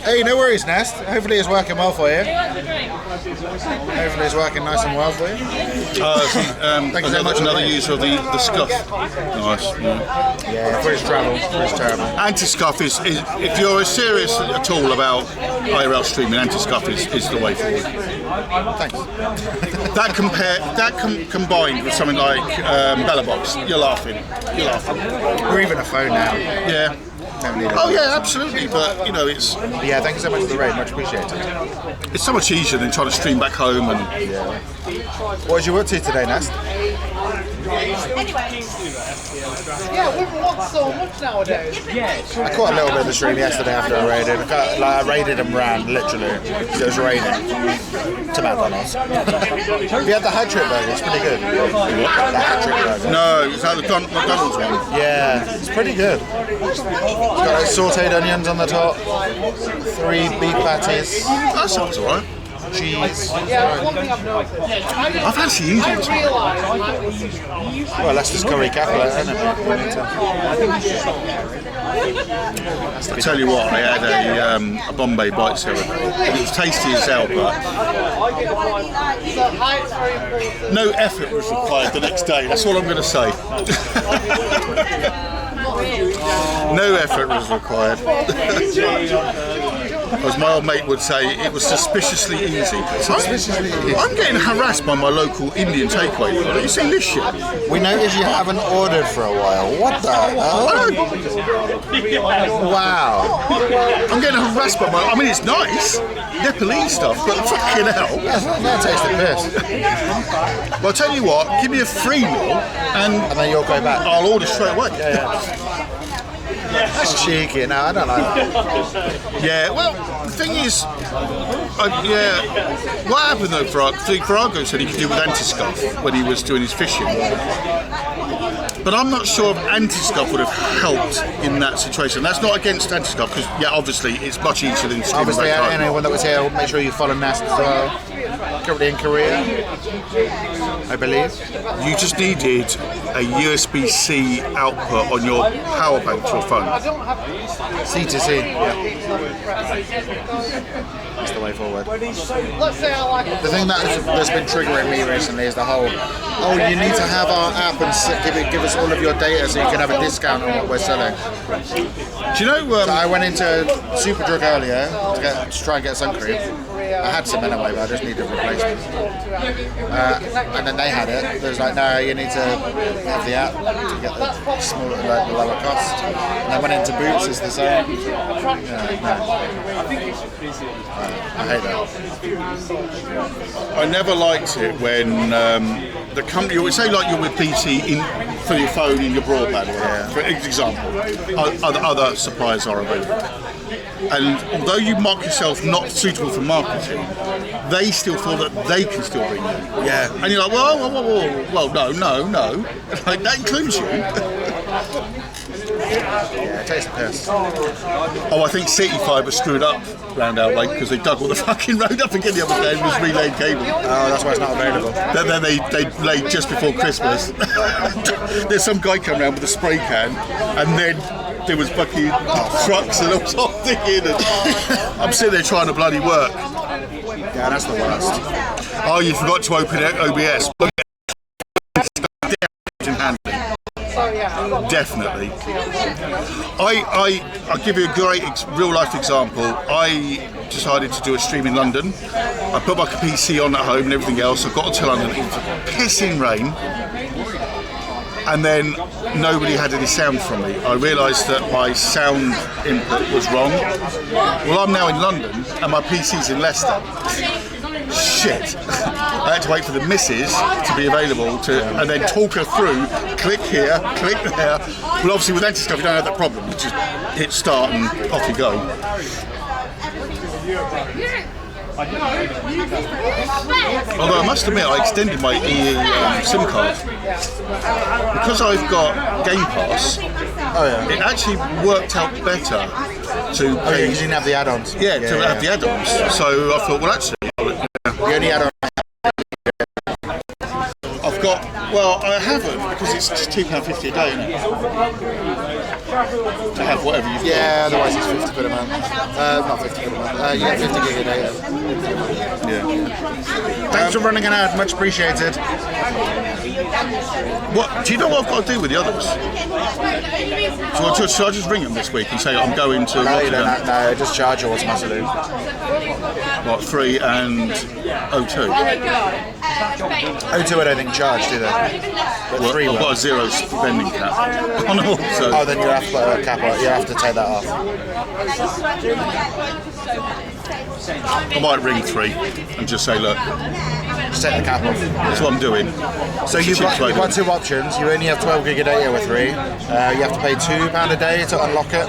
Hey, no worries, Nest. Hopefully it's working well for you. Hopefully it's working nice and well for you. Thank you so much. Another user of the scuff. Nice. Yeah, for his travel, for his terrible. Anti-scuff is if you're serious at all about IRL streaming, anti-scuff is the way forward. Thanks. That combined with something like Bella Box, you're laughing. Or even a phone now. Yeah. Oh yeah, absolutely. But you know, it's Yeah, thank you so much for the raid, much appreciated. it's so much easier than trying to stream back home and. Yeah. What did you up to today, Nest? Yeah, we watch so much nowadays. I caught a little bit of the stream yesterday after I raided. I raided and ran, literally. It was raining. To McDonald's. We had the hat trick burger, it's pretty good. The hat trick burger. No, is that the McDonald's one? Yeah, it's pretty good. It's got like sauteed onions on the top, 3 beef patties. That sounds alright. cheese. Yeah, one thing I've noticed. I fancy Indians. Well, that's just curry capella, isn't it? I tell you what, I had a Bombay bites the other day. It was tasty as hell, but no effort was required the next day. That's all I'm going to say. No effort was required. As my old mate would say, it was suspiciously easy. I'm getting harassed by my local Indian takeaway. You see this shit? We noticed you haven't ordered for a while. What the hell? Wow. I'm getting harassed by my... I mean, it's nice. Nepalese stuff, but fucking hell. That tastes the piss. Well, I'll tell you what, give me a free meal and then you'll go back. I'll order straight away. That's cheeky. No, I don't like that. Yeah, well, the thing is, what happened though, Virago said he could do with antiscuff when he was doing his fishing. But I'm not sure if antiscuff would have helped in that situation. That's not against antiscuff, because, yeah, obviously, it's much easier than streaming. Obviously, anyone that was here, make sure you follow Nest as well. Currently in Korea, I believe. You just needed a USB-C output on your power bank to your phone. C2C. Yeah. That's the way forward. The thing that's been triggering me recently is the whole, you need to have our app and give us all of your data so you can have a discount on what we're selling. Do you know? So I went into Superdrug earlier to try and get sun cream. I had some anyway, but I just needed a replacement. And then they had it. It was like, no, you need to have the app to get the smaller, the lower cost. And I went into Boots, it's the same. I hate that. I never liked it when the company, you would say like you're with BT for your phone in your broadband, for example, other suppliers are available. And although you mark yourself not suitable for marketing, they still feel that they can still bring you. Yeah. And you're like, well, no. Like, that includes you. Yeah, it tastes the piss. Oh, I think City Fibre screwed up round our way because they dug all the fucking road up again the other day and was relaying cable. Oh, that's why it's not available. Then they laid just before Christmas. There's some guy come around with a spray can, and then there was fucking trucks and all sorts of thinking, and I'm sitting there trying to bloody work. Yeah, that's the worst. Oh, you forgot to open OBS. Definitely. I'll give you a great real life example. I decided to do a stream in London. I put my PC on at home and everything else. I got to London. It was pissing rain. And then nobody had any sound from me. I realised that my sound input was wrong. Well, I'm now in London and my PC's in Leicester. Shit. I had to wait for the missus to be available and then talk her through, click here, click there. Well, obviously with antiscuff you don't have that problem. You just hit start and off you go. Although I must admit, I extended my SIM card because I've got Game Pass. It actually worked out better to pay. You didn't have the add-ons. To have the add-ons. So I thought, well, actually, the only add-on I've got. Well, I haven't because it's just £2.50 a day to have whatever you've got. Yeah, otherwise it's £50 a month. Not £50 a month. You get 50 gig a day. Yeah. Thanks for running an ad, much appreciated. What do you know what I've got to do with the others? Should I just ring them this week and say I'm going to? No, you don't. No, just charge you automatically. What, 3 and 02? 02 I don't think charge, do they? But Well, 3 I've will. got a 0 spending cap on all, so. Oh, then you have to put a cap on. You have to take that off. I might ring 3 and just say, look, Just take the cap off. that's what I'm doing. So you've got two options. You only have 12 gig of data with 3. You have to pay £2 a day to unlock it,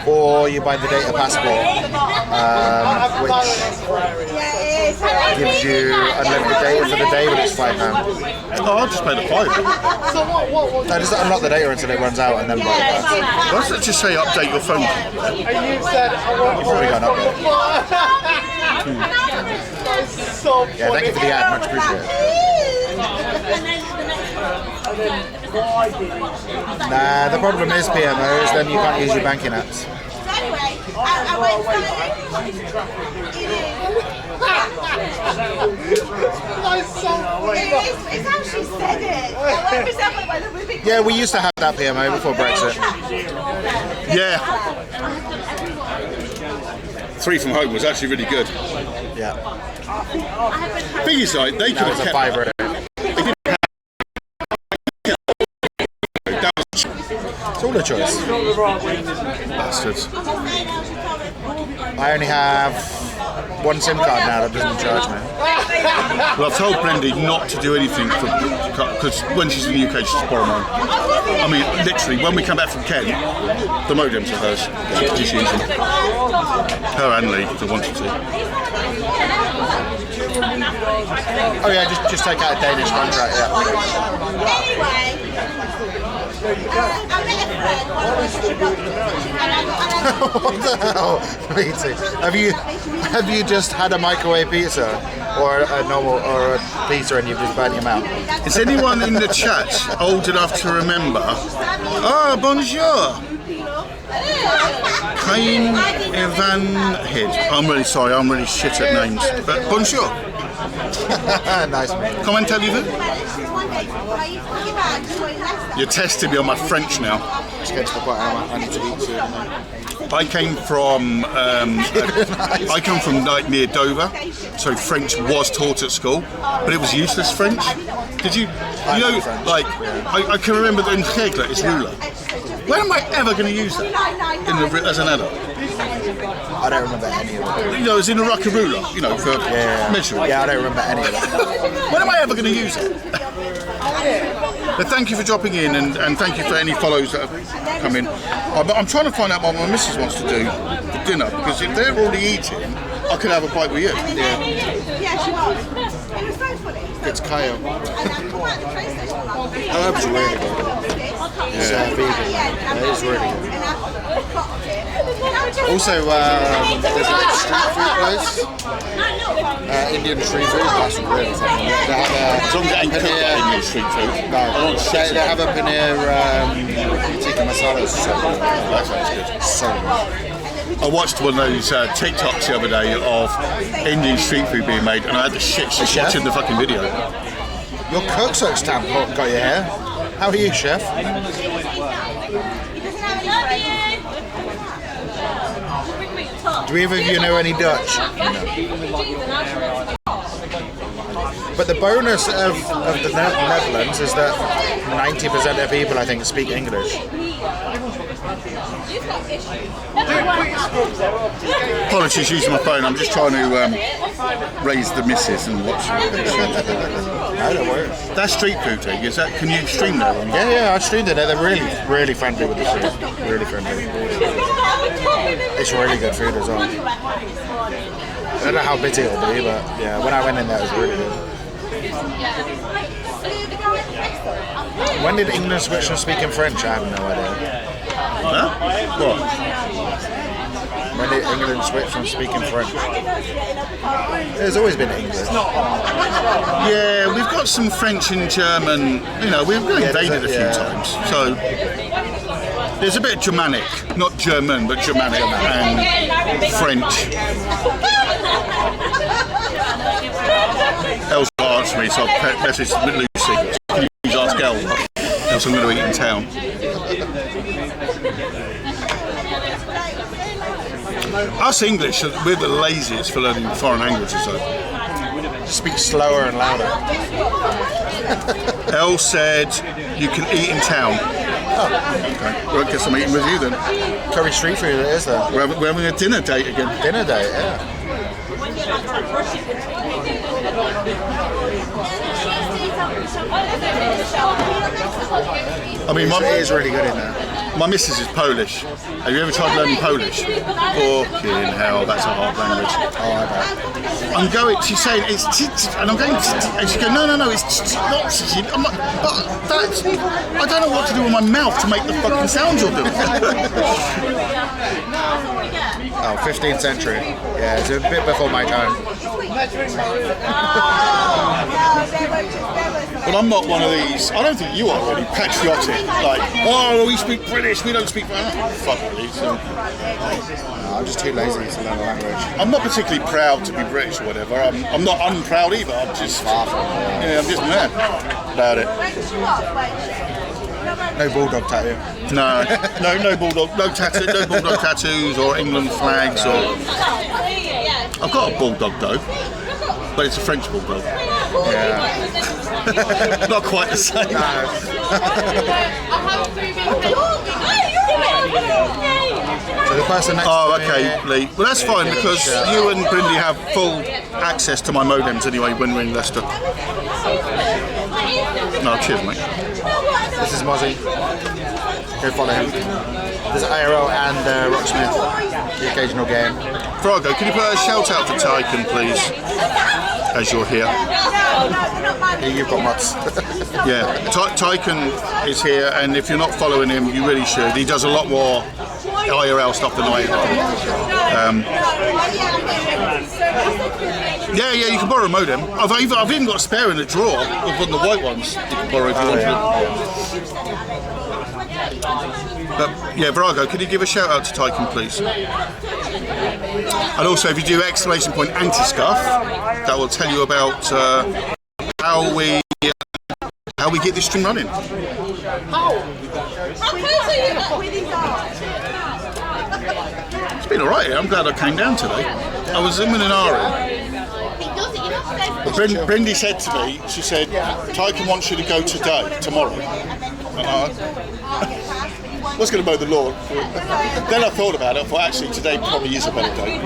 or you buy the data passport, which gives you unlimited data for the day, but it's £5. Oh, I'll just pay the 5. No, just unlock the data until it runs out and then buy it back. Why does it just say update your phone? You've probably got an update. Yeah, thank you for the ad, much appreciated. Nah, the problem is PMOs, then you can't use your banking apps. So anyway, I went it's how she said it. Yeah, we used to have that PMO before Brexit. Yeah. 3 from home was actually really good. Yeah. Thing is, like, they could That have was a kept fiver. It's all a choice. bastards. I only have 1 SIM card now that doesn't charge me. Well, I've told Blendy not to do anything because when she's in the UK, she's just borrow mine. I mean, literally, when we come back from Kent, the modems are hers. She's using her and Lee if they wanted to. Oh yeah, just take out a Danish contract. Yeah. Anyway, I met a friend, one of What the hell? Me too. Have you just had a microwave pizza or a normal or a pizza and you've just burnt your mouth? Is anyone in the chat old enough to remember? Ah, bonjour. Cain Evan Head. I'm really sorry, I'm really shit at names. But bonjour. Nice man. Comment allez-vous? You're testing me on my French now. I need to eat soon. I came from I come from like near Dover, so French was taught at school, but it was useless French. Did you? You know, like I can remember in Hegler it's ruler. When am I ever going to use that as an adult? I don't remember any of it. You know, as in a rucker ruler, you know, for measuring. Yeah, I don't remember any of it. When am I ever going to use it? But thank you for dropping in, and thank you for any follows that have come in. I'm trying to find out what my missus wants to do for dinner, because if they're already eating, I could have a bite with you. Yeah, she was. It was so funny. It's kale. And I come out the train station like, Herbs are really good. It's vegan. It is really good. and I clocked it. Also, there's a street food place. Indian street food. That's really funny. They have As long as it ain't cooked like Indian street food. they have a paneer tikka masala. So good. That sounds good. So good. I watched one of those TikToks the other day of Indian street food being made, and I had the shit just chef? watching the fucking video. Your cook's stamp got your hair. How are you, chef? Do either of you know any Dutch? No. But the bonus of the Netherlands is that 90% of people, I think, speak English. Apologies using my phone, I'm just trying to raise the missus and watch. No, don't worry. That street food thing, is that, can you stream that on? Yeah, I streamed it. They're really friendly with the food. Really friendly. It's really good food as well. I don't know how bitter it'll be, but yeah, when I went in there, it was really good. When did England switch from speaking French? I have no idea. Huh? What? When did England switch from speaking French? There's always been English. Yeah, we've got some French and German, you know, we've been invaded a few times, so there's a bit of Germanic, not German, but Germanic and French. Elle's not answering me, so I've messaged Lucy. Can you please ask Elle? Else I'm going to eat in town. Us English, we're the laziest for learning foreign languages though. Speak slower and louder. Elle said you can eat in town. Oh. Okay. Well, I guess I'm eating with you then. Curry street food it is though. We're having a dinner date again. Dinner date, yeah. I mean, It is really good in there. my missus is Polish. Have you ever tried learning Polish? Fucking hell, that's a hard language. Oh, I bet. I'm going, she's saying it's and I'm going, and she goes, no, it's not. I'm like, but that's, I don't know what to do with my mouth to make the fucking sounds you're doing. Oh, 15th century. Yeah, it's a bit before my time. But I'm not one of these. I don't think you are really patriotic. Like, oh, we speak British, we don't speak French. Fuck really. So. I'm just too lazy to learn the language. I'm not particularly proud to be British or whatever. I'm not unproud either. I'm just I'm just mad about it. No bulldog tattoo. No bulldog, no bulldog tattoos or England flags or. I've got a bulldog though, but it's a French bulldog. Yeah. Not quite the same. So the person next Oh, to okay, me, Lee. Well, that's fine because you and Brindy have full access to my modems anyway when we're in Leicester. No, cheers, mate. This is Mozzie. Go follow him. There's IRL and Rocksmith, the occasional game. Frago, can you put a shout out to Tyken, please, as you're here? Yeah, you've got mods. Yeah, Tyken is here, and if you're not following him, you really should. He does a lot more IRL stuff than I do. Yeah, you can borrow a modem. I've even got a spare in the drawer of one of the white ones. You can borrow if you want to. But yeah, Vrago, could you give a shout out to Tyken, please? And also, if you do exclamation point antiscuff, that will tell you about how we get this string running. It's been alright. I'm glad I came down today. I was in an Ari. But Brindy said to me, she said, Tyken wants you to go tomorrow. And I was going to mow the lawn. Then I thought about it. I thought actually today probably is a better day.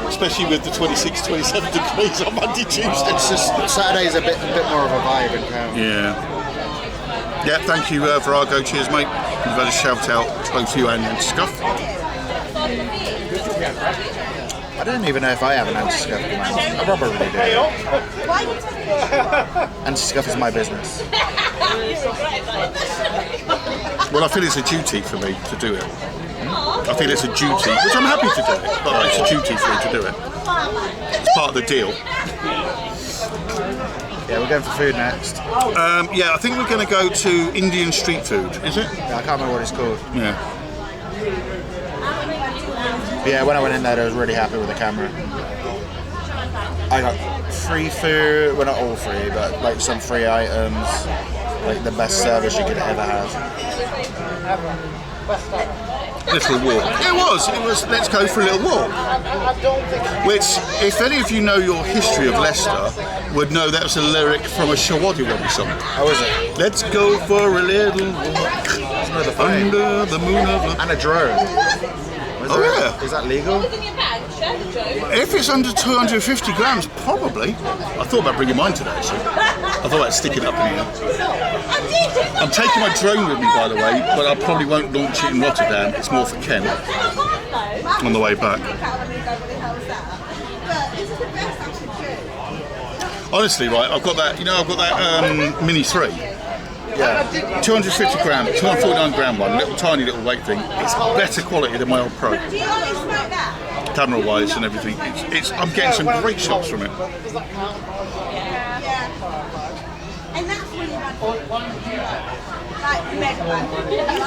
Especially with the 26, 27 degrees on Monday, Tuesday. It's just Saturday's a bit more of a vibe in town. Yeah. Yeah, thank you, Virago. Cheers, mate. You've had a shout out both you and Antiscuff. I don't even know if I have an anti-scuff command. I probably do. Anti-scuff is my business. Well, I feel it's a duty for me to do it. I feel it's a duty, which I'm happy to do it, but it's a duty for me to do it. It's part of the deal. Yeah, we're going for food next. Yeah, I think we're going to go to Indian street food, is it? Yeah, I can't remember what it's called. Yeah. Yeah, when I went in there, I was really happy with the camera. I got free food, well not all free, but like some free items, like the best service you could ever have. Little walk. It was, let's go for a little walk. Which, if any of you know your history of Leicester, would know that was a lyric from a Shawaddy song. How is it? Let's go for a little walk under the moon of... And a drone. Yeah. Is that legal? If it's under 250 grams, probably. I thought about bringing mine today, actually. I thought about sticking it up in here. I'm taking my drone with me, by the way, but I probably won't launch it in Rotterdam. It's more for Ken on the way back. Honestly, right, I've got that Mini 3. Yeah, 250 gram, 249 gram one, tiny little weight thing. It's better quality than my old Pro. Camera wise and everything. I'm getting some great shots from it.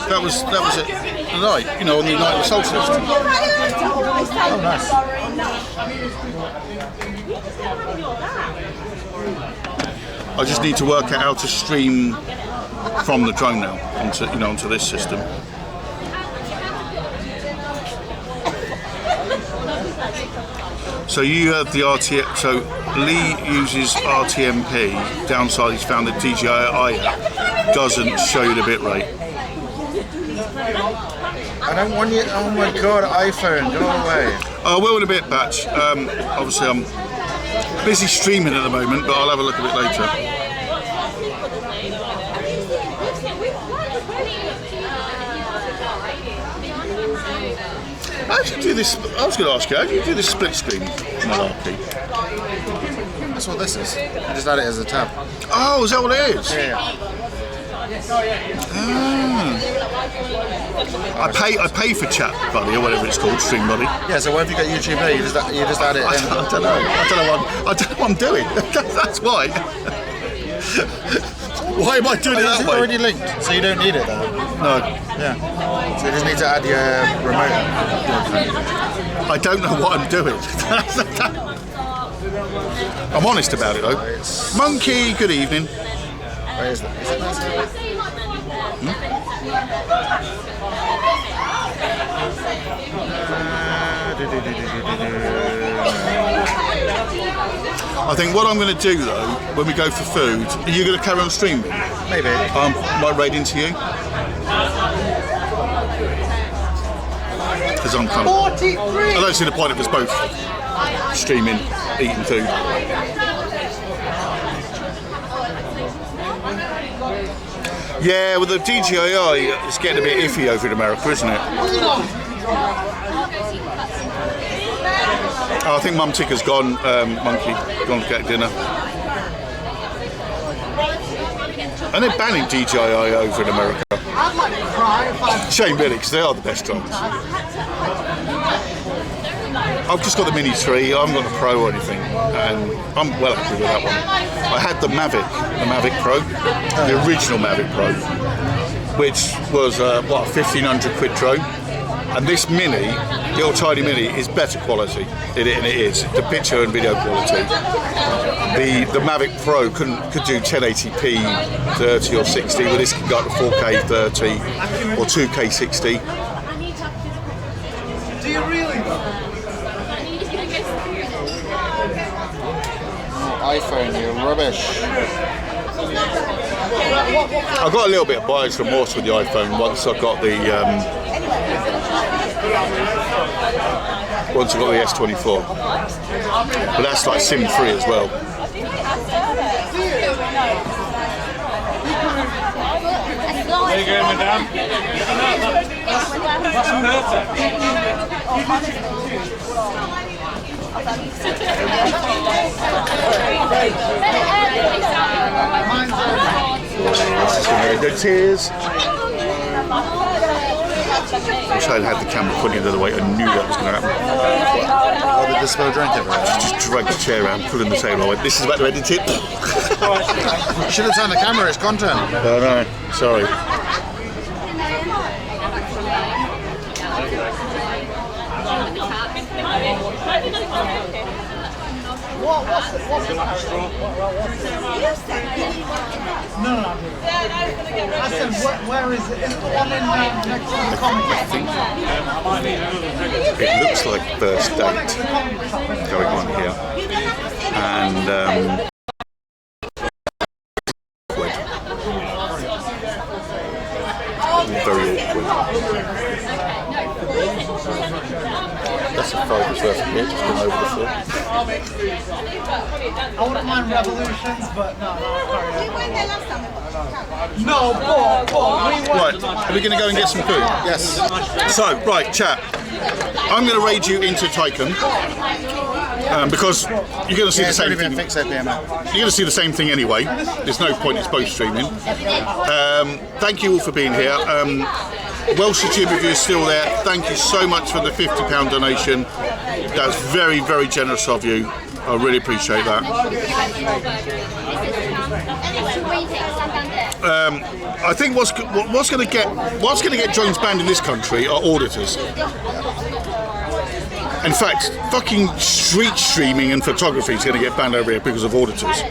That was it. The night, on the night of the solstice. Oh, nice. I just need to work out how to stream from the drone now onto this system. So you have the RTM. So Lee uses RTMP. Downside, he's found the DJI app doesn't show you the bitrate. I don't want you. Oh my god, iPhone, go away. I will in a bit, Batch. Obviously, I'm busy streaming at the moment, but I'll have a look at it later. How do you do this? I was going to ask you, how do you do this split screen malarkey? That's what this is. I just add it as a tab. Oh, is that what it is? Yeah. I pay for Chat Buddy or whatever it's called, Stream Buddy. Yeah, so why have you got YouTube here? You just add it in. I don't know. I don't know what I'm doing. That's why. Why am I doing it that It's way? already linked, so you don't need it though. No. Yeah. So you just need to add your remote. I don't know what I'm doing. I'm honest about it though. Monkey, good evening. Where is that? Is it that? I think what I'm going to do though, when we go for food, are you going to carry on streaming? Maybe. Might raid into you. Because I'm kind of... 43! I don't see the point of us both streaming, eating food. Yeah, well the DJI is getting a bit iffy over in America, isn't it? Oh, I think Mum Ticker's gone, Monkey, gone to get dinner. And they're banning DJI over in America. I'd like to cry if I... Shame really, because they are the best drones. I've just got the Mini 3, I haven't got the Pro or anything, and I'm well happy with that one. I had the Mavic Pro, the original Mavic Pro, which was, what, a 1,500 quid drone. And this Mini, the old tiny Mini, is better quality, and it is. The picture and video quality. The Mavic Pro could do 1080p 30 or 60, but this can go up to 4K 30 or 2K 60. Do you really? iPhone, you're rubbish. I got a little bit of buyer's remorse with the iPhone once I got the S24, but that's like SIM free as well. There you go, madame. That's Good tears. I wish I'd had the camera pointing the other way. I knew that was going to happen. Oh, did the spill drink everywhere? Just dragged the chair around, put it in the table. I went, this is about to edit it. You should have turned the camera, it's content. Oh no, sorry. What's the No. I said, where is it? Is it the one in next to the comic shop? It looks like first date going on here. And very awkward. That's a 5 worth of it, just been over the floor. I wouldn't mind Revolutions, but no, no, we Right, are we going to go and get some food? Yes. So, right, chat. I'm going to raid you into Tycoon because you're going to see the same thing. You're going to see the same thing anyway. There's no point. It's both streaming. Thank you all for being here. Welsh YouTube, if you're still there, thank you so much for the £50 donation. That's very, very generous of you. I really appreciate that. I think what's going to get drones banned in this country are auditors. In fact, fucking street streaming and photography is going to get banned over here because of auditors.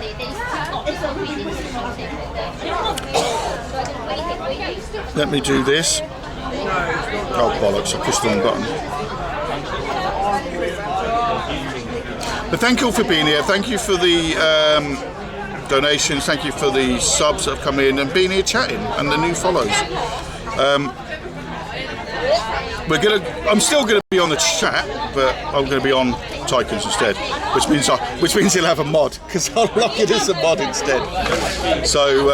Let me do this. Oh bollocks, I pushed the wrong button. But thank you all for being here. Thank you for the donations. Thank you for the subs that have come in and being here chatting and the new follows. I'm still gonna be on the chat, but I'm gonna be on Tycoons instead, which means he'll have a mod because I'll lock it as a mod instead. So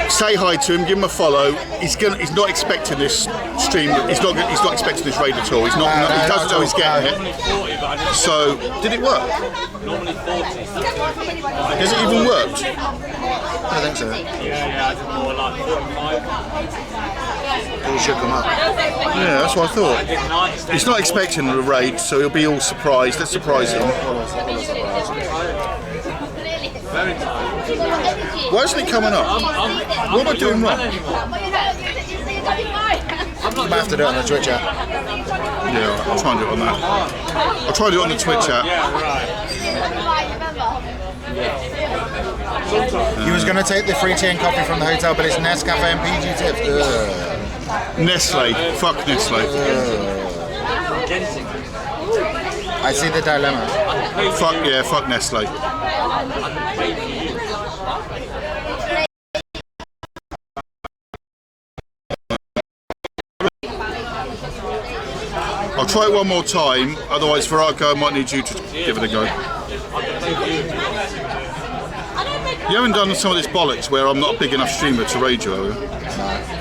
Say hi to him, give him a follow. He's not expecting this stream. He's not expecting this raid at all. He doesn't know he's getting it. So, did it work? Normally 40. Has it even worked? I don't think so. Yeah, I did more like 45. He should come up. Yeah, that's what I thought. He's not expecting the raid, so he'll be all surprised. Let's surprise him. Very tight. Why isn't it coming up? What am I doing wrong? I might have to do it on the Twitch app. Yeah, I'll try and do it on that. I'll try and do it on the Twitch app. He was going to take the free tea and coffee from the hotel, but it's Nescafe and PG tips. Nestle. Fuck Nestle. I see the dilemma. Fuck Nestle. I'll try it one more time, otherwise Verago, I might need you to give it a go. You haven't done some of this bollocks where I'm not a big enough streamer to raid you, have you?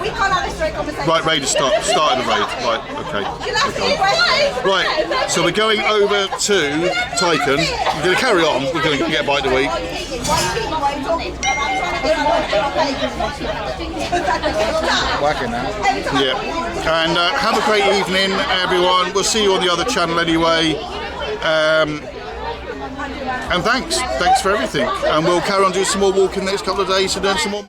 We can't have a straight conversation. Right, raid started the raid. Right, okay. Right, so we're going over to Tycoon. We're going to carry on. We're going to get a bite of the week. Working now. Yeah. And have a great evening, everyone. We'll see you on the other channel anyway. And thanks for everything. And we'll carry on doing some more walking the next couple of days and doing some more.